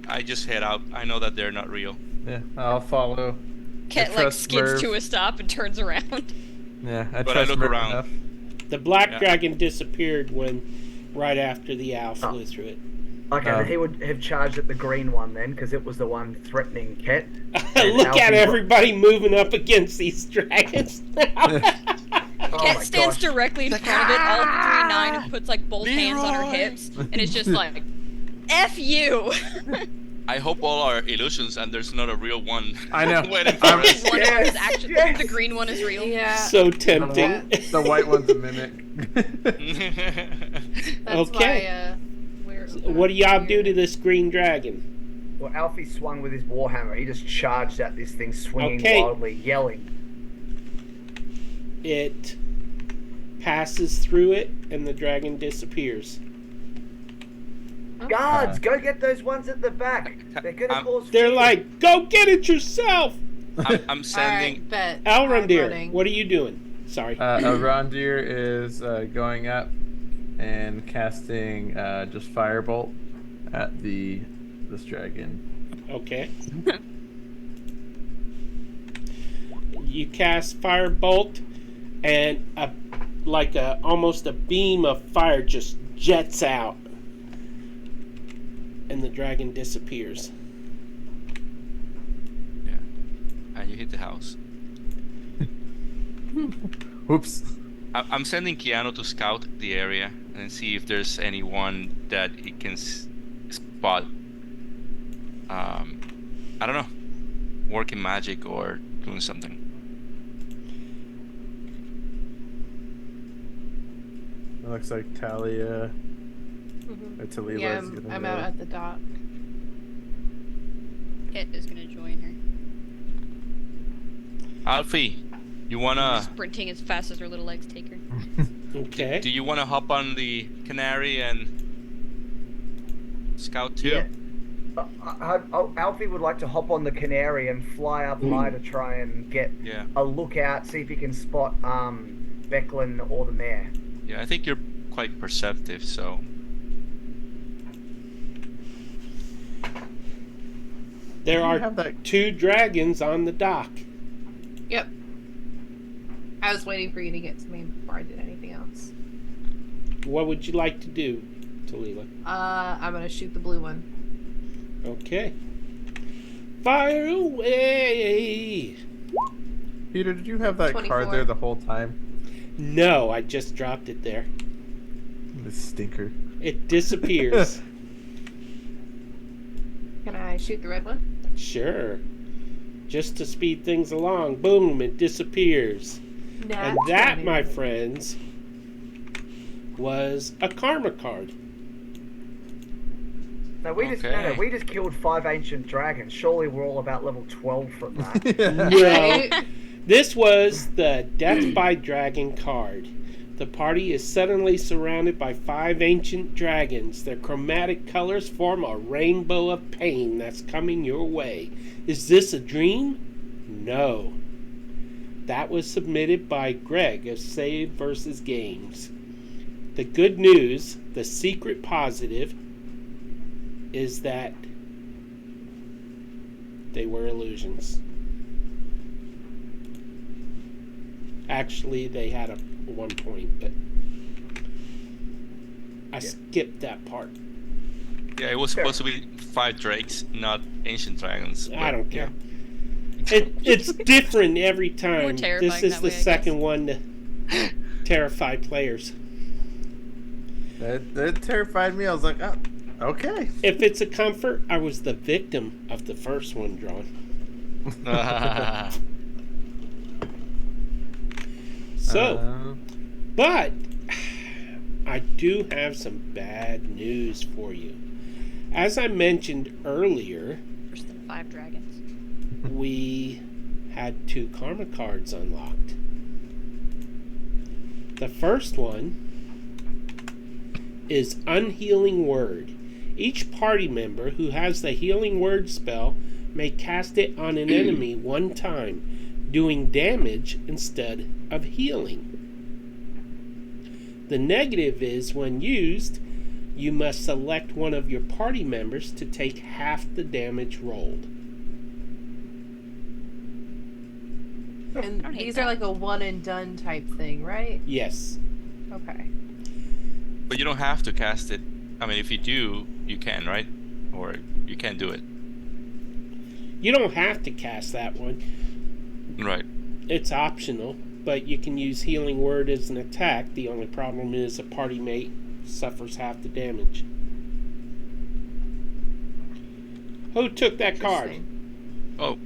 Speaker 6: I just head out. I know that they're not real.
Speaker 3: Yeah, I'll follow.
Speaker 1: Ket like
Speaker 3: trust
Speaker 1: skids
Speaker 3: Merv.
Speaker 1: to a stop and turns around.
Speaker 3: Yeah, I
Speaker 6: But I
Speaker 3: trust
Speaker 6: look
Speaker 3: Merv
Speaker 6: around.
Speaker 3: enough.
Speaker 2: The black
Speaker 6: Yeah.
Speaker 2: dragon disappeared right after the owl flew through it.
Speaker 4: Okay,
Speaker 3: Oh.
Speaker 4: then he would have charged at the green one then, because it was the one threatening Ket. And
Speaker 2: Look
Speaker 4: Alfie
Speaker 2: at
Speaker 4: wa-
Speaker 2: everybody moving up against these dragons now.
Speaker 4: Oh
Speaker 1: Ket
Speaker 4: my
Speaker 1: stands
Speaker 4: gosh.
Speaker 1: directly in front of it, all 3-9, and puts like both hands on her hips, and it's just like, F you!
Speaker 6: I hope all are illusions and there's not a real one.
Speaker 3: I know.
Speaker 6: waiting for
Speaker 3: I'm-
Speaker 6: us.
Speaker 1: One
Speaker 4: Yes,
Speaker 1: is actually,
Speaker 4: yes.
Speaker 1: the green one is real.
Speaker 5: Yeah.
Speaker 2: So tempting.
Speaker 3: The white one's a mimic.
Speaker 5: That's
Speaker 2: Okay.
Speaker 5: why,
Speaker 2: What do y'all do to this green dragon?
Speaker 4: Well, Alfie swung with his warhammer. He just charged at this thing, swinging
Speaker 2: Okay.
Speaker 4: wildly, yelling.
Speaker 2: It passes through it, and the dragon disappears.
Speaker 4: Guards, go get those ones at the back. They're gonna cause
Speaker 2: They're
Speaker 4: fear.
Speaker 2: like, "Go get it yourself!"
Speaker 6: I'm sending.
Speaker 5: Alright, bet.
Speaker 2: Alrondir,
Speaker 5: I'm running.
Speaker 2: what are you doing? Sorry.
Speaker 3: Arondir is going up and casting just firebolt at this dragon.
Speaker 2: Okay. You cast firebolt, and almost a beam of fire just jets out, and the dragon disappears.
Speaker 6: Yeah. And you hit the house.
Speaker 3: Whoops.
Speaker 6: I'm sending Keanu to scout the area and see if there's anyone that he can spot. I don't know, working magic or doing something.
Speaker 3: It looks like Talia
Speaker 5: Mhm.
Speaker 3: or Talila
Speaker 5: Yeah,
Speaker 3: is gonna
Speaker 5: I'm
Speaker 3: go.
Speaker 5: out at the dock.
Speaker 1: Ket is gonna join her.
Speaker 6: Alfie, you wanna?
Speaker 1: Sprinting as fast as her little legs take her.
Speaker 2: Okay.
Speaker 6: Do you wanna hop on the canary and scout too?
Speaker 4: Yeah. Alfie would like to hop on the canary and fly up high to try and get
Speaker 6: Yeah.
Speaker 4: a look out, see if he can spot Becklin or the mayor.
Speaker 6: Yeah, I think you're quite perceptive, so
Speaker 2: There
Speaker 3: You
Speaker 2: are
Speaker 3: have that-
Speaker 2: 2 dragons on the dock.
Speaker 5: Yep. I was waiting for you to get to me before I did anything else.
Speaker 2: What would you like to do, Talila?
Speaker 5: I'm gonna shoot the blue one.
Speaker 2: Okay. Fire away!
Speaker 3: Peter, did you have that
Speaker 5: 24.
Speaker 3: card there the whole time?
Speaker 2: No, I just dropped it there.
Speaker 3: This stinker.
Speaker 2: It disappears.
Speaker 5: Can I shoot the red one?
Speaker 2: Sure. Just to speed things along. Boom, it disappears. And that, my friends, was a karma card.
Speaker 4: No, we just killed 5 ancient dragons. Surely we're all about level 12 from that.
Speaker 2: No. This was the Death by Dragon card. The party is suddenly surrounded by 5 ancient dragons. Their chromatic colors form a rainbow of pain that's coming your way. Is this a dream? No. That was submitted by Greg of Save vs. Games. The good news, the secret positive, is that they were illusions. Actually, they had a 1 point, but I skipped that part.
Speaker 6: Yeah, it was supposed to be 5 drakes, not ancient dragons.
Speaker 2: I don't care. It's different every time.
Speaker 1: More terrifying
Speaker 2: This is
Speaker 1: that
Speaker 2: the
Speaker 1: way, I
Speaker 2: second
Speaker 1: guess.
Speaker 2: one to terrify players.
Speaker 3: That terrified me. I was like, oh, okay.
Speaker 2: If it's a comfort, I was the victim of the first one drawn. So, but I do have some bad news for you. As I mentioned earlier,
Speaker 1: Worse than 5 dragons.
Speaker 2: we had 2 karma cards unlocked. The first one is Unhealing Word. Each party member who has the Healing Word spell may cast it on an enemy 1 time, doing damage instead of healing. The negative is when used, you must select one of your party members to take half the damage rolled.
Speaker 5: And
Speaker 1: don't hate
Speaker 5: these
Speaker 1: that.
Speaker 5: are like a one and done type thing, right?
Speaker 2: Yes.
Speaker 5: Okay.
Speaker 6: But you don't have to cast it. I mean, if you do, you can, right? Or you can't do it.
Speaker 2: You don't have to cast that one.
Speaker 6: Right.
Speaker 2: It's optional, but you can use Healing Word as an attack. The only problem is a party mate suffers half the damage. Who took that card?
Speaker 5: Interesting.
Speaker 6: Oh,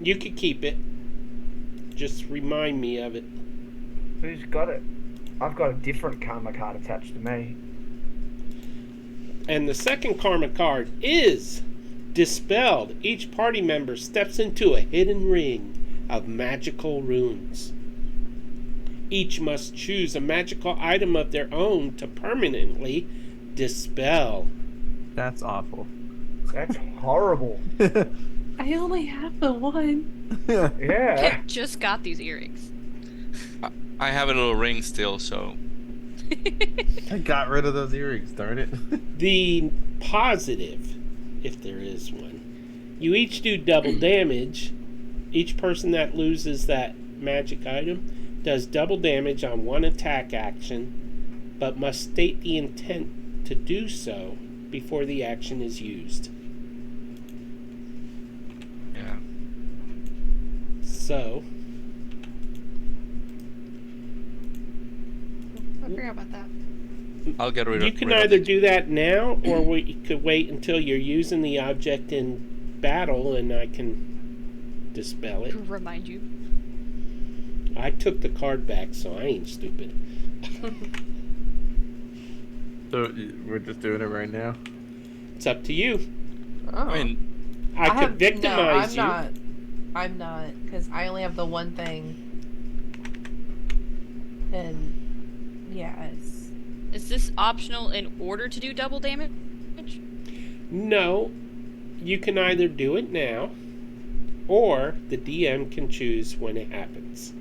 Speaker 2: You could keep it. Just remind me of it.
Speaker 4: Who's got it? I've got a different karma card attached to me.
Speaker 2: And the second karma card is Dispelled. Each party member steps into a hidden ring of magical runes. Each must choose a magical item of their own to permanently dispel.
Speaker 3: That's awful.
Speaker 4: That's horrible.
Speaker 5: I only have the one.
Speaker 4: Yeah.
Speaker 1: Kip just got these earrings.
Speaker 6: I have a little ring still, so
Speaker 3: I got rid of those earrings, darn it.
Speaker 2: The positive, if there is one, you each do double damage. Each person that loses that magic item does double damage on 1 attack action, but must state the intent to do so before the action is used.
Speaker 6: yeah.
Speaker 2: So,
Speaker 1: I forgot about that.
Speaker 6: I'll get rid of
Speaker 2: you can
Speaker 6: rid of
Speaker 2: either
Speaker 6: it.
Speaker 2: do that now, or we could wait until you're using the object in battle and I can dispel it.
Speaker 1: Remind you.
Speaker 2: I took the card back, so I ain't stupid.
Speaker 3: So we're just doing it right now.
Speaker 2: It's up to you.
Speaker 5: Oh.
Speaker 6: I mean,
Speaker 2: I could victimize you.
Speaker 5: I'm not, because I only have the one thing. And yeah, it's
Speaker 1: Is this optional in order to do double damage?
Speaker 2: No, you can either do it now, or the DM can choose when it happens.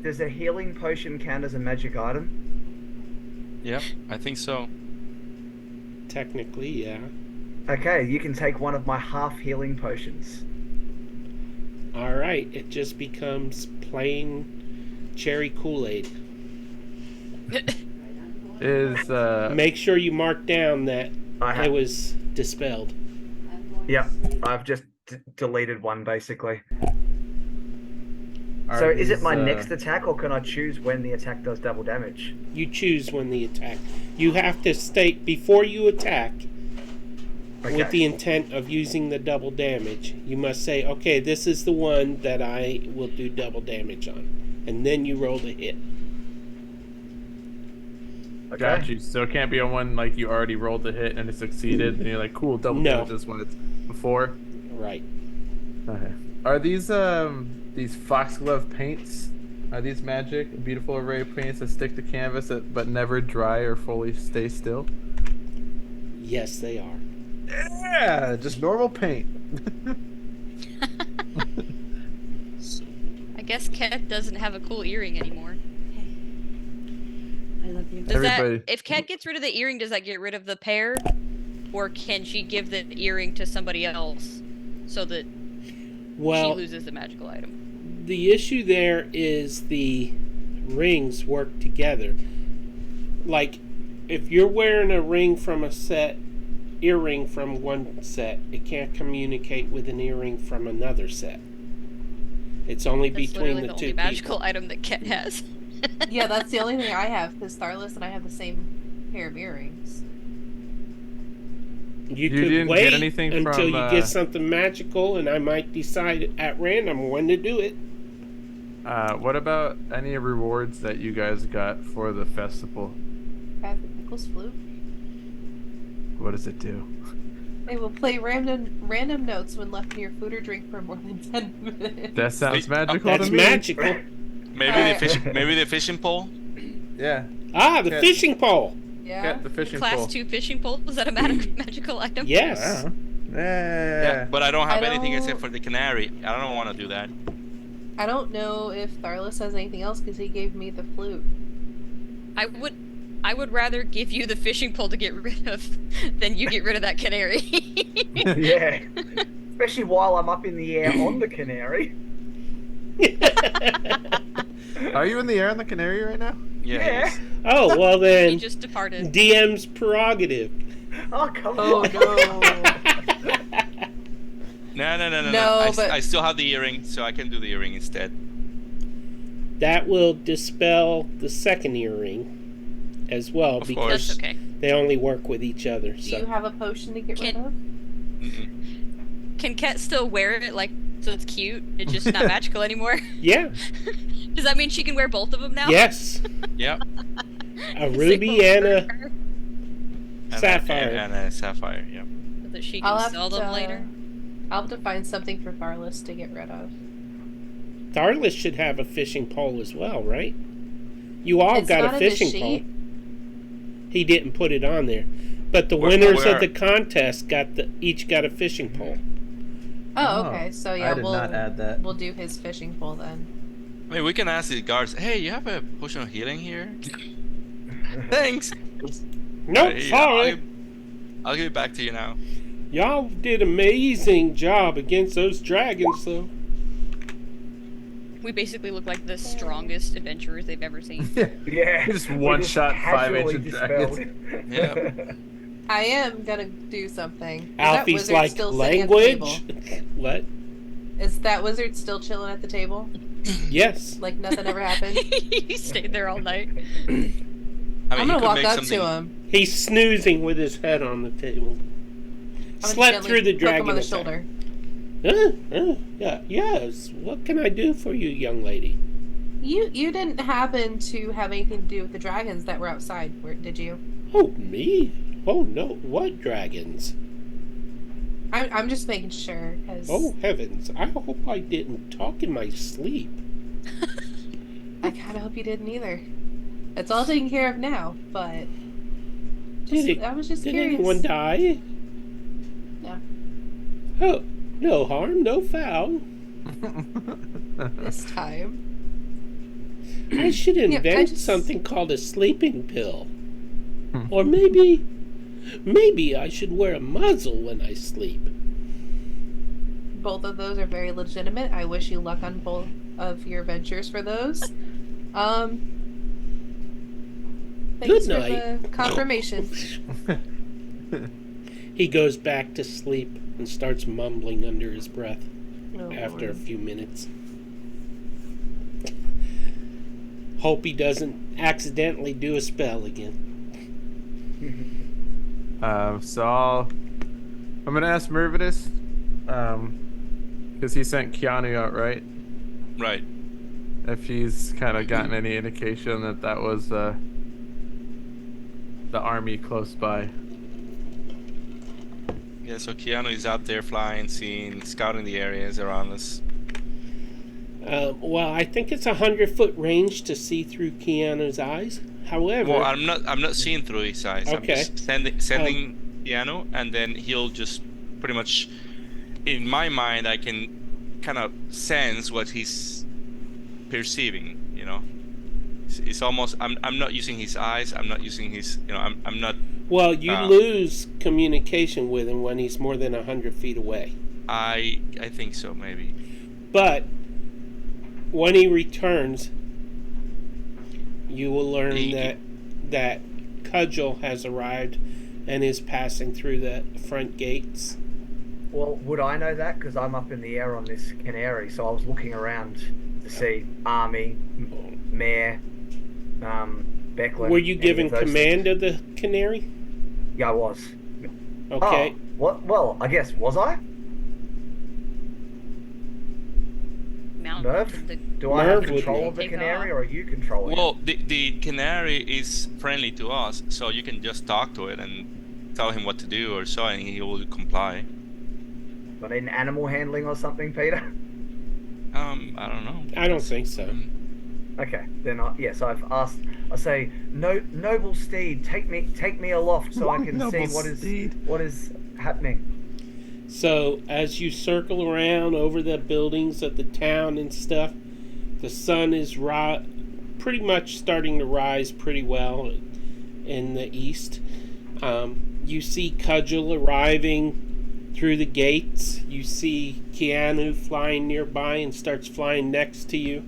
Speaker 4: Does a healing potion count as a magic item?
Speaker 6: yep, I think so.
Speaker 2: Technically, yeah.
Speaker 4: Okay, you can take one of my half healing potions.
Speaker 2: All right, it just becomes plain cherry Kool-Aid.
Speaker 3: Is
Speaker 2: Make sure you mark down that
Speaker 4: I have.
Speaker 2: it was dispelled.
Speaker 4: Yep, I've just deleted one basically. So is it
Speaker 3: these,
Speaker 4: my next attack, or can I choose when the attack does double damage?
Speaker 2: You choose when the attack. You have to state before you attack,
Speaker 4: Okay.
Speaker 2: with the intent of using the double damage. You must say, okay, this is the one that I will do double damage on. And then you roll the hit.
Speaker 4: Okay.
Speaker 3: Got you. So it can't be on one like you already rolled the hit and it succeeded, and you're like, cool, double
Speaker 2: No.
Speaker 3: damage this when it's before.
Speaker 2: Right.
Speaker 3: Okay. Are these foxglove paints? Are these magic? A beautiful array of paints that stick to canvas but never dry or fully stay still?
Speaker 2: Yes, they are.
Speaker 3: Yeah, just normal paint.
Speaker 1: I guess Ket doesn't have a cool earring anymore.
Speaker 8: I love you.
Speaker 1: Does
Speaker 3: Everybody-
Speaker 1: that, if Ket gets rid of the earring, does that get rid of the pair? Or can she give the earring to somebody else so that she
Speaker 2: Well,
Speaker 1: loses the magical item?
Speaker 2: the issue there is the rings work together. Like, if you're wearing a ring from a set, earring from one set, it can't communicate with an earring from another set. It's only
Speaker 1: That's
Speaker 2: between
Speaker 1: literally
Speaker 2: the
Speaker 1: the
Speaker 2: two
Speaker 1: only
Speaker 2: people.
Speaker 1: magical item that Ket has.
Speaker 5: Yeah, that's the only thing I have, because Tharless and I have the same pair of earrings.
Speaker 2: You
Speaker 3: You
Speaker 2: could
Speaker 3: didn't get
Speaker 2: wait
Speaker 3: anything
Speaker 2: until
Speaker 3: from,
Speaker 2: you get something magical, and I might decide at random when to do it.
Speaker 3: What about any rewards that you guys got for the festival?
Speaker 5: I have the Pickles flute.
Speaker 3: What does it do?
Speaker 5: They will play random notes when left near food or drink for more than 10 minutes.
Speaker 3: That sounds
Speaker 6: Wait,
Speaker 3: magical
Speaker 2: That's
Speaker 3: to me.
Speaker 2: magical.
Speaker 6: Maybe the fishing pole.
Speaker 3: Yeah.
Speaker 2: Ah, the
Speaker 3: Yeah.
Speaker 2: fishing pole.
Speaker 5: Yeah.
Speaker 3: Get the fishing
Speaker 1: Class
Speaker 3: pole.
Speaker 1: 2 fishing pole? Is that a magical item?
Speaker 2: Yes.
Speaker 3: Yeah.
Speaker 6: But I don't have
Speaker 5: I
Speaker 6: anything
Speaker 5: don't-
Speaker 6: except for the canary. I don't want to do that.
Speaker 5: I don't know if Tharless has anything else, because he gave me the flute.
Speaker 1: I would rather give you the fishing pole to get rid of than you get rid of that canary.
Speaker 4: Yeah. Especially while I'm up in the air on the canary.
Speaker 3: Are you in the air on the canary right now?
Speaker 6: Yeah.
Speaker 4: Yeah.
Speaker 6: yes.
Speaker 2: Oh, well
Speaker 1: He
Speaker 2: then,
Speaker 1: just departed.
Speaker 2: DM's prerogative.
Speaker 4: Oh, come
Speaker 5: Oh
Speaker 4: on.
Speaker 5: no.
Speaker 6: No.
Speaker 5: No, but-
Speaker 6: I still have the earring, so I can do the earring instead.
Speaker 2: That will dispel the second earring as well,
Speaker 6: Of
Speaker 2: because
Speaker 6: course.
Speaker 1: That's okay.
Speaker 2: they only work with each other.
Speaker 5: Do you
Speaker 2: So
Speaker 5: have a potion to get rid
Speaker 1: Can-
Speaker 5: of?
Speaker 6: Mm-mm.
Speaker 1: Can Ket still wear it like so it's cute? It's just not magical anymore.
Speaker 2: yeah,
Speaker 1: Does that mean she can wear both of them now?
Speaker 2: yes,
Speaker 6: Yep.
Speaker 2: a ruby and a
Speaker 6: And
Speaker 2: sapphire.
Speaker 6: And a sapphire. Yep.
Speaker 1: So that she
Speaker 5: I'll
Speaker 1: can
Speaker 5: have
Speaker 1: sell them
Speaker 5: to-
Speaker 1: later.
Speaker 5: I'll have to find something for Tharless to get rid of.
Speaker 2: Tharless should have a fishing pole as well, right? You all
Speaker 5: It's
Speaker 2: got
Speaker 5: not
Speaker 2: a
Speaker 5: in the
Speaker 2: fishing pole.
Speaker 5: sheet.
Speaker 2: He didn't put it on there, but the
Speaker 6: Where-
Speaker 2: winners
Speaker 6: where-
Speaker 2: of the contest each got a fishing pole.
Speaker 5: Oh,
Speaker 3: Oh,
Speaker 5: okay. So yeah,
Speaker 3: I did not add that.
Speaker 5: we'll do his fishing pole then.
Speaker 6: I mean, we can ask the guards. Hey, you have a potion of healing here? Thanks.
Speaker 2: Nope,
Speaker 6: Hey,
Speaker 2: sorry.
Speaker 6: I'll give it back to you now.
Speaker 2: Y'all did amazing job against those dragons, though.
Speaker 1: We basically look like the strongest adventurers they've ever seen.
Speaker 4: Yeah.
Speaker 3: Just
Speaker 4: we
Speaker 3: one
Speaker 4: just
Speaker 3: shot
Speaker 4: casually
Speaker 3: 5-inch dragons.
Speaker 4: dispelled.
Speaker 6: Yeah.
Speaker 5: I am gonna do something. Is that
Speaker 2: Alfie's
Speaker 5: wizard
Speaker 2: like,
Speaker 5: still sitting at the table?
Speaker 2: language? What?
Speaker 5: Is that wizard still chilling at the table?
Speaker 2: Yes.
Speaker 5: Like nothing ever happened?
Speaker 1: He stayed there all night.
Speaker 6: I mean,
Speaker 5: I'm
Speaker 6: he
Speaker 5: gonna
Speaker 6: could
Speaker 5: walk
Speaker 6: make
Speaker 5: up
Speaker 6: something.
Speaker 5: to him.
Speaker 2: He's snoozing with his head on the table.
Speaker 5: I'm gonna
Speaker 2: Slept
Speaker 5: gently
Speaker 2: through the
Speaker 5: poke
Speaker 2: dragon
Speaker 5: him on the
Speaker 2: attack.
Speaker 5: shoulder.
Speaker 2: Yeah, yes. What can I do for you, young lady?
Speaker 5: You didn't happen to have anything to do with the dragons that were outside, did you?
Speaker 2: Oh, me? Oh, no. What dragons?
Speaker 5: I'm just making sure, because
Speaker 2: Oh, heavens. I hope I didn't talk in my sleep.
Speaker 5: I kind of hope you didn't either. It's all taken care of now, but I was just
Speaker 2: Did
Speaker 5: curious.
Speaker 2: anyone die?
Speaker 5: No.
Speaker 2: Oh, no harm, no foul.
Speaker 5: This time.
Speaker 2: I should
Speaker 5: I
Speaker 2: invent
Speaker 5: just-
Speaker 2: something called a sleeping pill. Or maybe I should wear a muzzle when I sleep.
Speaker 5: Both of those are very legitimate. I wish you luck on both of your ventures for those. Thanks
Speaker 2: Good
Speaker 5: for
Speaker 2: night.
Speaker 5: the confirmation.
Speaker 2: He goes back to sleep and starts mumbling under his breath
Speaker 5: Oh,
Speaker 2: after a
Speaker 5: Lord.
Speaker 2: few minutes. Hope he doesn't accidentally do a spell again.
Speaker 3: I'm gonna ask Mervidus, because he sent Keanu out, right?
Speaker 6: Right.
Speaker 3: If he's kind of gotten any indication that that was the army close by.
Speaker 6: Yeah, so Keanu is out there flying, seeing, scouting the areas around us.
Speaker 2: Well, I think it's 100-foot range to see through Keanu's eyes. However,
Speaker 6: Well, I'm not seeing through his eyes. I'm
Speaker 2: Okay.
Speaker 6: just sending Keanu, and then he'll just pretty much, in my mind, I can kind of sense what he's perceiving. You know, it's almost I'm not using his eyes. I'm not using his. You know, I'm not.
Speaker 2: well, you lose communication with him when he's more than 100 feet away.
Speaker 6: I think so, maybe.
Speaker 2: But when he returns, you will learn that Cudgel has arrived and is passing through the front gates.
Speaker 4: Well, would I know that? Because I'm up in the air on this canary, so I was looking around to see army, mayor, Becklin.
Speaker 2: Were you
Speaker 4: any
Speaker 2: given
Speaker 4: of those
Speaker 2: command
Speaker 4: things.
Speaker 2: of the canary?
Speaker 4: Yeah, I was.
Speaker 2: Okay.
Speaker 4: Oh, what? Well, I guess, was I?
Speaker 1: Mount
Speaker 4: Merv?
Speaker 1: the
Speaker 4: Do I have
Speaker 2: Merv would
Speaker 4: control
Speaker 2: know.
Speaker 4: of the
Speaker 1: Take
Speaker 4: canary,
Speaker 1: off.
Speaker 4: or are you controlling it?
Speaker 6: Well, the canary is friendly to us, so you can just talk to it and tell him what to do or so, and he will comply.
Speaker 4: Do I need an animal handling or something, Peter?
Speaker 6: I don't know.
Speaker 2: I don't think so.
Speaker 4: Okay, then yes, I've asked. I say, no, noble steed, take me aloft so I can see what is happening.
Speaker 2: So as you circle around over the buildings of the town and stuff, the sun is pretty much starting to rise pretty well in the east. You see Cudgel arriving through the gates. You see Keanu flying nearby and starts flying next to you.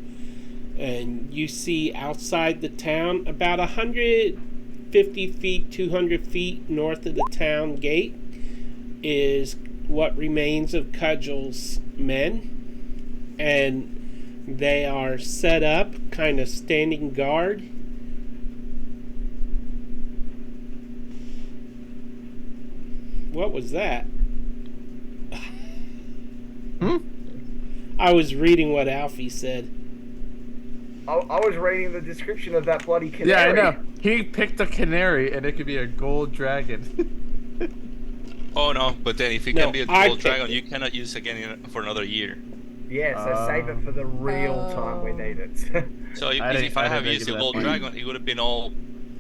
Speaker 2: And you see outside the town, about 150 feet, 200 feet north of the town gate, is what remains of Cudgel's men. And they are set up, kind of standing guard. What was that? I was reading what Alfie said.
Speaker 4: I was reading the description of that bloody canary.
Speaker 3: Yeah, I know. He picked a canary, and it could be a gold dragon.
Speaker 6: Oh no, but then if it
Speaker 2: No,
Speaker 6: can be a
Speaker 2: I
Speaker 6: gold dragon,
Speaker 2: picked
Speaker 6: you cannot use again for another year.
Speaker 4: Yeah, so save it for the real time we need it.
Speaker 6: So if I
Speaker 3: didn't
Speaker 6: have
Speaker 3: think
Speaker 6: used
Speaker 3: of
Speaker 6: a
Speaker 3: that
Speaker 6: gold
Speaker 3: point.
Speaker 6: dragon, it would have been all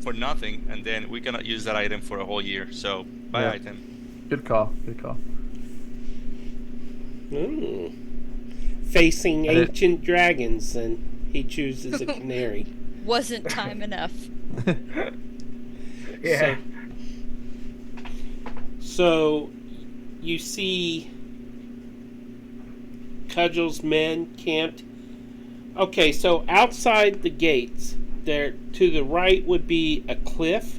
Speaker 6: for nothing, and then we cannot use that item for a whole year. So buy
Speaker 3: Yeah.
Speaker 6: item.
Speaker 3: Good call. Good call.
Speaker 2: Facing
Speaker 3: I did-
Speaker 2: ancient dragons, and he chooses a canary.
Speaker 1: Wasn't time enough.
Speaker 4: Yeah.
Speaker 2: So you see Cudgel's men camped. Okay, so outside the gates, there to the right would be a cliff,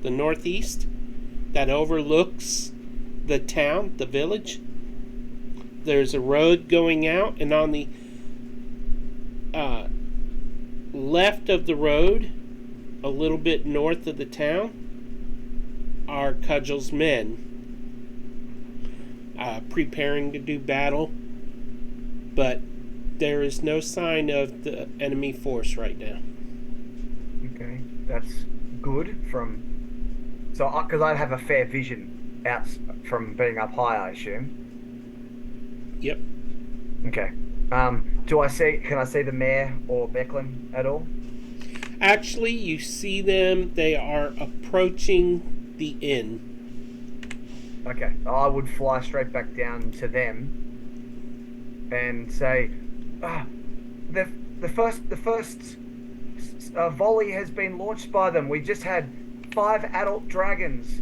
Speaker 2: the northeast, that overlooks the town, the village. There's a road going out, and on the left of the road, a little bit north of the town, are Cudgel's men, preparing to do battle, but there is no sign of the enemy force right now.
Speaker 4: Okay, that's good from. So, because I have a fair vision out from being up high, I assume.
Speaker 2: Yep.
Speaker 4: Okay. Do I see? Can I see the mayor or Becklin at all?
Speaker 2: Actually, you see them. They are approaching the inn.
Speaker 4: Okay, I would fly straight back down to them and say, the first volley has been launched by them. We just had 5 adult dragons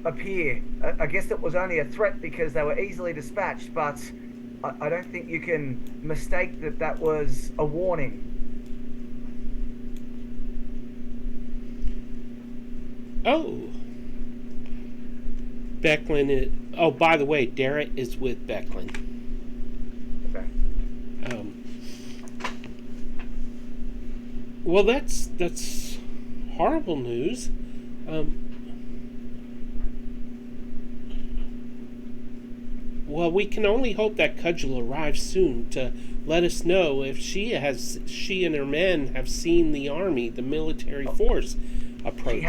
Speaker 4: appear. I guess it was only a threat because they were easily dispatched, but I don't think you can mistake that was a warning.
Speaker 2: Oh. Becklin is... Oh, by the way, Darrett is with Becklin.
Speaker 4: Okay.
Speaker 2: Well, that's horrible news. Well, we can only hope that Cudgel arrives soon to let us know if she and her men have seen the army, the military force approaching.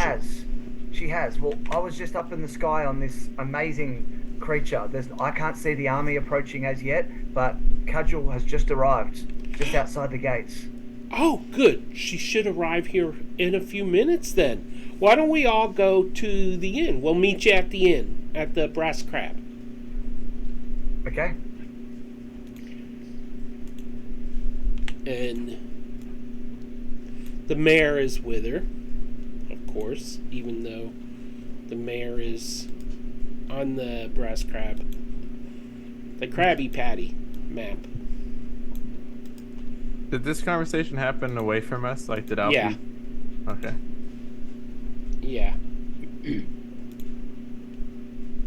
Speaker 4: She has. Well, I was just up in the sky on this amazing creature. I can't see the army approaching as yet, but Cudgel has just arrived, just outside the gates.
Speaker 2: Oh, good. She should arrive here in a few minutes then. Why don't we all go to the inn? We'll meet you at the inn, at the Brass Crab.
Speaker 4: Okay.
Speaker 2: And the mayor is with her, of course, even though the mayor is on the Brass Crab, the Krabby Patty map.
Speaker 3: Did this conversation happen away from us? Like, did Alfie?
Speaker 2: Yeah.
Speaker 3: Okay.
Speaker 2: Yeah.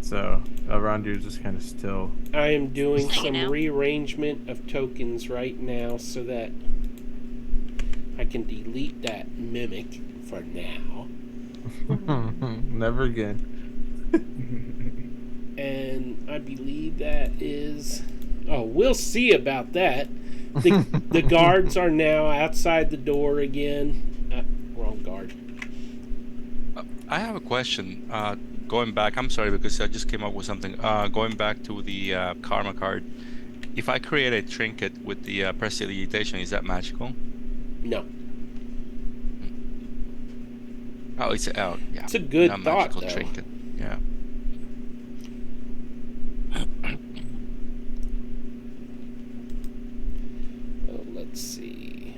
Speaker 3: So, Elrondier's just kind of still.
Speaker 2: I am doing
Speaker 1: Just
Speaker 2: some
Speaker 1: hanging out.
Speaker 2: rearrangement of tokens right now so that I can delete that mimic for now.
Speaker 3: Never again.
Speaker 2: And I believe that is... Oh, we'll see about that. The guards are now outside the door again. Wrong guard.
Speaker 6: I have a question. Going back, I'm sorry because I just came up with something. Going back to the karma card. If I create a trinket with the prestidigitation, is that magical?
Speaker 2: No.
Speaker 6: Oh, it's yeah.
Speaker 2: It's a good
Speaker 6: a
Speaker 2: thought,
Speaker 6: magical
Speaker 2: though.
Speaker 6: trinket. Yeah.
Speaker 2: Oh, let's see.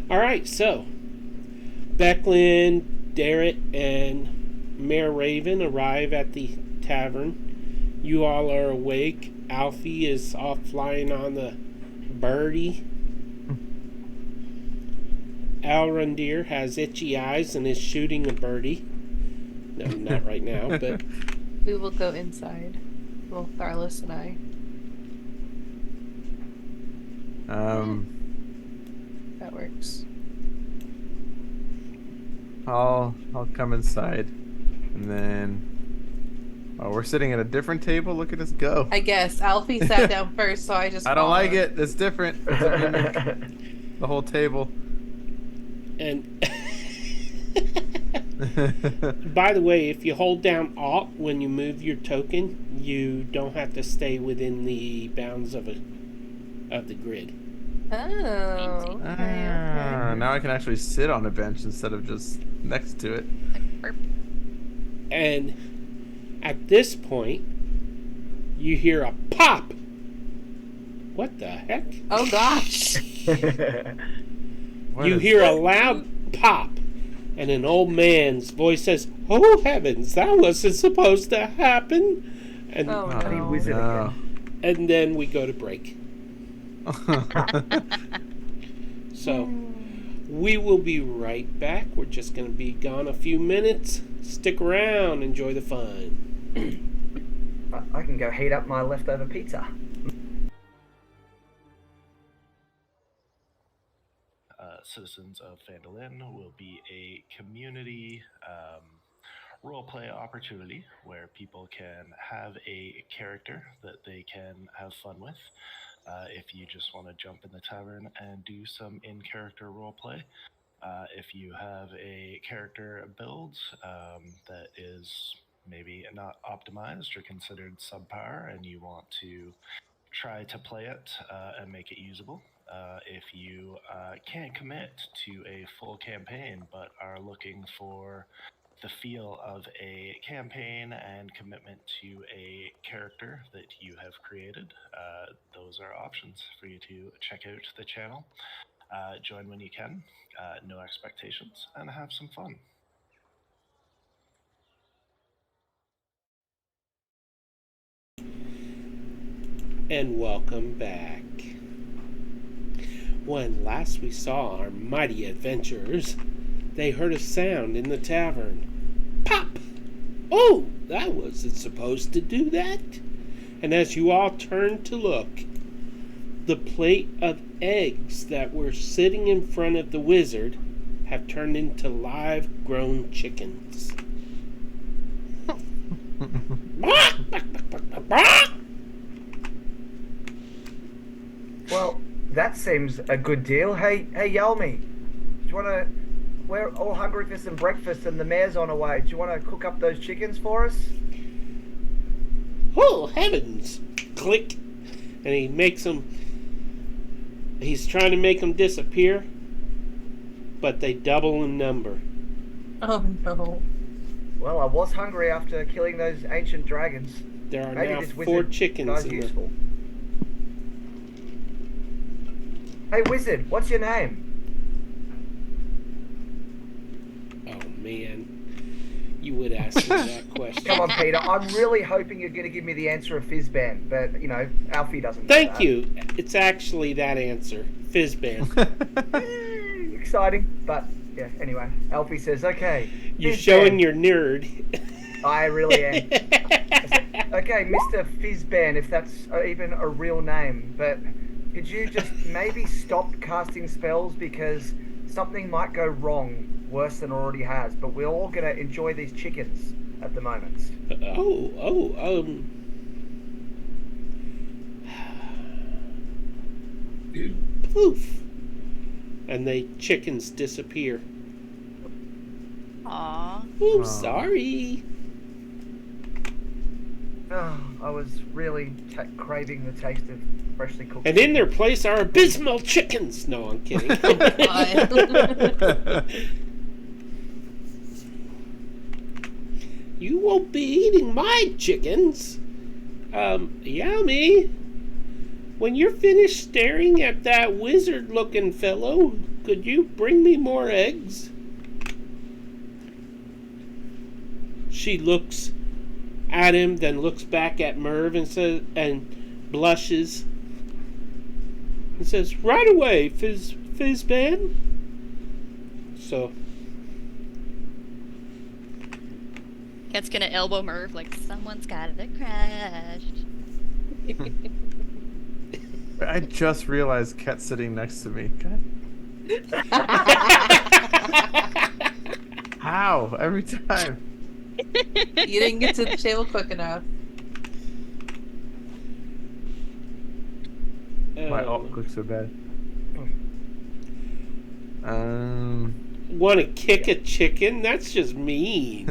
Speaker 2: All right, so Becklin, Darrett, and Mayor Raven arrive at the tavern. You all are awake. Alfie is off flying on the birdie. Elrondere has itchy eyes and is shooting a birdie. No, not right now, but
Speaker 5: We will go inside. Well, Tharless and I. That works.
Speaker 3: I'll come inside, and then. Oh, we're sitting at a different table. Look at us go.
Speaker 5: I guess Alfie sat down first, so I just.
Speaker 3: I don't like
Speaker 5: followed.
Speaker 3: it. It's different. It's a gimmick. The whole table.
Speaker 2: and by the way, if you hold down Alt when you move your token, you don't have to stay within the bounds of the grid.
Speaker 5: Oh. Okay, okay.
Speaker 3: Now I can actually sit on a bench instead of just next to it.
Speaker 2: And at this point, you hear a pop. What the heck?
Speaker 5: Oh gosh.
Speaker 3: What
Speaker 2: You
Speaker 3: is-
Speaker 2: hear a loud pop, and an old man's voice says, "Oh heavens, that wasn't supposed to happen." And
Speaker 5: Oh
Speaker 4: Bloody
Speaker 5: no.
Speaker 4: wizard
Speaker 3: no.
Speaker 2: and then we go to break. So we will be right back. We're just going to be gone a few minutes. Stick around. Enjoy the fun.
Speaker 4: I can go heat up my leftover pizza.
Speaker 8: Citizens of Phandalin will be a community roleplay opportunity where people can have a character that they can have fun with. If you just want to jump in the tavern and do some in-character roleplay, if you have a character build that is maybe not optimized or considered subpar and you want to try to play it and make it usable. If you can't commit to a full campaign but are looking for the feel of a campaign and commitment to a character that you have created, those are options for you to check out the channel. Join when you can, no expectations, and have some fun.
Speaker 2: And welcome back. When last we saw our mighty adventurers, they heard a sound in the tavern. Pop! Oh, that wasn't supposed to do that. And as you all turned to look, the plate of eggs that were sitting in front of the wizard have turned into live grown chickens.
Speaker 4: Well, that seems a good deal. Hey, Yalmi, do you want to? We're all hungry for some breakfast, and the mayor's on her way. Do you want to cook up those chickens for us?
Speaker 2: Oh, heavens! Click. And he makes them. He's trying to make them disappear, but they double in number.
Speaker 5: Oh no.
Speaker 4: Well, I was hungry after killing those ancient dragons.
Speaker 2: There are
Speaker 4: Maybe
Speaker 2: now
Speaker 4: this
Speaker 2: 4
Speaker 4: wizard
Speaker 2: chickens
Speaker 4: guy's
Speaker 2: in the.
Speaker 4: useful. Hey, wizard, what's your name?
Speaker 2: Oh man, you would ask me that question.
Speaker 4: Come on, Peter. I'm really hoping you're going to give me the answer of Fizzban, but you know, Alfie doesn't. Know
Speaker 2: Thank
Speaker 4: that.
Speaker 2: you. It's actually that answer, Fizzban.
Speaker 4: Exciting, but yeah. Anyway, Alfie says, "Okay."
Speaker 2: You're
Speaker 4: Fizzban.
Speaker 2: showing your nerd.
Speaker 4: I really am. Okay, Mr. Fizzban, if that's even a real name, but could you just maybe stop casting spells because something might go wrong worse than already has, but we're all going to enjoy these chickens at the moment.
Speaker 2: Poof. And the chickens disappear.
Speaker 1: Aw.
Speaker 2: Oh,
Speaker 3: Aw.
Speaker 2: sorry.
Speaker 4: Oh, I was really craving the taste of freshly cooked
Speaker 2: And in
Speaker 4: chicken.
Speaker 2: their place are abysmal chickens. No, I'm kidding. You won't be eating my chickens. Yummy. When you're finished staring at that wizard-looking fellow, could you bring me more eggs? She looks at him, then looks back at Merv and says, and blushes, and says, "Right away, Fizzban." So
Speaker 1: Cat's gonna elbow Merv like someone's got a crush.
Speaker 3: I just realized Ket's sitting next to me. God. How? Every time.
Speaker 5: You didn't get to the table quick enough.
Speaker 3: My alt clicks are bad.
Speaker 2: Want to kick a chicken? That's just mean.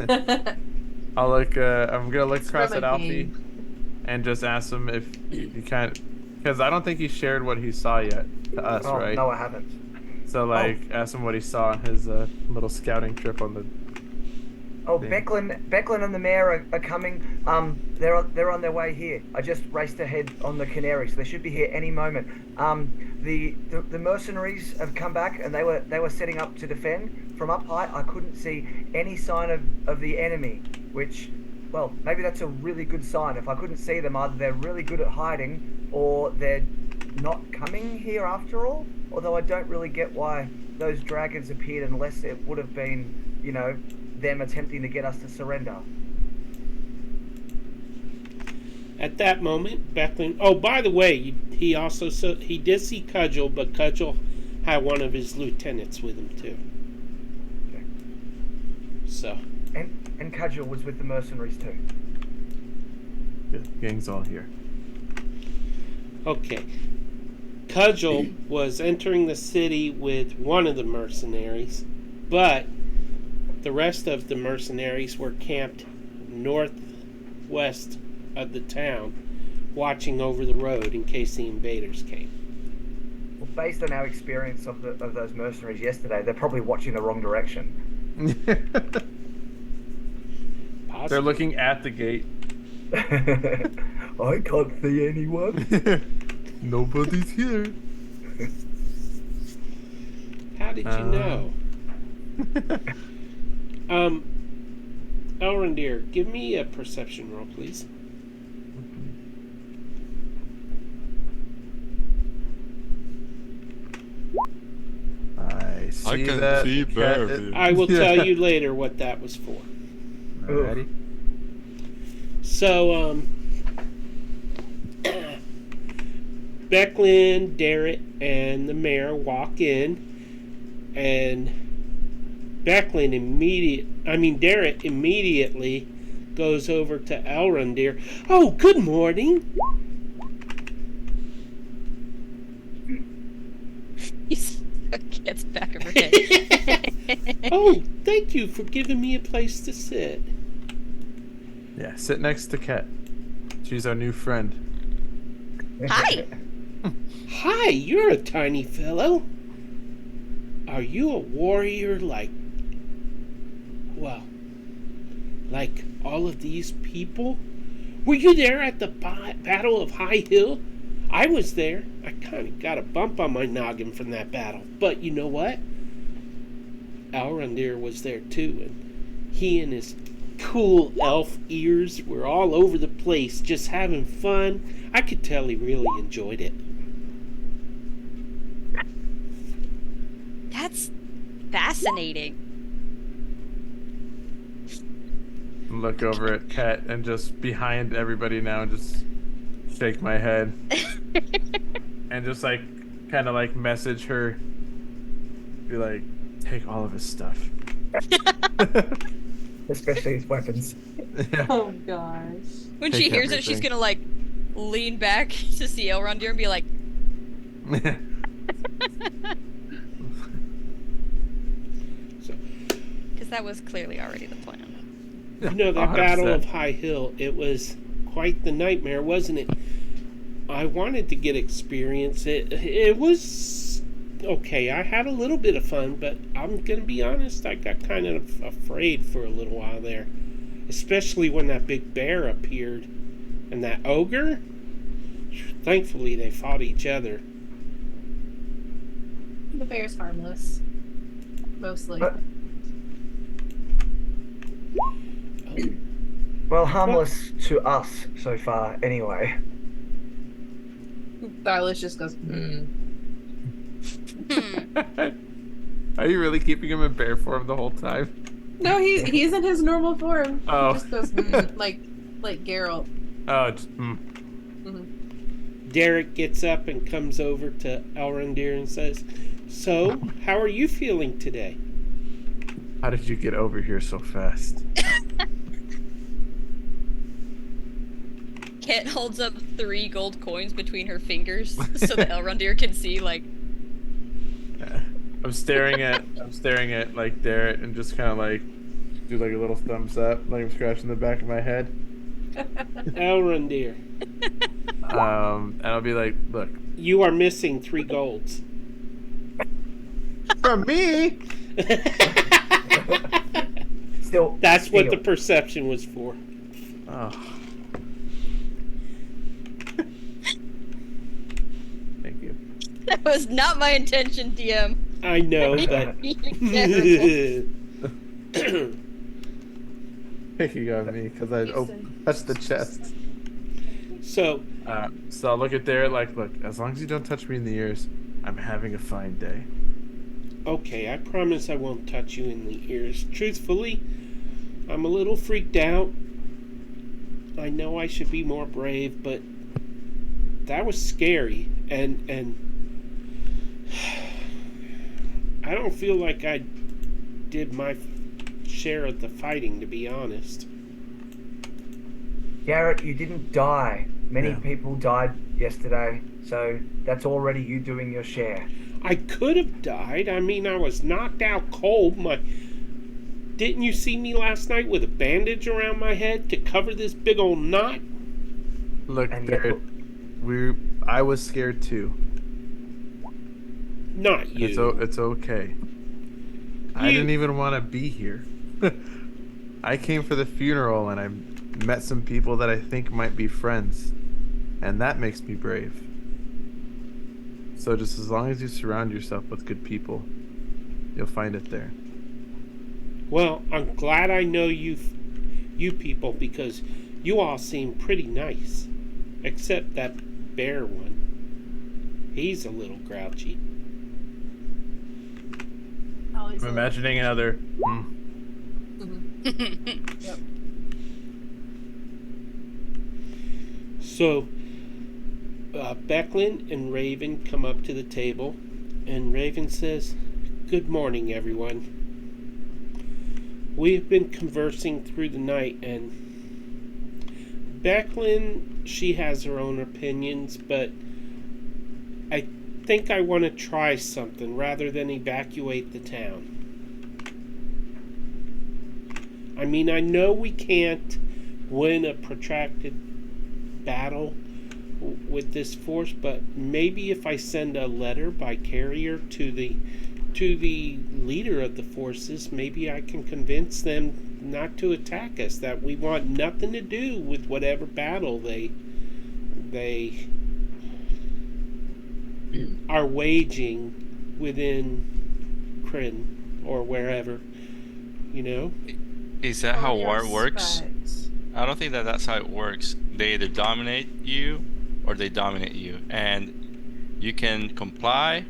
Speaker 3: I'll look. I'm gonna look
Speaker 5: It's
Speaker 3: across
Speaker 5: really
Speaker 3: at Alfie
Speaker 5: mean.
Speaker 3: and just ask him if he kind, because I don't think he shared what he saw yet to us,
Speaker 4: Oh,
Speaker 3: right?
Speaker 4: no, I haven't.
Speaker 3: So ask him what he saw on his little scouting trip on the.
Speaker 4: Oh,
Speaker 3: thing.
Speaker 4: Becklin and the mayor are coming. They're on their way here. I just raced ahead on the canary, so they should be here any moment. The mercenaries have come back and they were setting up to defend. From up high, I couldn't see any sign of the enemy, which, well, maybe that's a really good sign. If I couldn't see them, either they're really good at hiding or they're not coming here after all. Although I don't really get why those dragons appeared unless it would have been, you know, them attempting to get us to surrender.
Speaker 2: At that moment, Becklin. Oh, by the way, he also he did see Cudgel, but Cudgel had one of his lieutenants with him too.
Speaker 4: Okay.
Speaker 2: So.
Speaker 4: And Cudgel was with the mercenaries too.
Speaker 3: Good. Gang's all here.
Speaker 2: Okay. Cudgel was entering the city with one of the mercenaries, but the rest of the mercenaries were camped northwest of the town, watching over the road in case the invaders came.
Speaker 4: Well, based on our experience of those mercenaries yesterday, they're probably watching the wrong direction.
Speaker 2: Possibly.
Speaker 3: They're looking at the gate.
Speaker 4: I can't see anyone.
Speaker 3: Nobody's here.
Speaker 2: How did you know? Elrondere, give me a perception roll, please.
Speaker 3: I see
Speaker 6: can
Speaker 3: that.
Speaker 6: see
Speaker 3: Cat-
Speaker 6: Barry.
Speaker 2: I will tell you later what that was for.
Speaker 3: Alrighty.
Speaker 2: Becklin, Darrett, and the mayor walk in, and Darrett immediately goes over to Elrondere. Oh, good morning.
Speaker 1: He gets back of her head.
Speaker 2: Oh, thank you for giving me a place to sit.
Speaker 3: Yeah, sit next to Ket. She's our new friend.
Speaker 1: Hi.
Speaker 2: Hi, you're a tiny fellow. Are you a warrior like all of these people? Were you there at the Battle of High Hill? I was there. I kind of got a bump on my noggin from that battle. But you know what? Elrondere was there too, and he and his cool elf ears were all over the place just having fun. I could tell he really enjoyed it.
Speaker 1: That's fascinating.
Speaker 3: Look over at Ket and just behind everybody now, just shake my head and just like kind of like message her, be like, take all of his stuff.
Speaker 4: Especially his weapons.
Speaker 3: Yeah.
Speaker 5: Oh gosh.
Speaker 1: When
Speaker 3: Take
Speaker 1: she hears it, she's
Speaker 3: everything.
Speaker 1: gonna like lean back to see Elrondere and be like, because that was clearly already the plan.
Speaker 2: You know, that Battle
Speaker 3: 100%.
Speaker 2: of High Hill, it was quite the nightmare, wasn't it? I wanted to get experience. It was okay. I had a little bit of fun, but I'm going to be honest, I got kind of afraid for a little while there. Especially when that big bear appeared. And that ogre? Thankfully, they fought each other.
Speaker 5: The bear's harmless. Mostly.
Speaker 4: Well, harmless to us so far, anyway.
Speaker 5: Silas just goes,
Speaker 3: Are you really keeping him in bear form the whole time?
Speaker 5: No, he's in his normal form.
Speaker 3: Oh.
Speaker 5: He just goes, like Geralt.
Speaker 3: Oh, just,
Speaker 2: Derek gets up and comes over to Elrondere and says, "So, how are you feeling today?"
Speaker 3: how did you get over here so fast?
Speaker 1: Ket holds up 3 gold coins between her fingers so that Elrondere can see, like,
Speaker 3: I'm staring at like Darrett and just kind of like do like a little thumbs up, like I'm scratching the back of my head.
Speaker 2: Elrondere,
Speaker 3: And I'll be like, look,
Speaker 2: you are missing 3 golds.
Speaker 3: from me.
Speaker 4: Still,
Speaker 2: That's what the perception was for.
Speaker 3: Oh. Thank you.
Speaker 1: that was not my intention, DM.
Speaker 2: I know, but
Speaker 3: Picking on me because I touched the chest.
Speaker 2: so
Speaker 3: So I'll look at Darrett like, look, as long as you don't touch me in the ears, I'm having a fine day.
Speaker 2: okay, I promise I won't touch you in the ears. Truthfully, I'm a little freaked out. I know I should be more brave, but that was scary, and I don't feel like I did my share of the fighting, to be honest.
Speaker 4: Garrett, you didn't die. Many
Speaker 3: Yeah.
Speaker 4: people died yesterday, so that's already you doing your share.
Speaker 2: I could have died. I mean, I was knocked out cold. Didn't you see me last night with a bandage around my head to cover this big old knot?
Speaker 3: Look,
Speaker 4: And yet-
Speaker 3: Darrett, I was scared too.
Speaker 2: Not you.
Speaker 3: It's okay. I
Speaker 2: You-
Speaker 3: didn't even want to be here. I came for the funeral and I met some people that I think might be friends, and that makes me brave. So just as long as you surround yourself with good people, you'll find it there.
Speaker 2: Well, I'm glad I know you people, because you all seem pretty nice. Except that bear one. He's a little grouchy.
Speaker 5: Always
Speaker 3: I'm imagining another.
Speaker 2: So, Becklin and Raven come up to the table, and Raven says, "Good morning, everyone. We've been conversing through the night, and Becklin, she has her own opinions, but I think I want to try something rather than evacuate the town. I mean, I know we can't win a protracted battle with this force, but maybe if I send a letter by carrier to the leader of the forces, maybe I can convince them not to attack us, that we want nothing to do with whatever battle they are waging within Kryn or wherever, you know."
Speaker 6: Is that how
Speaker 5: With
Speaker 6: war works?
Speaker 5: respect.
Speaker 6: I don't think that's how it works. They either dominate you or they dominate you, and you can comply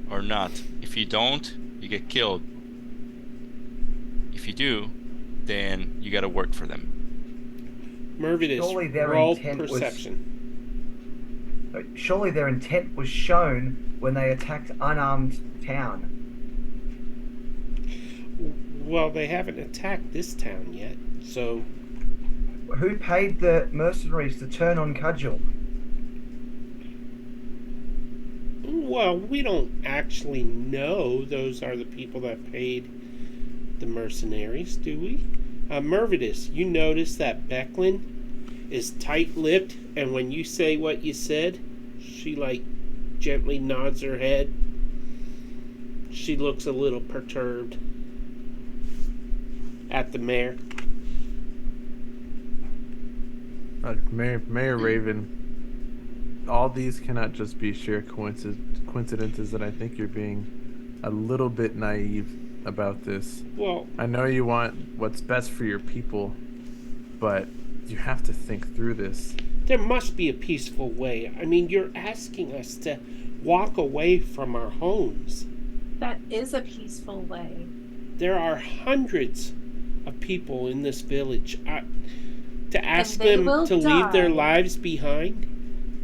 Speaker 6: or not. If you don't, you get killed. If you do, then you gotta work for them.
Speaker 2: Mervidus,
Speaker 4: Surely their
Speaker 2: roll
Speaker 4: intent was-
Speaker 2: perception.
Speaker 4: Surely their intent was shown when they attacked unarmed town.
Speaker 2: Well, they haven't attacked this town yet, so
Speaker 4: Who paid the mercenaries to turn on Cudgel?
Speaker 2: well, we don't actually know those are the people that paid the mercenaries, do we? Mervidus, you notice that Becklin is tight-lipped, and when you say what you said, she gently nods her head. She looks a little perturbed at the mayor.
Speaker 3: Mayor Raven, all these cannot just be sheer coincidences, and I think you're being a little bit naive about this.
Speaker 2: Well,
Speaker 3: I know you want what's best for your people, but you have to think through this.
Speaker 2: there must be a peaceful way. I mean, you're asking us to walk away from our homes.
Speaker 5: That is a peaceful way.
Speaker 2: There are hundreds of people in this village. To ask
Speaker 5: they
Speaker 2: them
Speaker 5: will
Speaker 2: to leave their
Speaker 5: die.
Speaker 2: lives behind?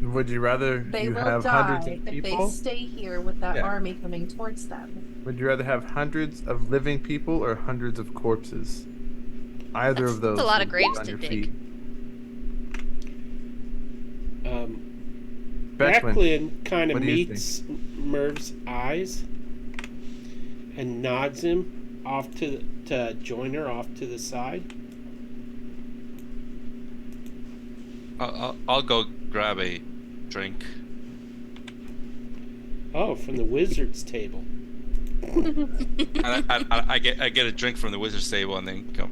Speaker 3: Would you rather
Speaker 5: They
Speaker 3: you
Speaker 5: will
Speaker 3: have hundreds
Speaker 5: die
Speaker 3: of
Speaker 5: if they
Speaker 3: people?
Speaker 5: stay here with that
Speaker 3: Yeah.
Speaker 5: army coming towards them.
Speaker 3: Would you rather have hundreds of living people or hundreds of corpses? Either of those.
Speaker 1: That's a lot of
Speaker 3: will be
Speaker 1: graves
Speaker 3: on
Speaker 1: to
Speaker 3: your
Speaker 1: dig.
Speaker 3: feet. Becklin,
Speaker 2: Becklin kind of
Speaker 3: what do you
Speaker 2: meets Merv's eyes and nods him off to join her off to the side.
Speaker 6: I'll go grab a drink.
Speaker 2: Oh, from the wizard's table.
Speaker 6: And I get a drink from the wizard's table and then go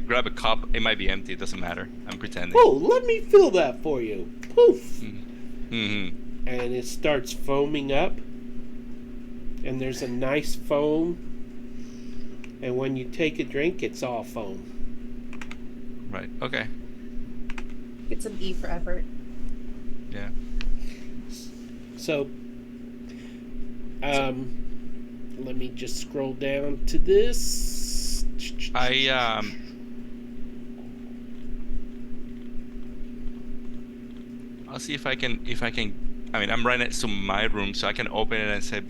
Speaker 6: grab a cup. It might be empty. It doesn't matter. I'm pretending.
Speaker 2: Oh, let me fill that for you. Poof.
Speaker 6: Mm-hmm.
Speaker 2: And it starts foaming up. And there's a nice foam. And when you take a drink, it's all foam.
Speaker 6: Right. Okay.
Speaker 5: It's an E for effort.
Speaker 6: Yeah.
Speaker 2: So, let me just scroll down to this.
Speaker 6: I'll see if I can. I mean, I'm right next to my room, so I can open it and say,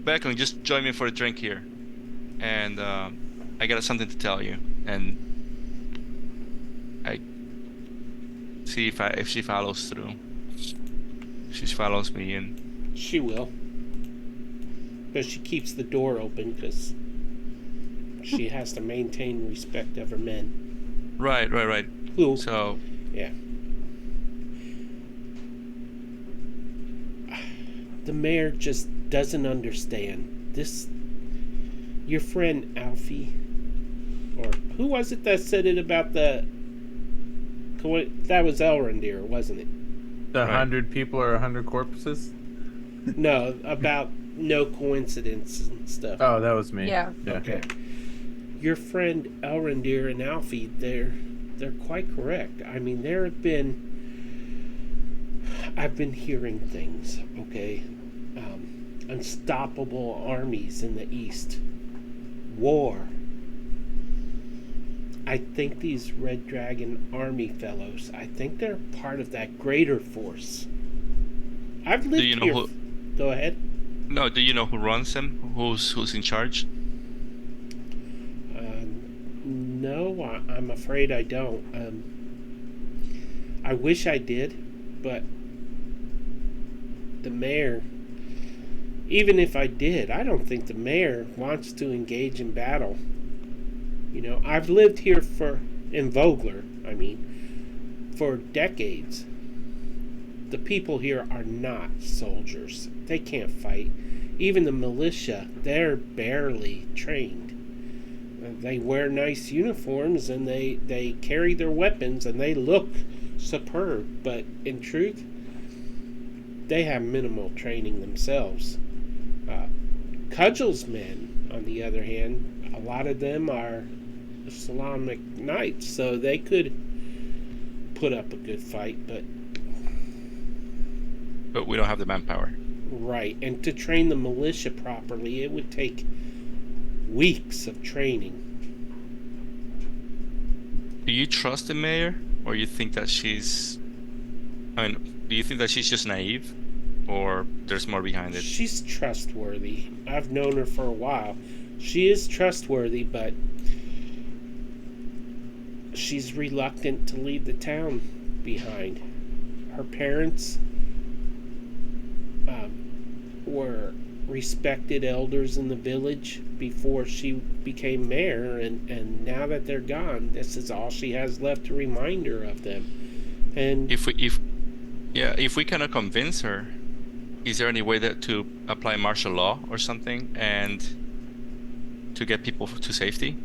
Speaker 6: "Becklin, just join me for a drink here," and I got something to tell you. And I see if she follows through. She follows me in.
Speaker 2: She will. But she keeps the door open because she has to maintain respect of her men.
Speaker 6: Right.
Speaker 2: Who,
Speaker 6: So
Speaker 2: yeah. The mayor just doesn't understand. This, your friend Alfie, or who was it that said it about that was Elrondere, wasn't it?
Speaker 3: The
Speaker 6: Right.
Speaker 3: 100 people or 100 corpses?
Speaker 2: No, about no coincidence and stuff.
Speaker 3: Oh, that was me.
Speaker 5: Yeah.
Speaker 2: Okay. Your friend Elrondere and Alfie, they're quite correct. I mean, I've been hearing things, okay? Unstoppable armies in the east. War. I think these Red Dragon Army fellows, I think they're part of that greater force. I've lived
Speaker 6: Do you know
Speaker 2: here.
Speaker 6: who?
Speaker 2: Go ahead.
Speaker 6: No, do you know who runs them? Who's in charge?
Speaker 2: No, I'm afraid I don't. I wish I did, but the mayor, even if I did, I don't think the mayor wants to engage in battle. You know, I've lived here in Vogler, for decades. The people here are not soldiers. They can't fight. Even the militia, they're barely trained. They wear nice uniforms and they carry their weapons and they look superb, but in truth, they have minimal training themselves. Cudgel's men, on the other hand, a lot of them are Islamic knights, so they could put up a good fight, but
Speaker 6: we don't have the manpower.
Speaker 2: right, and to train the militia properly, it would take weeks of training.
Speaker 6: Do you trust the mayor, or you think that she's? I mean, do you think that she's just naive, or there's more behind it?
Speaker 2: She's trustworthy. I've known her for a while. She is trustworthy, but she's reluctant to leave the town behind. Her parents were respected elders in the village before she became mayor, and now that they're gone, this is all she has left to remind her of them. And
Speaker 6: If we cannot convince her, is there any way that to apply martial law or something and to get people to safety?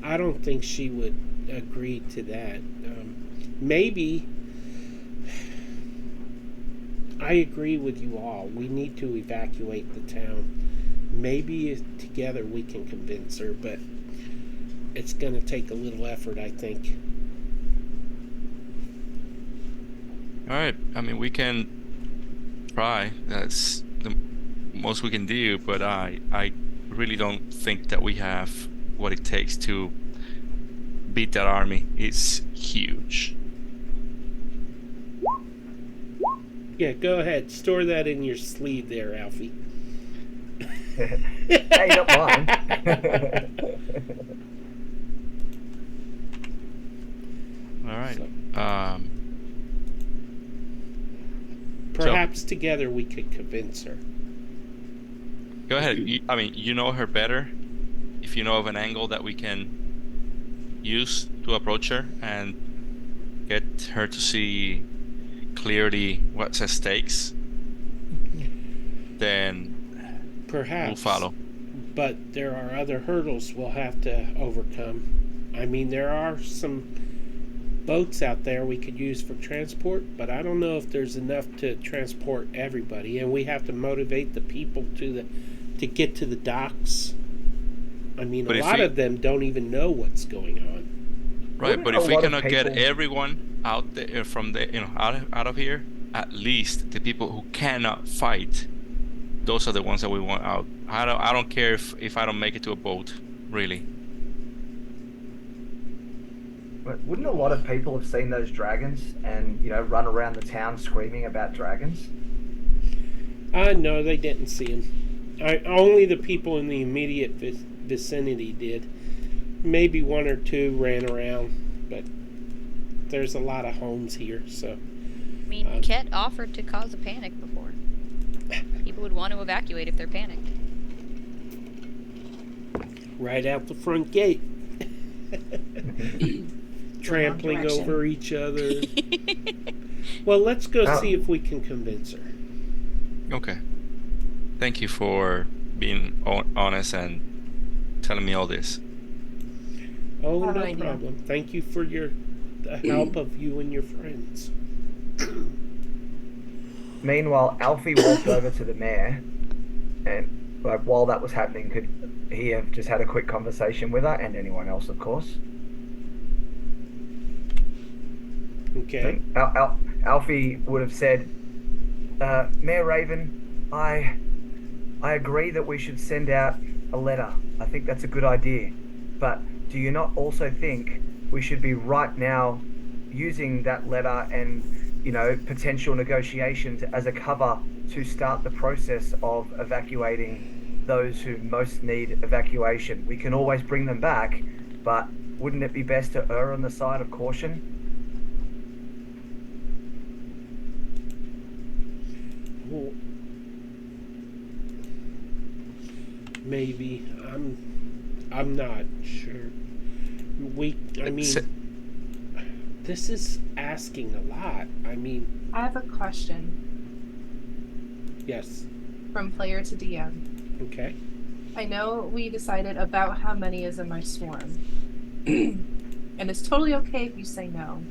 Speaker 2: I don't think she would agree to that. Maybe. I agree with you all. We need to evacuate the town. Maybe together we can convince her, but it's going to take a little effort, I think.
Speaker 6: All right. I mean, we can try. That's the most we can do, but I really don't think that we have what it takes to beat that army. It's huge.
Speaker 2: Yeah, go ahead. Store that in your sleeve there, Alfie.
Speaker 4: Hey, not mine.
Speaker 6: All right.
Speaker 2: Perhaps together we could convince her.
Speaker 6: Go ahead. You know her better. If you know of an angle that we can use to approach her and get her to see clearly what's at stakes, then
Speaker 2: Perhaps.
Speaker 6: we'll follow.
Speaker 2: But there are other hurdles we'll have to overcome. I mean, there are some boats out there we could use for transport, but I don't know if there's enough to transport everybody, and we have to motivate the people to get to the docks. I mean,
Speaker 6: But
Speaker 2: a
Speaker 6: if
Speaker 2: lot
Speaker 6: we-
Speaker 2: of them don't even know what's going on.
Speaker 6: Right, but
Speaker 4: Wouldn't
Speaker 6: if
Speaker 4: a
Speaker 6: we
Speaker 4: lot of
Speaker 6: cannot get
Speaker 4: people-
Speaker 6: everyone out there from the out of here, at least the people who cannot fight, those are the ones that we want out. I don't care if I don't make it to a boat, really.
Speaker 4: But wouldn't a lot of people have seen those dragons and, run around the town screaming about dragons?
Speaker 2: No, they didn't see him. Only the people in the immediate vicinity did. Maybe one or two ran around, but there's a lot of homes here, so.
Speaker 1: I mean, Ket offered to cause a panic before. People would want to evacuate if they're panicked.
Speaker 2: Right out the front gate. Trampling
Speaker 5: direction.
Speaker 2: over each other. Well, let's go see if we can convince her.
Speaker 6: Okay. Thank you for being honest and telling me all this.
Speaker 2: Oh,
Speaker 5: Have
Speaker 2: no
Speaker 5: an idea.
Speaker 2: problem. Thank you for the help of you and your friends.
Speaker 4: Meanwhile, Alfie walked over to the mayor, and while that was happening, could he have just had a quick conversation with her and anyone else, of course?
Speaker 2: Okay.
Speaker 4: Alfie would have said, Mayor Raven, I agree that we should send out a letter. I think that's a good idea. But do you not also think we should be right now using that letter and, potential negotiations as a cover to start the process of evacuating those who most need evacuation? We can always bring them back, but wouldn't it be best to err on the side of caution?
Speaker 2: Well, maybe. I'm not sure. This is asking a lot.
Speaker 5: I have a question
Speaker 2: Yes.
Speaker 5: from player to DM.
Speaker 2: Okay.
Speaker 5: I know we decided about how many is in my swarm. And it's totally okay if you say no.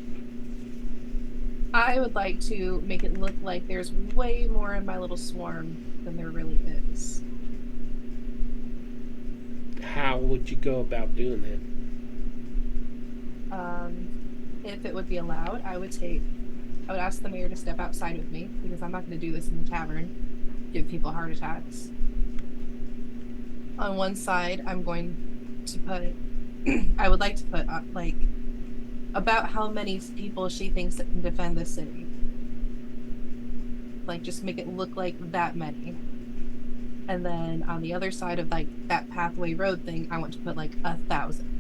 Speaker 5: I would like to make it look like there's way more in my little swarm than there really is.
Speaker 2: How would you go about doing that?
Speaker 5: If it would be allowed, I would ask the mayor to step outside with me, because I'm not going to do this in the tavern, give people heart attacks. On one side, I'm going to put, I would like to put like about how many people she thinks that can defend the city. Like, just make it look like that many. And then on the other side of like that pathway road thing, I want to put like 1,000.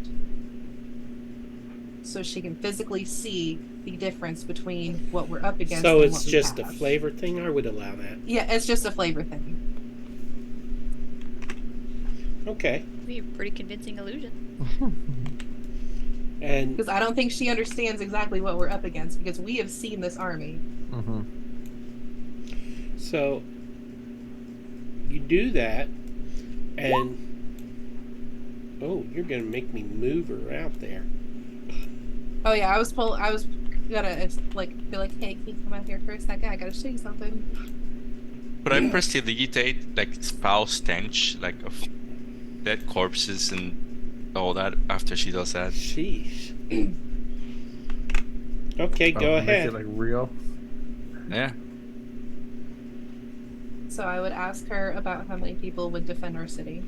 Speaker 5: So she can physically see the difference between what we're up against.
Speaker 2: So
Speaker 5: and
Speaker 2: it's
Speaker 5: what we
Speaker 2: just a
Speaker 5: have.
Speaker 2: flavor thing? I would allow that.
Speaker 5: Yeah, it's just a flavor thing.
Speaker 2: Okay.
Speaker 1: Be a pretty convincing illusion.
Speaker 2: And
Speaker 5: Because I don't think she understands exactly what we're up against, because we have seen this army.
Speaker 2: so you do that, and you're gonna make me move her out there.
Speaker 5: Oh yeah, I was gonna like be like, hey, can you come out here for a second? I gotta show you something.
Speaker 6: But I prestidigitate like foul stench, like of dead corpses and all that after she does that.
Speaker 2: Sheesh. Okay, go
Speaker 3: Make
Speaker 2: ahead.
Speaker 3: it like real.
Speaker 6: Yeah.
Speaker 5: So I would ask her about how many people would defend our city.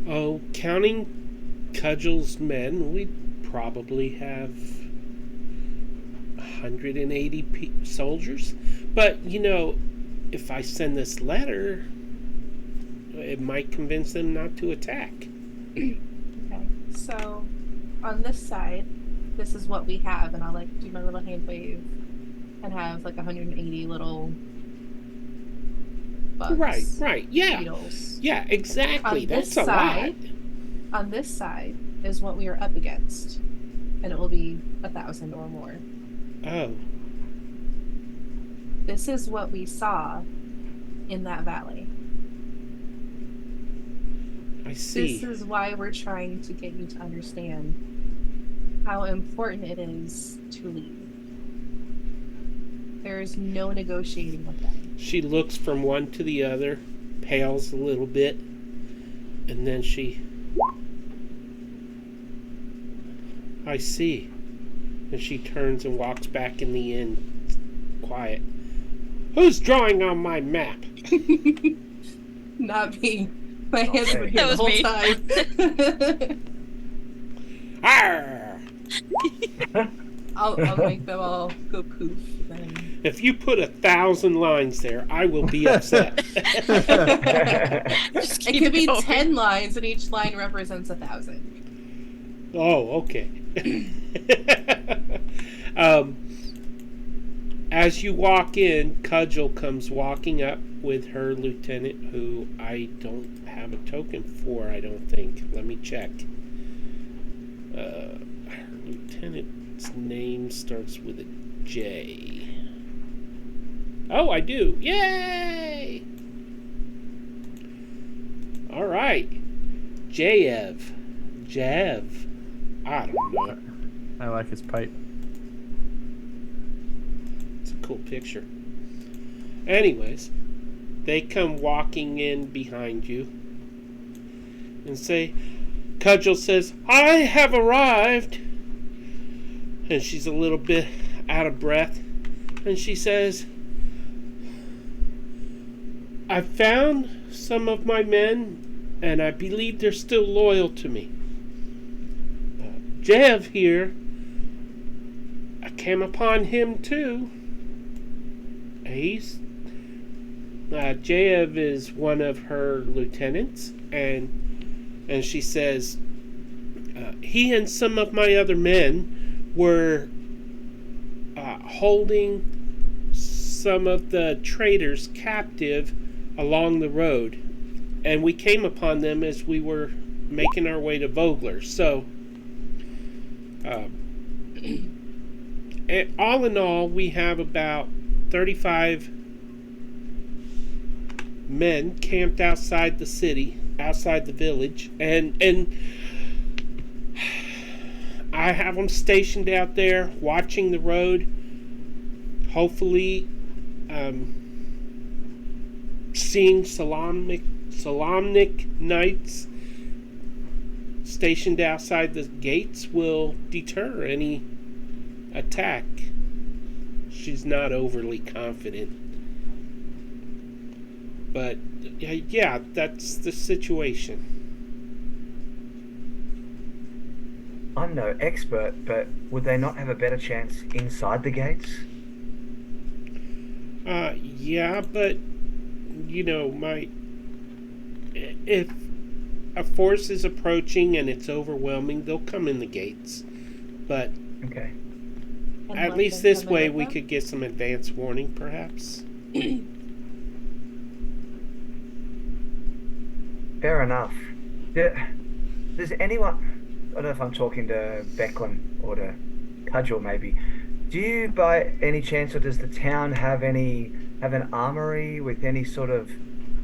Speaker 2: Oh, counting Cudgel's men, we probably have 180 soldiers. But, if I send this letter, it might convince them not to attack.
Speaker 5: Okay. So on this side, this is what we have, and I'll like do my little hand wave and have like 180 little bugs.
Speaker 2: Right. Yeah.
Speaker 5: Beetles.
Speaker 2: Yeah, exactly.
Speaker 5: On
Speaker 2: That's
Speaker 5: this
Speaker 2: a
Speaker 5: side,
Speaker 2: lot.
Speaker 5: On this side is what we are up against, and it will be 1,000 or more.
Speaker 2: Oh.
Speaker 5: This is what we saw in that valley.
Speaker 2: I see.
Speaker 5: This is why we're trying to get you to understand how important it is to leave. There is no negotiating with them.
Speaker 2: She looks from one to the other, pales a little bit, and then I see. And she turns and walks back in the inn, quiet. Who's drawing on my map?
Speaker 5: Not me. My hands were
Speaker 4: Okay.
Speaker 5: here
Speaker 1: That
Speaker 5: the
Speaker 1: was
Speaker 5: whole
Speaker 1: me.
Speaker 5: time.
Speaker 2: Arr!
Speaker 5: I'll make them all go poof then.
Speaker 2: If you put 1,000 lines there, I will be upset.
Speaker 1: Just
Speaker 5: It
Speaker 1: keep
Speaker 5: could be
Speaker 1: going.
Speaker 5: 10 lines, and each line represents 1,000.
Speaker 2: Oh, okay. As you walk in, Cudgel comes walking up with her lieutenant, who I don't have a token for, I don't think. Let me check. Her lieutenant's name starts with a J. Oh, I do. Yay! All right. Jaev. I don't know.
Speaker 3: I like his pipe.
Speaker 2: It's a cool picture. Anyways, they come walking in behind you and say, Cudgel says, I have arrived. And she's a little bit out of breath. And she says, I found some of my men and I believe they're still loyal to me. Jev here, I came upon him too. Jev is one of her lieutenants, and she says he and some of my other men were holding some of the traders captive along the road, and we came upon them as we were making our way to Vogler. So all in all, we have about 35 men camped outside the city, outside the village, and I have them stationed out there watching the road, hopefully seeing Solamnic knights stationed outside the gates will deter any attack. She's not overly confident. But, yeah, that's the situation.
Speaker 4: I'm no expert, but would they not have a better chance inside the gates?
Speaker 2: Yeah, but, if a force is approaching and it's overwhelming, they'll come in the gates. But
Speaker 4: Okay.
Speaker 2: at least this way we could get some advance warning, perhaps.
Speaker 4: Fair enough. Does anyone... I don't know if I'm talking to Becklin or to Cudgel, maybe. Do you, by any chance, or does the town have an armory with any sort of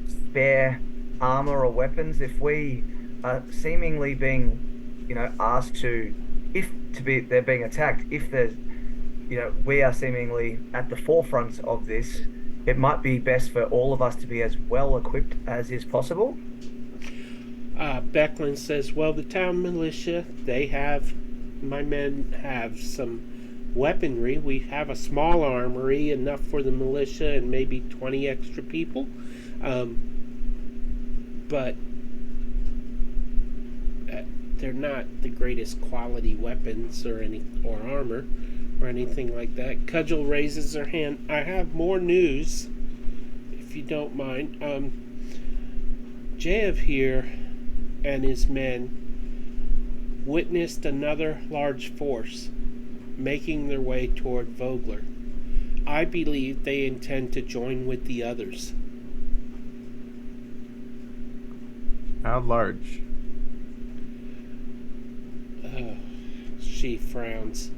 Speaker 4: spare armor or weapons? If we are seemingly being, asked they're being attacked, if there's, we are seemingly at the forefront of this, it might be best for all of us to be as well equipped as is possible.
Speaker 2: Becklin says, well, the town militia, my men have some weaponry. We have a small armory, enough for the militia and maybe 20 extra people. But they're not the greatest quality weapons or armor or anything like that. Cudgel raises her hand. I have more news, if you don't mind. Jev here and his men witnessed another large force making their way toward Vogler. I believe they intend to join with the others.
Speaker 3: How large?
Speaker 2: She frowns.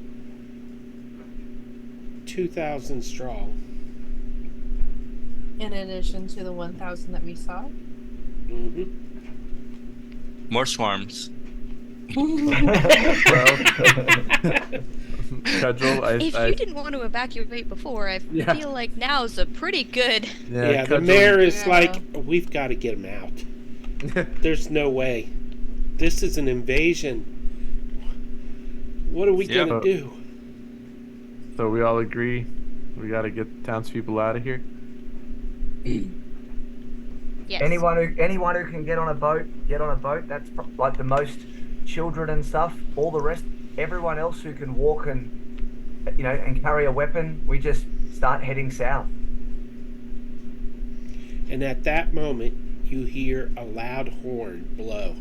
Speaker 2: 2,000 strong.
Speaker 5: In addition to the 1,000 that we saw?
Speaker 2: Mm-hmm.
Speaker 6: More swarms.
Speaker 3: Cudgel,
Speaker 1: If you didn't want to evacuate before, I feel like now's a pretty good...
Speaker 2: Yeah, the
Speaker 3: Cudgel,
Speaker 2: mayor is like, we've got to get him out. There's no way. This is an invasion. What are we going to do?
Speaker 3: So we all agree we got to get the townspeople out of here?
Speaker 1: Yes.
Speaker 4: Anyone who can get on a boat, get on a boat. That's like the most children and stuff. All the rest, everyone else who can walk and and carry a weapon, we just start heading south.
Speaker 2: And at that moment, you hear a loud horn blow.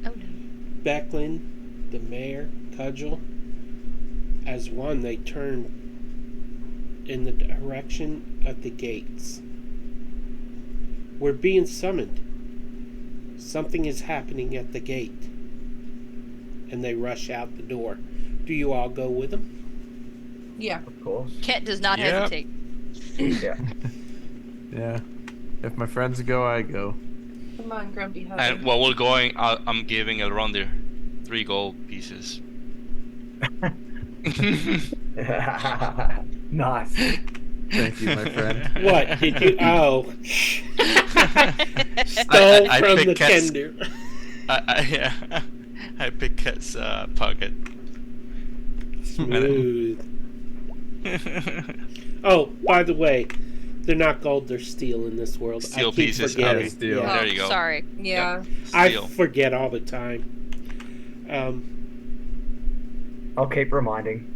Speaker 1: Oh no.
Speaker 2: Becklin, the mayor, Cudgel, as one, they turn in the direction of the gates. We're being summoned. Something is happening at the gate. And they rush out the door. Do you all go with them?
Speaker 5: Yeah.
Speaker 4: Of course.
Speaker 1: Ket does not hesitate.
Speaker 4: Yeah.
Speaker 3: Yeah. If my friends go, I go.
Speaker 5: Come on, Grumpy Hubby.
Speaker 6: And while we're going, I'm giving Elronder 3 gold pieces.
Speaker 4: Nice.
Speaker 3: Thank you, my friend.
Speaker 2: What? Did you? Oh. Stole
Speaker 6: I
Speaker 2: from
Speaker 6: picked
Speaker 2: the
Speaker 6: Ket's-
Speaker 2: tender.
Speaker 6: I picked Ket's pocket.
Speaker 2: Smooth. Oh, by the way, They're not gold, they're steel in this world.
Speaker 6: Steel
Speaker 2: I keep
Speaker 6: pieces.
Speaker 2: forgetting.
Speaker 6: Okay.
Speaker 3: Steel.
Speaker 2: Yeah.
Speaker 6: There you go.
Speaker 1: Sorry.
Speaker 5: Yeah.
Speaker 2: I
Speaker 6: Steel.
Speaker 2: forget all the time.
Speaker 4: I'll keep reminding.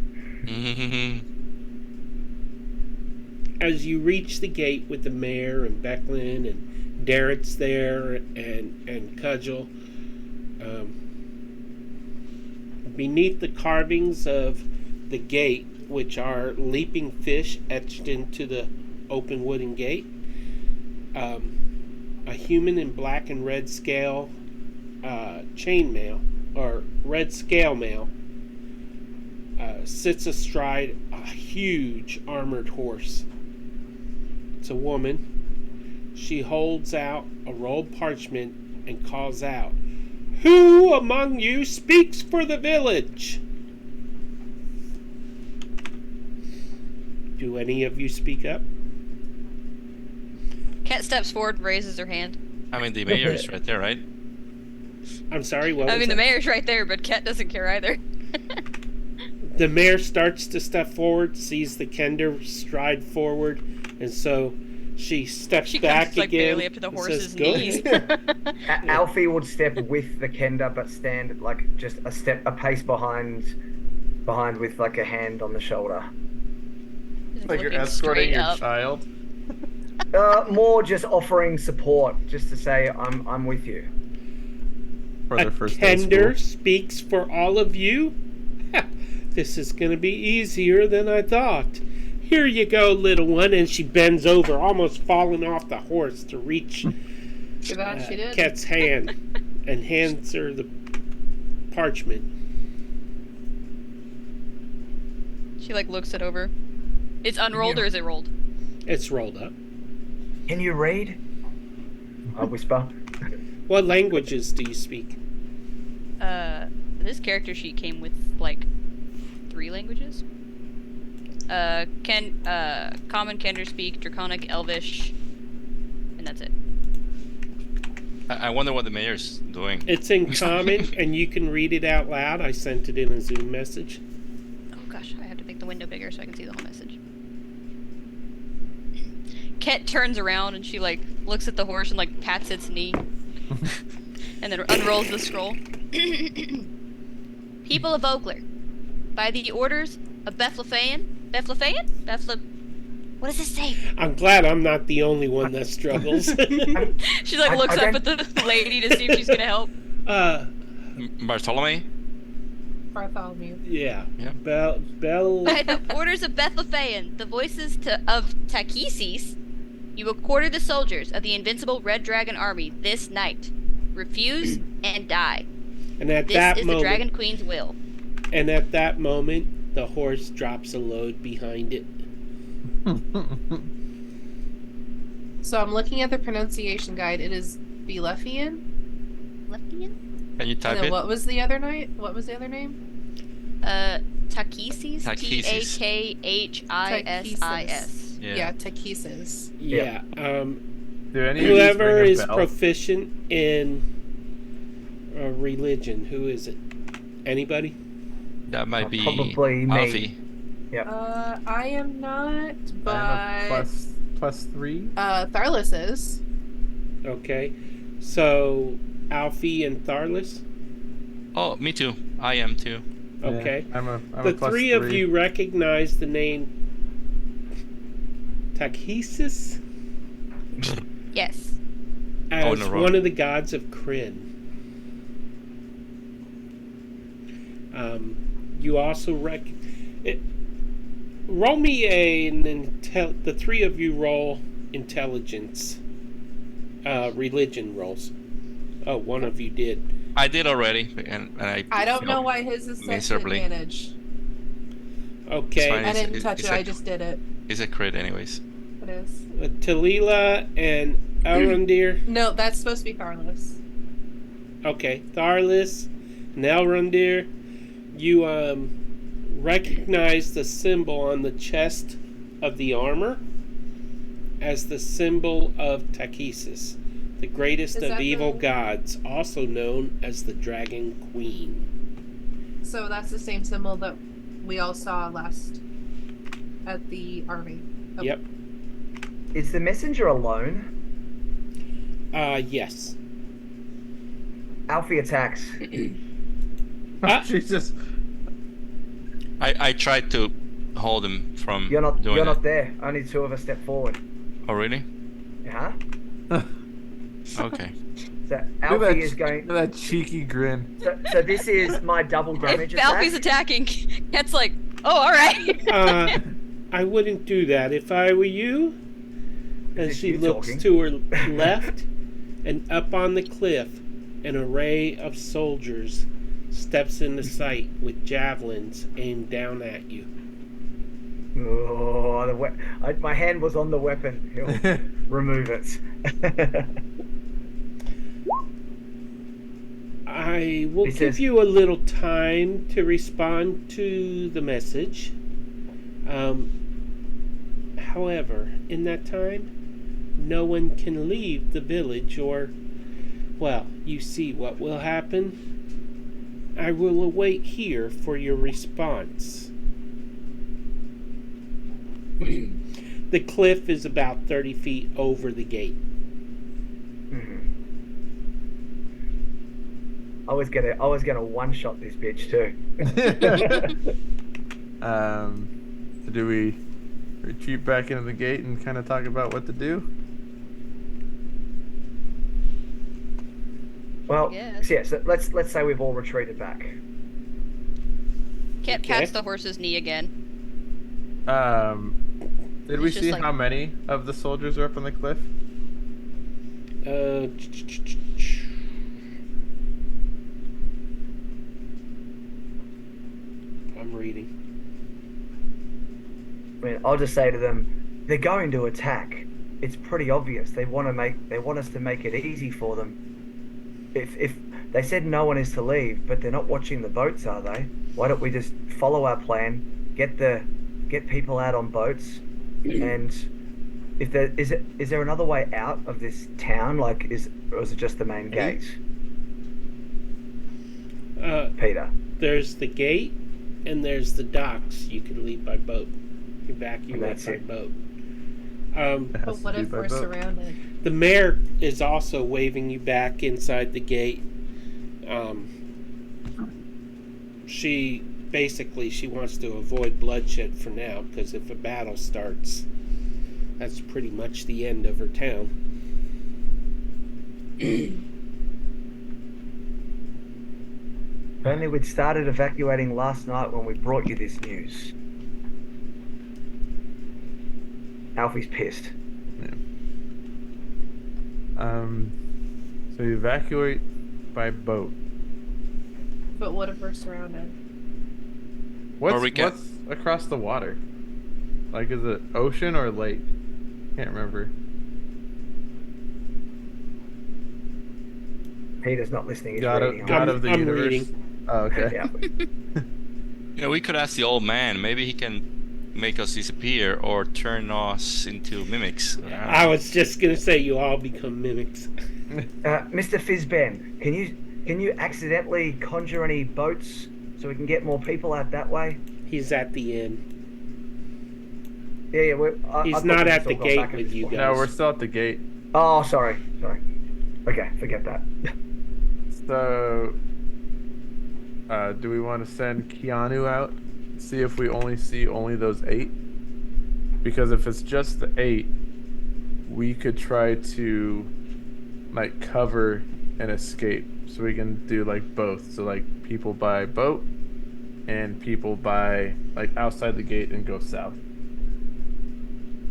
Speaker 2: As you reach the gate with the mayor and Becklin and Darrett's there and Cudgel, beneath the carvings of the gate, which are leaping fish etched into the open wooden gate, a human in black and red scale chainmail, or red scale mail, sits astride a huge armored horse. It's a woman. She holds out a rolled parchment and calls out, "Who among you speaks for the village?" Do any of you speak up?
Speaker 1: Cat steps forward and raises her hand.
Speaker 6: I mean, the mayor is right there, right?
Speaker 2: I'm sorry, what
Speaker 1: I
Speaker 2: was
Speaker 1: mean, the
Speaker 2: that?
Speaker 1: mayor's right there, but Cat doesn't care either.
Speaker 2: The mayor starts to step forward, sees the Kender stride forward, and so she steps
Speaker 1: She
Speaker 2: back
Speaker 1: comes like
Speaker 2: again.
Speaker 1: barely up to the
Speaker 2: and
Speaker 1: horse's
Speaker 2: says, "Go
Speaker 1: knees.
Speaker 2: ahead."
Speaker 4: Alfie would step with the Kenda, but stand like just a pace behind with like a hand on the shoulder.
Speaker 3: Like you're
Speaker 1: Looking
Speaker 3: escorting
Speaker 1: straight
Speaker 3: your
Speaker 1: up.
Speaker 3: child.
Speaker 4: More just offering support, just to say I'm with you.
Speaker 3: For
Speaker 2: A
Speaker 3: their first day of
Speaker 2: Kender
Speaker 3: school.
Speaker 2: speaks for all of you? This is going to be easier than I thought. Here you go, little one. And she bends over, almost falling off the horse to reach
Speaker 5: Too bad she did.
Speaker 2: Ket's hand and hands her the parchment.
Speaker 1: She like looks it over. It's unrolled or is it rolled?
Speaker 2: It's rolled up.
Speaker 4: Can you read? I whisper.
Speaker 2: What languages do you speak?
Speaker 1: This character sheet came with like 3 languages. Common, Kender speak, Draconic, Elvish, and that's it.
Speaker 6: I wonder what the mayor's doing.
Speaker 2: It's in common, and you can read it out loud. I sent it in a Zoom message.
Speaker 1: Oh gosh, I have to make the window bigger so I can see the whole message. Ket turns around and she like looks at the horse and like pats its knee, and then unrolls the scroll. People of Oakler, by the orders of Bethlefean, what does this say?
Speaker 2: I'm glad I'm not the only one that struggles.
Speaker 1: She like looks
Speaker 4: I
Speaker 1: up at the lady to see if she's gonna help.
Speaker 6: Bartholomew?
Speaker 5: Bartholomew.
Speaker 2: Yeah.
Speaker 6: Yeah.
Speaker 2: Bell.
Speaker 1: By the orders of Bethlefean, the voices of Takesis, you will quarter the soldiers of the invincible Red Dragon army this night. Refuse and die.
Speaker 2: And at
Speaker 1: This
Speaker 2: that
Speaker 1: is
Speaker 2: moment,
Speaker 1: the Dragon Queen's will.
Speaker 2: and at that moment, the horse drops a load behind it.
Speaker 5: So I'm looking at the pronunciation guide. It is Belefian.
Speaker 1: Leftian?
Speaker 6: Can you
Speaker 5: And
Speaker 6: type
Speaker 5: then
Speaker 6: it?
Speaker 5: what was the other night? What was the other name?
Speaker 1: Takesis?
Speaker 6: Takesis.
Speaker 1: Takhis.
Speaker 5: Yeah, Takesis.
Speaker 2: Yeah.
Speaker 3: Do any of these
Speaker 2: Whoever
Speaker 3: ring a
Speaker 2: is
Speaker 3: bell?
Speaker 2: proficient in religion, who is it? Anybody?
Speaker 6: That might be
Speaker 4: Probably me.
Speaker 6: Alfie.
Speaker 5: I am not, but
Speaker 3: I have a plus 3.
Speaker 5: Tharlis is.
Speaker 2: Okay. So, Alfie and Tharlis?
Speaker 6: Oh, me too. I am too.
Speaker 2: Okay.
Speaker 3: Yeah, I'm a
Speaker 2: The
Speaker 3: plus
Speaker 2: three of you recognize the name Takhisis
Speaker 1: Yes.
Speaker 2: as
Speaker 6: no, wrong.
Speaker 2: one of the gods of Kryn. You also roll me the three of you roll intelligence, religion rolls. Oh, one of you did.
Speaker 6: I did already, and
Speaker 5: I don't know
Speaker 6: failed
Speaker 5: why his is such an
Speaker 6: miserably.
Speaker 5: advantage.
Speaker 2: Okay.
Speaker 6: fine.
Speaker 5: I
Speaker 6: It's-
Speaker 5: didn't touch
Speaker 6: it's
Speaker 5: it.
Speaker 6: a-
Speaker 5: I just did it.
Speaker 6: It's a crit, anyways.
Speaker 5: It is.
Speaker 2: Talila and Elrundir.
Speaker 5: No, that's supposed to be Tharlis.
Speaker 2: Okay, Tharlis and Elrundir. You recognize the symbol on the chest of the armor as the symbol of Takhisis, the greatest
Speaker 5: Is
Speaker 2: of
Speaker 5: that
Speaker 2: evil
Speaker 5: the-
Speaker 2: gods, also known as the Dragon Queen.
Speaker 5: So that's the same symbol that we all saw last at the army. Okay.
Speaker 2: Yep.
Speaker 4: Is the messenger alone?
Speaker 2: Yes.
Speaker 4: Alfie attacks.
Speaker 3: Jesus.
Speaker 6: I tried to hold him from
Speaker 4: You're not.
Speaker 6: doing
Speaker 4: You're
Speaker 6: it.
Speaker 4: not there. Only two of us step forward.
Speaker 6: Oh, really?
Speaker 4: Huh?
Speaker 6: Okay.
Speaker 4: So
Speaker 3: Look
Speaker 4: Alfie
Speaker 3: at
Speaker 4: is going.
Speaker 3: look at that cheeky grin.
Speaker 4: So this is my double damage
Speaker 1: If
Speaker 4: attack.
Speaker 1: Alfie's attacking, Cat's like, oh, all right.
Speaker 2: I wouldn't do that if I were you. And
Speaker 4: Is
Speaker 2: she
Speaker 4: you
Speaker 2: looks
Speaker 4: talking?
Speaker 2: to her left, and up on the cliff, an array of soldiers steps into sight with javelins aimed down at you.
Speaker 4: Oh, my hand was on the weapon. He'll remove it.
Speaker 2: I will
Speaker 4: He
Speaker 2: give
Speaker 4: says-
Speaker 2: you a little time to respond to the message. However, in that time, no one can leave the village or, well, you see what will happen. I will await here for your response. The cliff is about 30 feet over the gate.
Speaker 4: I was gonna one shot this bitch too.
Speaker 3: So do we retreat back into the gate and kind of talk about what to do?
Speaker 4: Well,
Speaker 1: Yes.
Speaker 4: yeah. So let's say we've all retreated back.
Speaker 1: Cat
Speaker 2: Okay.
Speaker 1: pats the horse's knee again.
Speaker 3: Did we
Speaker 1: It's just
Speaker 3: see
Speaker 1: like-
Speaker 3: how many of the soldiers are up on the cliff?
Speaker 2: I'm reading.
Speaker 4: I mean, I'll just say to them, they're going to attack. It's pretty obvious. They want us to make it easy for them. If they said no one is to leave, but they're not watching the boats, are they? Why don't we just follow our plan, get people out on boats, and if there is there another way out of this town? Like, or is it just the main gate? Peter.
Speaker 2: There's the gate, and there's the docks. You can leave by boat. Evacuate
Speaker 4: And that's
Speaker 2: by
Speaker 4: it.
Speaker 2: boat.
Speaker 3: It has
Speaker 5: But
Speaker 3: to
Speaker 5: what
Speaker 3: be
Speaker 5: if
Speaker 3: by
Speaker 5: we're
Speaker 3: boat.
Speaker 5: surrounded?
Speaker 2: The mayor is also waving you back inside the gate. She wants to avoid bloodshed for now, because if a battle starts, that's pretty much the end of her town.
Speaker 4: If only we'd started evacuating last night when we brought you this news. Alfie's pissed.
Speaker 3: So you evacuate by boat.
Speaker 5: But what if we're surrounded?
Speaker 3: What's,
Speaker 6: we can-
Speaker 3: what's across the water? Like, is it ocean or lake? Can't remember.
Speaker 4: Peter's not listening. He's
Speaker 3: God
Speaker 4: reading.
Speaker 3: of, of the
Speaker 2: I'm
Speaker 3: universe.
Speaker 2: reading.
Speaker 3: Oh, okay.
Speaker 4: Yeah.
Speaker 6: You know, we could ask the old man. Maybe he can make us disappear or turn us into mimics.
Speaker 2: I was just gonna say you all become mimics.
Speaker 4: Mr. Fizben, can you accidentally conjure any boats so we can get more people out that way?
Speaker 2: He's at the inn.
Speaker 4: Yeah.
Speaker 2: He's not at the gate with you guys.
Speaker 3: No, we're still at the gate.
Speaker 4: Oh, sorry. Okay, forget that.
Speaker 3: So, do we want to send Keanu out? See if we see those 8? Because if it's just the 8, we could try to like cover and escape. So we can do like both. So like people by boat and people by like outside the gate and go south.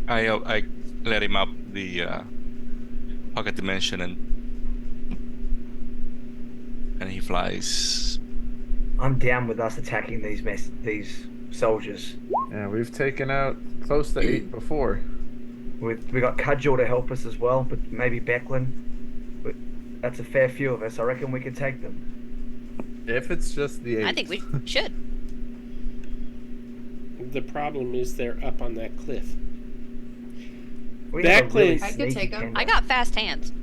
Speaker 6: I let him up the pocket dimension and he flies.
Speaker 4: I'm down with us attacking these soldiers.
Speaker 3: Yeah, we've taken out close to 8 before.
Speaker 4: We got Cudgel to help us as well, but maybe Becklin. But that's a fair few of us. I reckon we could take them.
Speaker 3: If it's just the 8.
Speaker 1: I think we should.
Speaker 2: The problem is they're up on that cliff.
Speaker 4: We have a
Speaker 2: Becklin-
Speaker 5: I could
Speaker 4: sneaky
Speaker 5: take 'em.
Speaker 4: tender.
Speaker 1: I got fast hands.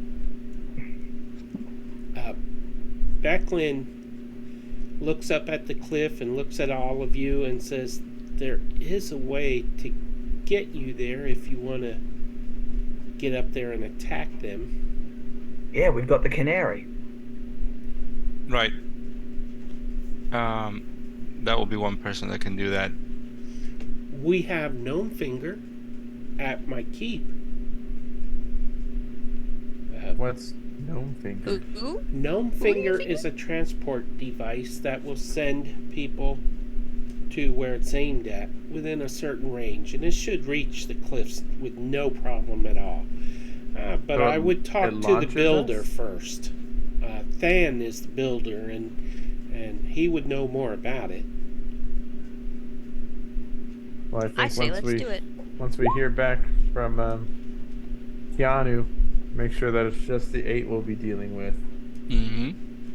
Speaker 2: Becklin looks up at the cliff and looks at all of you and says, "There is a way to get you there if you want to get up there and attack them.
Speaker 4: Yeah, we've got the canary.
Speaker 6: Right. That will be one person that can do that.
Speaker 2: We have Gnome Finger at my keep.
Speaker 3: What's gnome finger?
Speaker 1: Ooh.
Speaker 2: Gnome Finger is a transport device that will send people to where it's aimed at within a certain range, and it should reach the cliffs with no problem at all. But I would talk to the builder first. Than is the builder, and he would know more about it.
Speaker 3: Well, I think
Speaker 1: I say let's do it.
Speaker 3: Once we hear back from Keanu, make sure that it's just the 8 we'll be dealing with.
Speaker 6: Mm-hmm.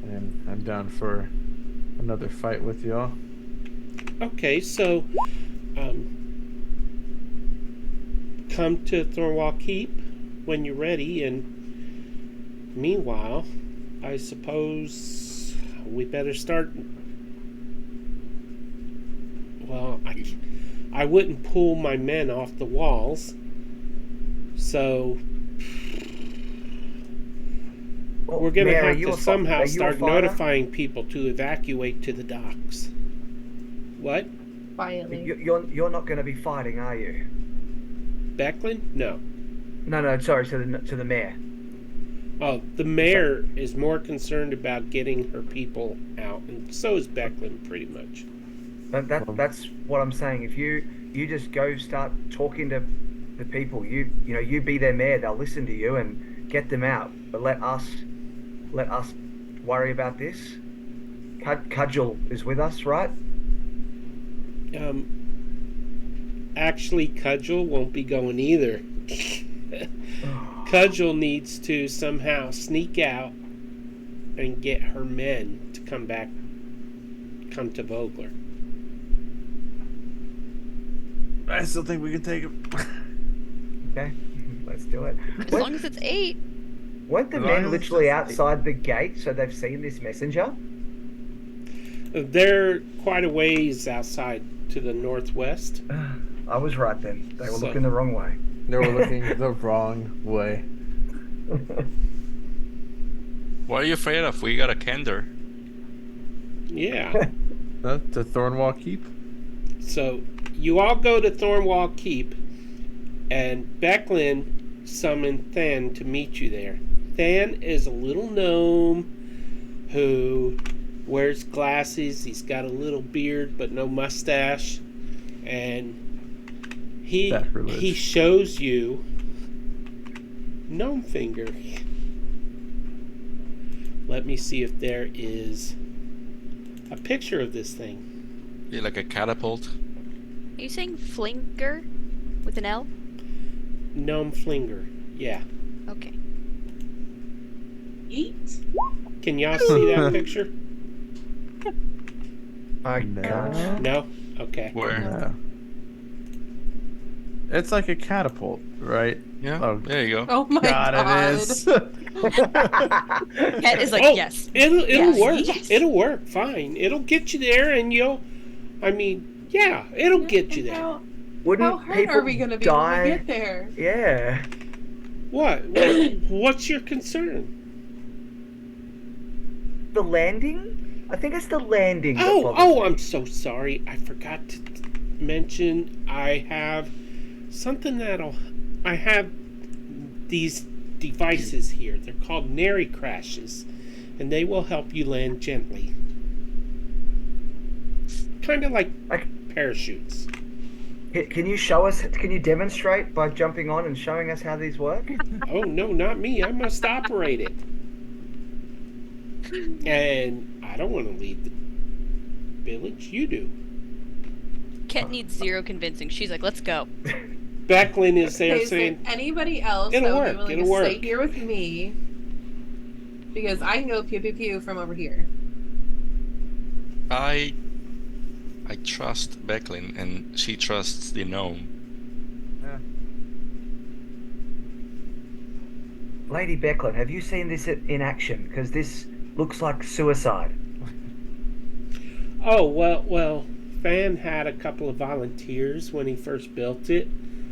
Speaker 3: And I'm down for another fight with y'all.
Speaker 2: Okay, so come to Thornwall Keep when you're ready, and meanwhile, I suppose we better start. Well, I wouldn't pull my men off the walls, so we're going to have to somehow start notifying people to evacuate to the docks. What?
Speaker 5: Quietly.
Speaker 4: You're not going to be fighting, are you?
Speaker 2: Becklin? No.
Speaker 4: No, sorry, to the mayor.
Speaker 2: Oh, the mayor is more concerned about getting her people out, and so is Becklin, pretty much.
Speaker 4: That's what I'm saying. If you just go start talking to the people, you be their mayor, they'll listen to you and get them out. But let us worry about this. Cudgel is with us, right?
Speaker 2: Actually, Cudgel won't be going either. Cudgel needs to somehow sneak out and get her men to come to Vogler.
Speaker 3: I still think we can take him.
Speaker 4: Okay, let's do it.
Speaker 1: As long as it's 8.
Speaker 4: Weren't the men literally outside the gate, so they've seen this messenger?
Speaker 2: They're quite a ways outside to the northwest.
Speaker 4: I was right then. They were looking the wrong way.
Speaker 3: They were looking the wrong way.
Speaker 6: What are you afraid of? We got a candor.
Speaker 2: Yeah.
Speaker 3: To Thornwall Keep?
Speaker 2: So you all go to Thornwall Keep, and Becklin summoned Than to meet you there. Than is a little gnome who wears glasses. He's got a little beard but no mustache, and he shows you Gnome Finger. Let me see if there is a picture of this thing.
Speaker 6: Yeah, like a catapult.
Speaker 1: Are you saying Flinger with an L?
Speaker 2: Gnome Flinger, yeah.
Speaker 1: Okay.
Speaker 5: Eat?
Speaker 2: Can y'all see that picture?
Speaker 3: No.
Speaker 2: No? Okay.
Speaker 6: Where?
Speaker 3: No. It's like a catapult, right?
Speaker 6: Yeah.
Speaker 3: Oh,
Speaker 6: there you go.
Speaker 5: Oh my god.
Speaker 3: it is.
Speaker 1: Cat is like, yes.
Speaker 2: It'll
Speaker 1: Yes,
Speaker 2: work.
Speaker 1: yes.
Speaker 2: It'll work fine. It'll get you there, and it'll get you there.
Speaker 5: How
Speaker 4: Wouldn't
Speaker 5: hurt
Speaker 4: people
Speaker 5: are we gonna be when
Speaker 4: die?
Speaker 5: we get there?
Speaker 4: Yeah.
Speaker 2: What? What's your concern?
Speaker 4: The landing? I think it's the landing. that bothers
Speaker 2: Oh,
Speaker 4: me.
Speaker 2: I'm so sorry. I forgot to mention I have something I have these devices here. They're called Nary crashes, and they will help you land gently. Kind of like parachutes.
Speaker 4: Can you show us? Can you demonstrate by jumping on and showing us how these work?
Speaker 2: Oh, no, not me. I must operate it. And I don't want to leave the village. You do.
Speaker 1: Cat needs 0 convincing. She's like, let's go.
Speaker 2: Becklin is there
Speaker 5: Okay, is there
Speaker 2: saying,
Speaker 5: anybody else
Speaker 2: It'll
Speaker 5: that would
Speaker 2: work,
Speaker 5: be willing
Speaker 2: it'll
Speaker 5: to
Speaker 2: work.
Speaker 5: stay here with me? Because I can go pew pew pew from over here.
Speaker 6: I trust Becklin, and she trusts the gnome.
Speaker 4: Lady Becklin, have you seen this in action? Because this looks like suicide.
Speaker 2: oh, well, Fan had a couple of volunteers when he first built it.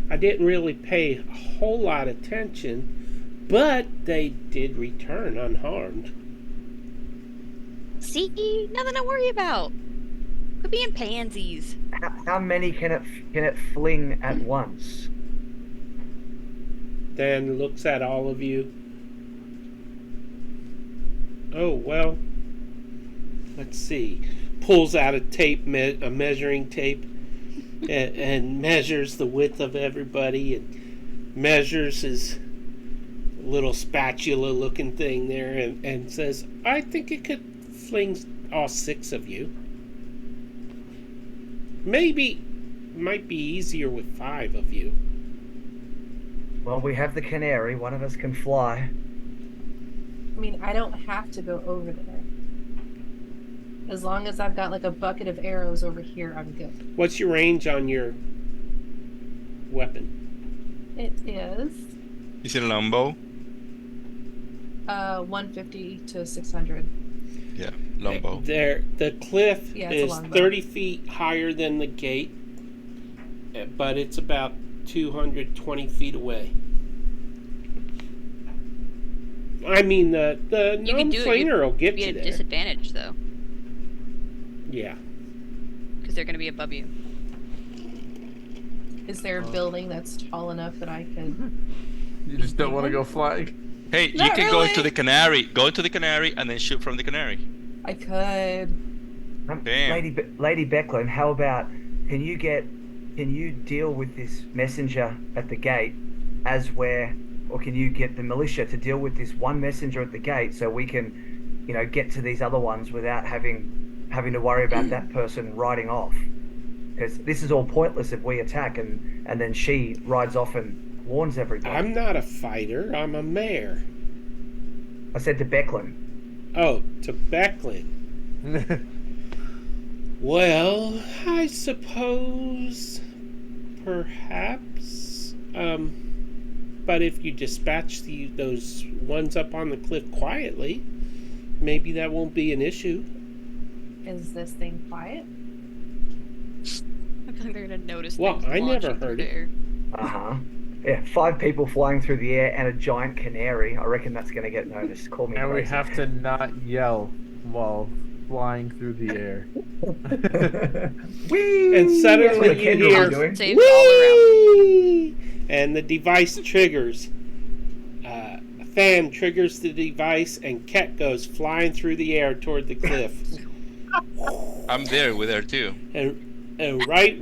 Speaker 2: I didn't really pay a whole lot of attention, but they did return unharmed.
Speaker 1: See, nothing to worry about. Quit being pansies.
Speaker 4: How many can it fling at once?
Speaker 2: Dan looks at all of you. Oh, well, let's see. Pulls out a tape, a measuring tape, and measures the width of everybody, and measures his little spatula-looking thing there, and says, I think it could fling all 6 of you. Maybe might be easier with 5 of you.
Speaker 4: Well, we have the canary. One of us can fly.
Speaker 5: I mean, I don't have to go over there. As long as I've got like a bucket of arrows over here, I'm good.
Speaker 2: What's your range on your weapon?
Speaker 5: It is
Speaker 6: Is it a longbow?
Speaker 5: 150 to 600.
Speaker 6: Yeah, longbow.
Speaker 2: There, the cliff
Speaker 5: Yeah, it's a
Speaker 2: is
Speaker 5: longbow.
Speaker 2: 30 feet higher than the gate, but it's about 220 feet away. I mean, the
Speaker 1: You can
Speaker 2: gnome
Speaker 1: do it.
Speaker 2: flinger will get
Speaker 1: Be
Speaker 2: you
Speaker 1: at a
Speaker 2: there.
Speaker 1: disadvantage though,
Speaker 2: Yeah.
Speaker 1: because they're gonna be above you.
Speaker 5: Is there a building that's tall enough that I could?
Speaker 3: You just don't want to go flying.
Speaker 6: Hey, you
Speaker 5: Not
Speaker 6: can go
Speaker 5: really.
Speaker 6: into the canary. Go into the canary and then shoot from the canary.
Speaker 5: I could.
Speaker 6: Damn.
Speaker 4: Lady Becklin, how about can you deal with this messenger at the gate or can you get the militia to deal with this one messenger at the gate so we can, get to these other ones without having to worry about that person riding off? Because this is all pointless if we attack and then she rides off and warns everybody.
Speaker 2: I'm not a fighter. I'm a mayor.
Speaker 4: I said to Becklin.
Speaker 2: Oh, to Becklin. Well, I suppose perhaps. But if you dispatch those ones up on the cliff quietly, maybe that won't be an issue.
Speaker 5: Is this thing quiet?
Speaker 1: I feel like they're gonna notice.
Speaker 2: Well,
Speaker 1: things
Speaker 2: I never
Speaker 1: launching through
Speaker 2: heard
Speaker 1: the
Speaker 2: it.
Speaker 1: air.
Speaker 4: Uh-huh. Yeah, 5 people flying through the air and a giant canary. I reckon that's going to get noticed. Call me
Speaker 3: And we
Speaker 4: crazy.
Speaker 3: have to not yell while flying through the air.
Speaker 4: Whee!
Speaker 2: And suddenly
Speaker 4: That's what the
Speaker 2: you
Speaker 4: Kendalls
Speaker 2: hear,
Speaker 4: are doing.
Speaker 1: Saves all around.
Speaker 2: Whee! And the device triggers. A fan triggers the device, and Ket goes flying through the air toward the cliff.
Speaker 6: I'm there with her too.
Speaker 2: And right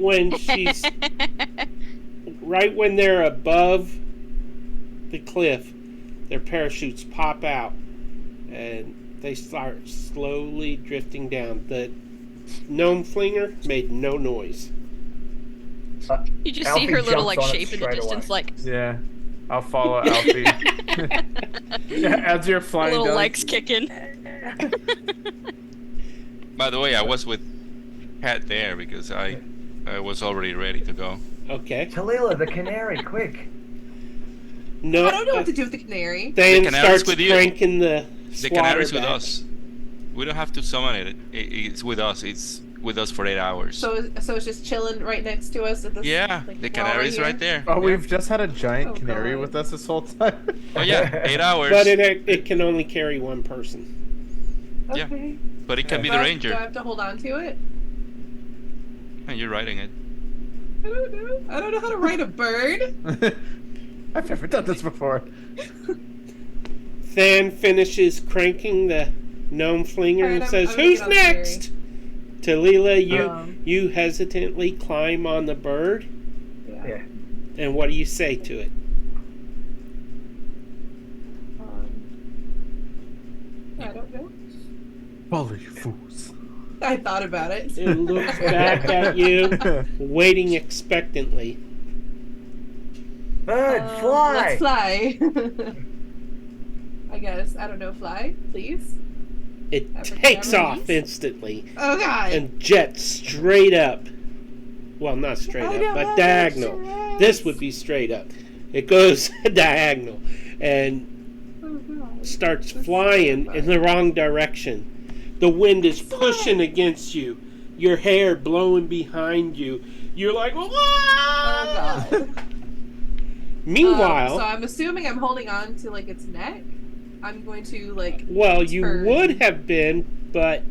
Speaker 2: when they're above the cliff, their parachutes pop out, and they start slowly drifting down. The gnome flinger made no noise.
Speaker 1: You just
Speaker 4: Alfie
Speaker 1: see her little
Speaker 4: jumps on it
Speaker 1: shape in the
Speaker 4: straight
Speaker 1: distance,
Speaker 4: away.
Speaker 1: like
Speaker 3: Yeah, I'll follow Alfie. As you're flying
Speaker 1: little
Speaker 3: down.
Speaker 1: legs kicking.
Speaker 6: By the way, I was with Pat there because I was already ready to go.
Speaker 2: Okay.
Speaker 4: Talila, the canary, quick.
Speaker 2: No,
Speaker 5: I don't know what to do with the canary.
Speaker 2: Dan
Speaker 6: The canary's
Speaker 2: starts
Speaker 6: with you.
Speaker 2: cranking the
Speaker 6: The canary's with
Speaker 2: back.
Speaker 6: us. We don't have to summon it. It's with us. It's with us for 8 hours.
Speaker 5: So it's just chilling right next to us at this.
Speaker 6: Yeah,
Speaker 5: like,
Speaker 6: the
Speaker 5: while we're
Speaker 6: canary's
Speaker 5: here?
Speaker 6: right there.
Speaker 3: Oh,
Speaker 6: Yeah.
Speaker 3: we've just had a giant
Speaker 5: Oh,
Speaker 3: canary
Speaker 5: God.
Speaker 3: with us this whole time.
Speaker 6: Oh yeah, 8 hours.
Speaker 2: But it can only carry one person.
Speaker 6: Yeah.
Speaker 5: Okay.
Speaker 6: But it can be
Speaker 5: Do
Speaker 6: the
Speaker 5: I
Speaker 6: ranger.
Speaker 5: have to hold on to it?
Speaker 6: And you're riding it.
Speaker 5: I don't know. I don't know how to ride a bird.
Speaker 3: I've never done this before.
Speaker 2: Than finishes cranking the gnome flinger
Speaker 5: Alright,
Speaker 2: and
Speaker 5: I'm
Speaker 2: says,
Speaker 5: gonna
Speaker 2: "Who's
Speaker 5: get on the canary."
Speaker 2: next?" Talila,
Speaker 5: Um.
Speaker 2: you hesitantly climb on the bird,
Speaker 4: Yeah.
Speaker 2: and what do you say to it?
Speaker 5: I don't know.
Speaker 3: Follow you fools.
Speaker 5: I thought about it.
Speaker 2: It looks back at you, waiting expectantly.
Speaker 4: Bird, fly!
Speaker 5: Let's fly. I guess. I don't know. Fly, please.
Speaker 2: It
Speaker 5: Abracadabra
Speaker 2: takes off
Speaker 5: means?
Speaker 2: instantly
Speaker 5: Oh God.
Speaker 2: and jets straight up. Well, not straight
Speaker 5: I
Speaker 2: up,
Speaker 5: don't
Speaker 2: but
Speaker 5: have
Speaker 2: diagonal.
Speaker 5: extra
Speaker 2: This would be straight up. It goes diagonal and
Speaker 5: Oh, God.
Speaker 2: starts
Speaker 5: That's
Speaker 2: flying
Speaker 5: so
Speaker 2: in the wrong direction. The wind is pushing against you. Your hair blowing behind you. You're like, "Wah!"
Speaker 5: Oh God.
Speaker 2: Meanwhile,
Speaker 5: so I'm assuming I'm holding on to like its neck. I'm going to like.
Speaker 2: well, you
Speaker 5: turn.
Speaker 2: would have been, but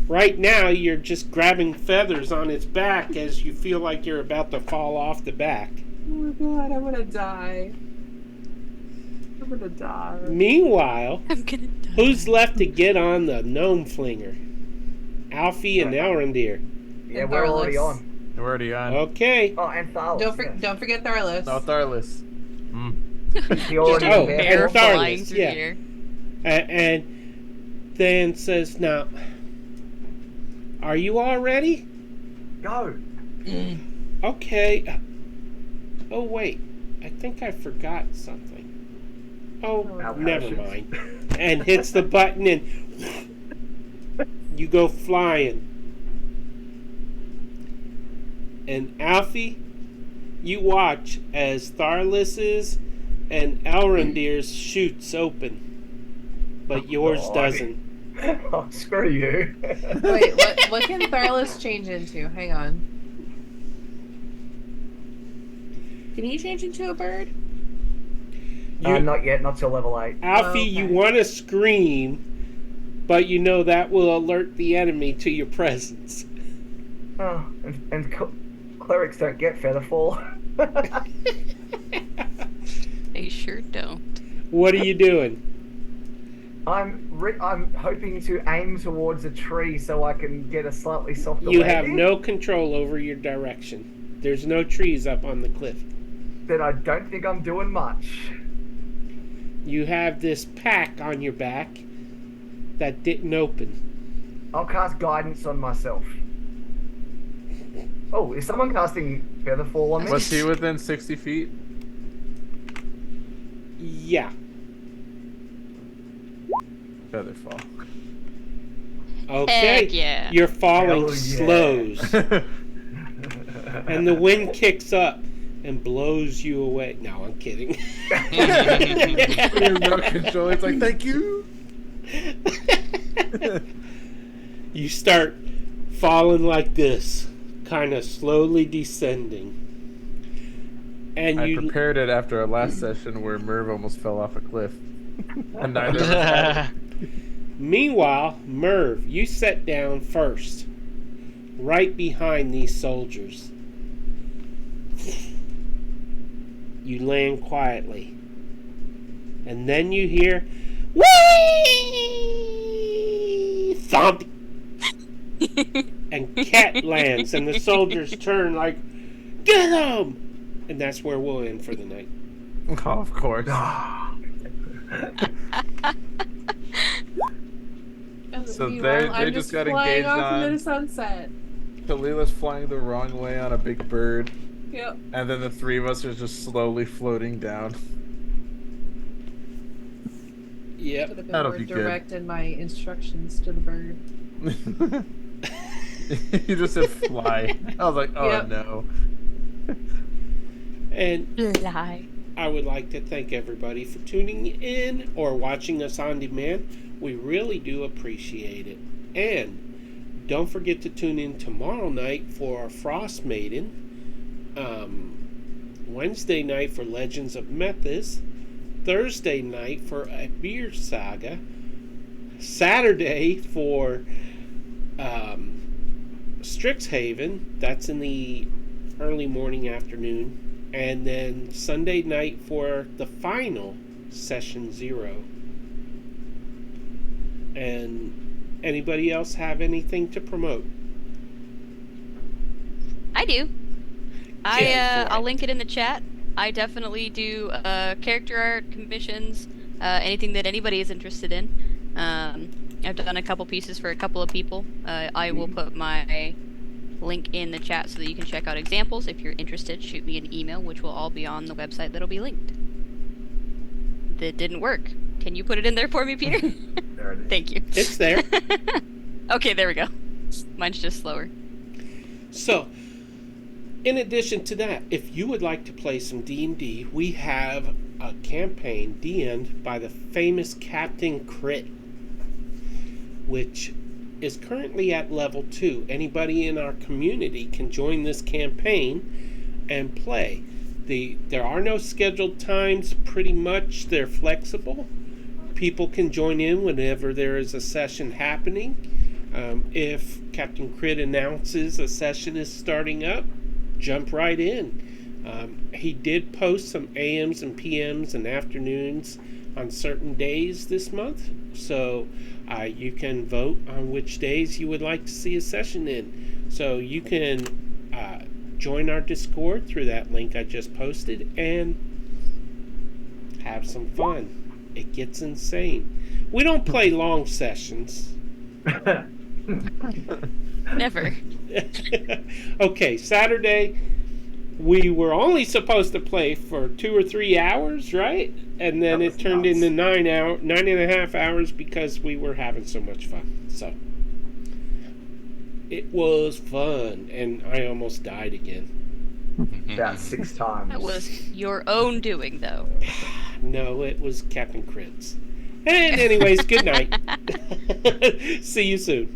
Speaker 2: right now you're just grabbing feathers on its back as you feel like you're about to fall off the back.
Speaker 5: Oh my god, I'm gonna die. I'm gonna die.
Speaker 2: Meanwhile,
Speaker 1: I'm gonna die.
Speaker 2: who's left to get on the gnome flinger? Alfie and Elrondir.
Speaker 4: Yeah,
Speaker 5: And
Speaker 4: we're already
Speaker 5: Tharlus.
Speaker 4: on.
Speaker 3: We're already on.
Speaker 2: Okay.
Speaker 4: Oh, and Tharlus.
Speaker 5: Don't forget Tharlus.
Speaker 3: No, Tharlus.
Speaker 4: He already
Speaker 2: Oh,
Speaker 4: there.
Speaker 1: Bear
Speaker 2: and Tharlus,
Speaker 1: flying through
Speaker 2: yeah.
Speaker 1: the air.
Speaker 2: And then says, now, are you all ready?
Speaker 4: Go.
Speaker 2: Okay. Oh, wait. I think I forgot something. Oh,
Speaker 4: Our
Speaker 2: never
Speaker 4: parachutes.
Speaker 2: mind. And hits the button and you go flying. And Alfie, you watch as Tharlus's and Elrondir's shoots open. But yours
Speaker 4: God.
Speaker 2: doesn't.
Speaker 4: Oh, screw you.
Speaker 5: Wait, what can Tharlus change into? Hang on. Can he change into a bird?
Speaker 4: Not yet, not till level 8.
Speaker 2: Alfie,
Speaker 5: Okay.
Speaker 2: you want to scream, but you know that will alert the enemy to your presence.
Speaker 4: Oh, and clerics don't get featherfall.
Speaker 1: They sure don't.
Speaker 2: What are you doing?
Speaker 4: I'm hoping to aim towards a tree so I can get a slightly softer
Speaker 2: You have
Speaker 4: landing.
Speaker 2: no control over your direction. There's no trees up on the cliff.
Speaker 4: Then I don't think I'm doing much.
Speaker 2: You have this pack on your back that didn't open.
Speaker 4: I'll cast guidance on myself. Oh, is someone casting featherfall on me?
Speaker 3: Was he within 60 feet?
Speaker 2: Yeah.
Speaker 3: Featherfall.
Speaker 2: Okay.
Speaker 1: Heck yeah.
Speaker 2: You're falling
Speaker 4: Hell yeah.
Speaker 2: slows. And the wind kicks up and blows you away. No, I'm kidding.
Speaker 3: You have no control. It's like, thank you.
Speaker 2: You start falling like this, kind of slowly descending. And
Speaker 3: I
Speaker 2: you
Speaker 3: prepared it after our last session where Merv almost fell off a cliff. And neither of us had it.
Speaker 2: Meanwhile, Merv, you sit down first, right behind these soldiers. You land quietly. And then you hear, whee! Thump! And Cat lands, and the soldiers turn like, get him! And that's where we'll end for the night.
Speaker 3: Oh, of course. So
Speaker 5: Meanwhile,
Speaker 3: they
Speaker 5: I'm
Speaker 3: just got
Speaker 5: flying
Speaker 3: engaged
Speaker 5: off into
Speaker 3: on-
Speaker 5: the sunset.
Speaker 3: Kalila's flying the wrong way on a big bird,
Speaker 5: Yep.
Speaker 3: and then the three of us are just slowly floating down.
Speaker 2: Yep.
Speaker 5: Should have been
Speaker 3: That'll
Speaker 5: more
Speaker 3: be good.
Speaker 5: direct in my instructions to the bird.
Speaker 3: You just said fly. I was like, oh
Speaker 5: Yep.
Speaker 3: no.
Speaker 2: And
Speaker 1: Lie.
Speaker 2: I would like to thank everybody for tuning in or watching us on demand. We really do appreciate it. And don't forget to tune in tomorrow night for our Frost Maiden. Wednesday night for Legends of Methys. Thursday night for a Beer Saga. Saturday for Strixhaven. That's in the early morning, afternoon. And then Sunday night for the final Session 0. And anybody else have anything to promote?
Speaker 1: I do.
Speaker 2: Go for it.
Speaker 1: I'll link it in the chat. I definitely do character art commissions, anything that anybody is interested in. I've done a couple pieces for a couple of people. I will put my link in the chat so that you can check out examples. If you're interested, shoot me an email, which will all be on the website that'll be linked. That didn't work. Can you put it in there for me, Peter?
Speaker 4: There it is.
Speaker 1: Thank you.
Speaker 2: It's there.
Speaker 1: Okay, there we go. Mine's just slower.
Speaker 2: So, in addition to that, if you would like to play some D&D, we have a campaign DM'd by the famous Captain Crit, which is currently at level 2. Anybody in our community can join this campaign and play. There are no scheduled times. Pretty much, they're flexible. People can join in whenever there is a session happening. If Captain Crit announces a session is starting up, jump right in. He did post some AMs and PMs and afternoons on certain days this month, so you can vote on which days you would like to see a session in. So you can join our Discord through that link I just posted and have some fun. It gets insane. We don't play long sessions.
Speaker 1: Never.
Speaker 2: Okay, Saturday, we were only supposed to play for 2 or 3 hours, right? And then it turned into 9.5 hours because we were having so much fun. So it was fun, and I almost died again.
Speaker 4: About 6 times.
Speaker 1: That was your own doing, though.
Speaker 2: No, it was Captain Crit's. And anyways, good night. See you soon.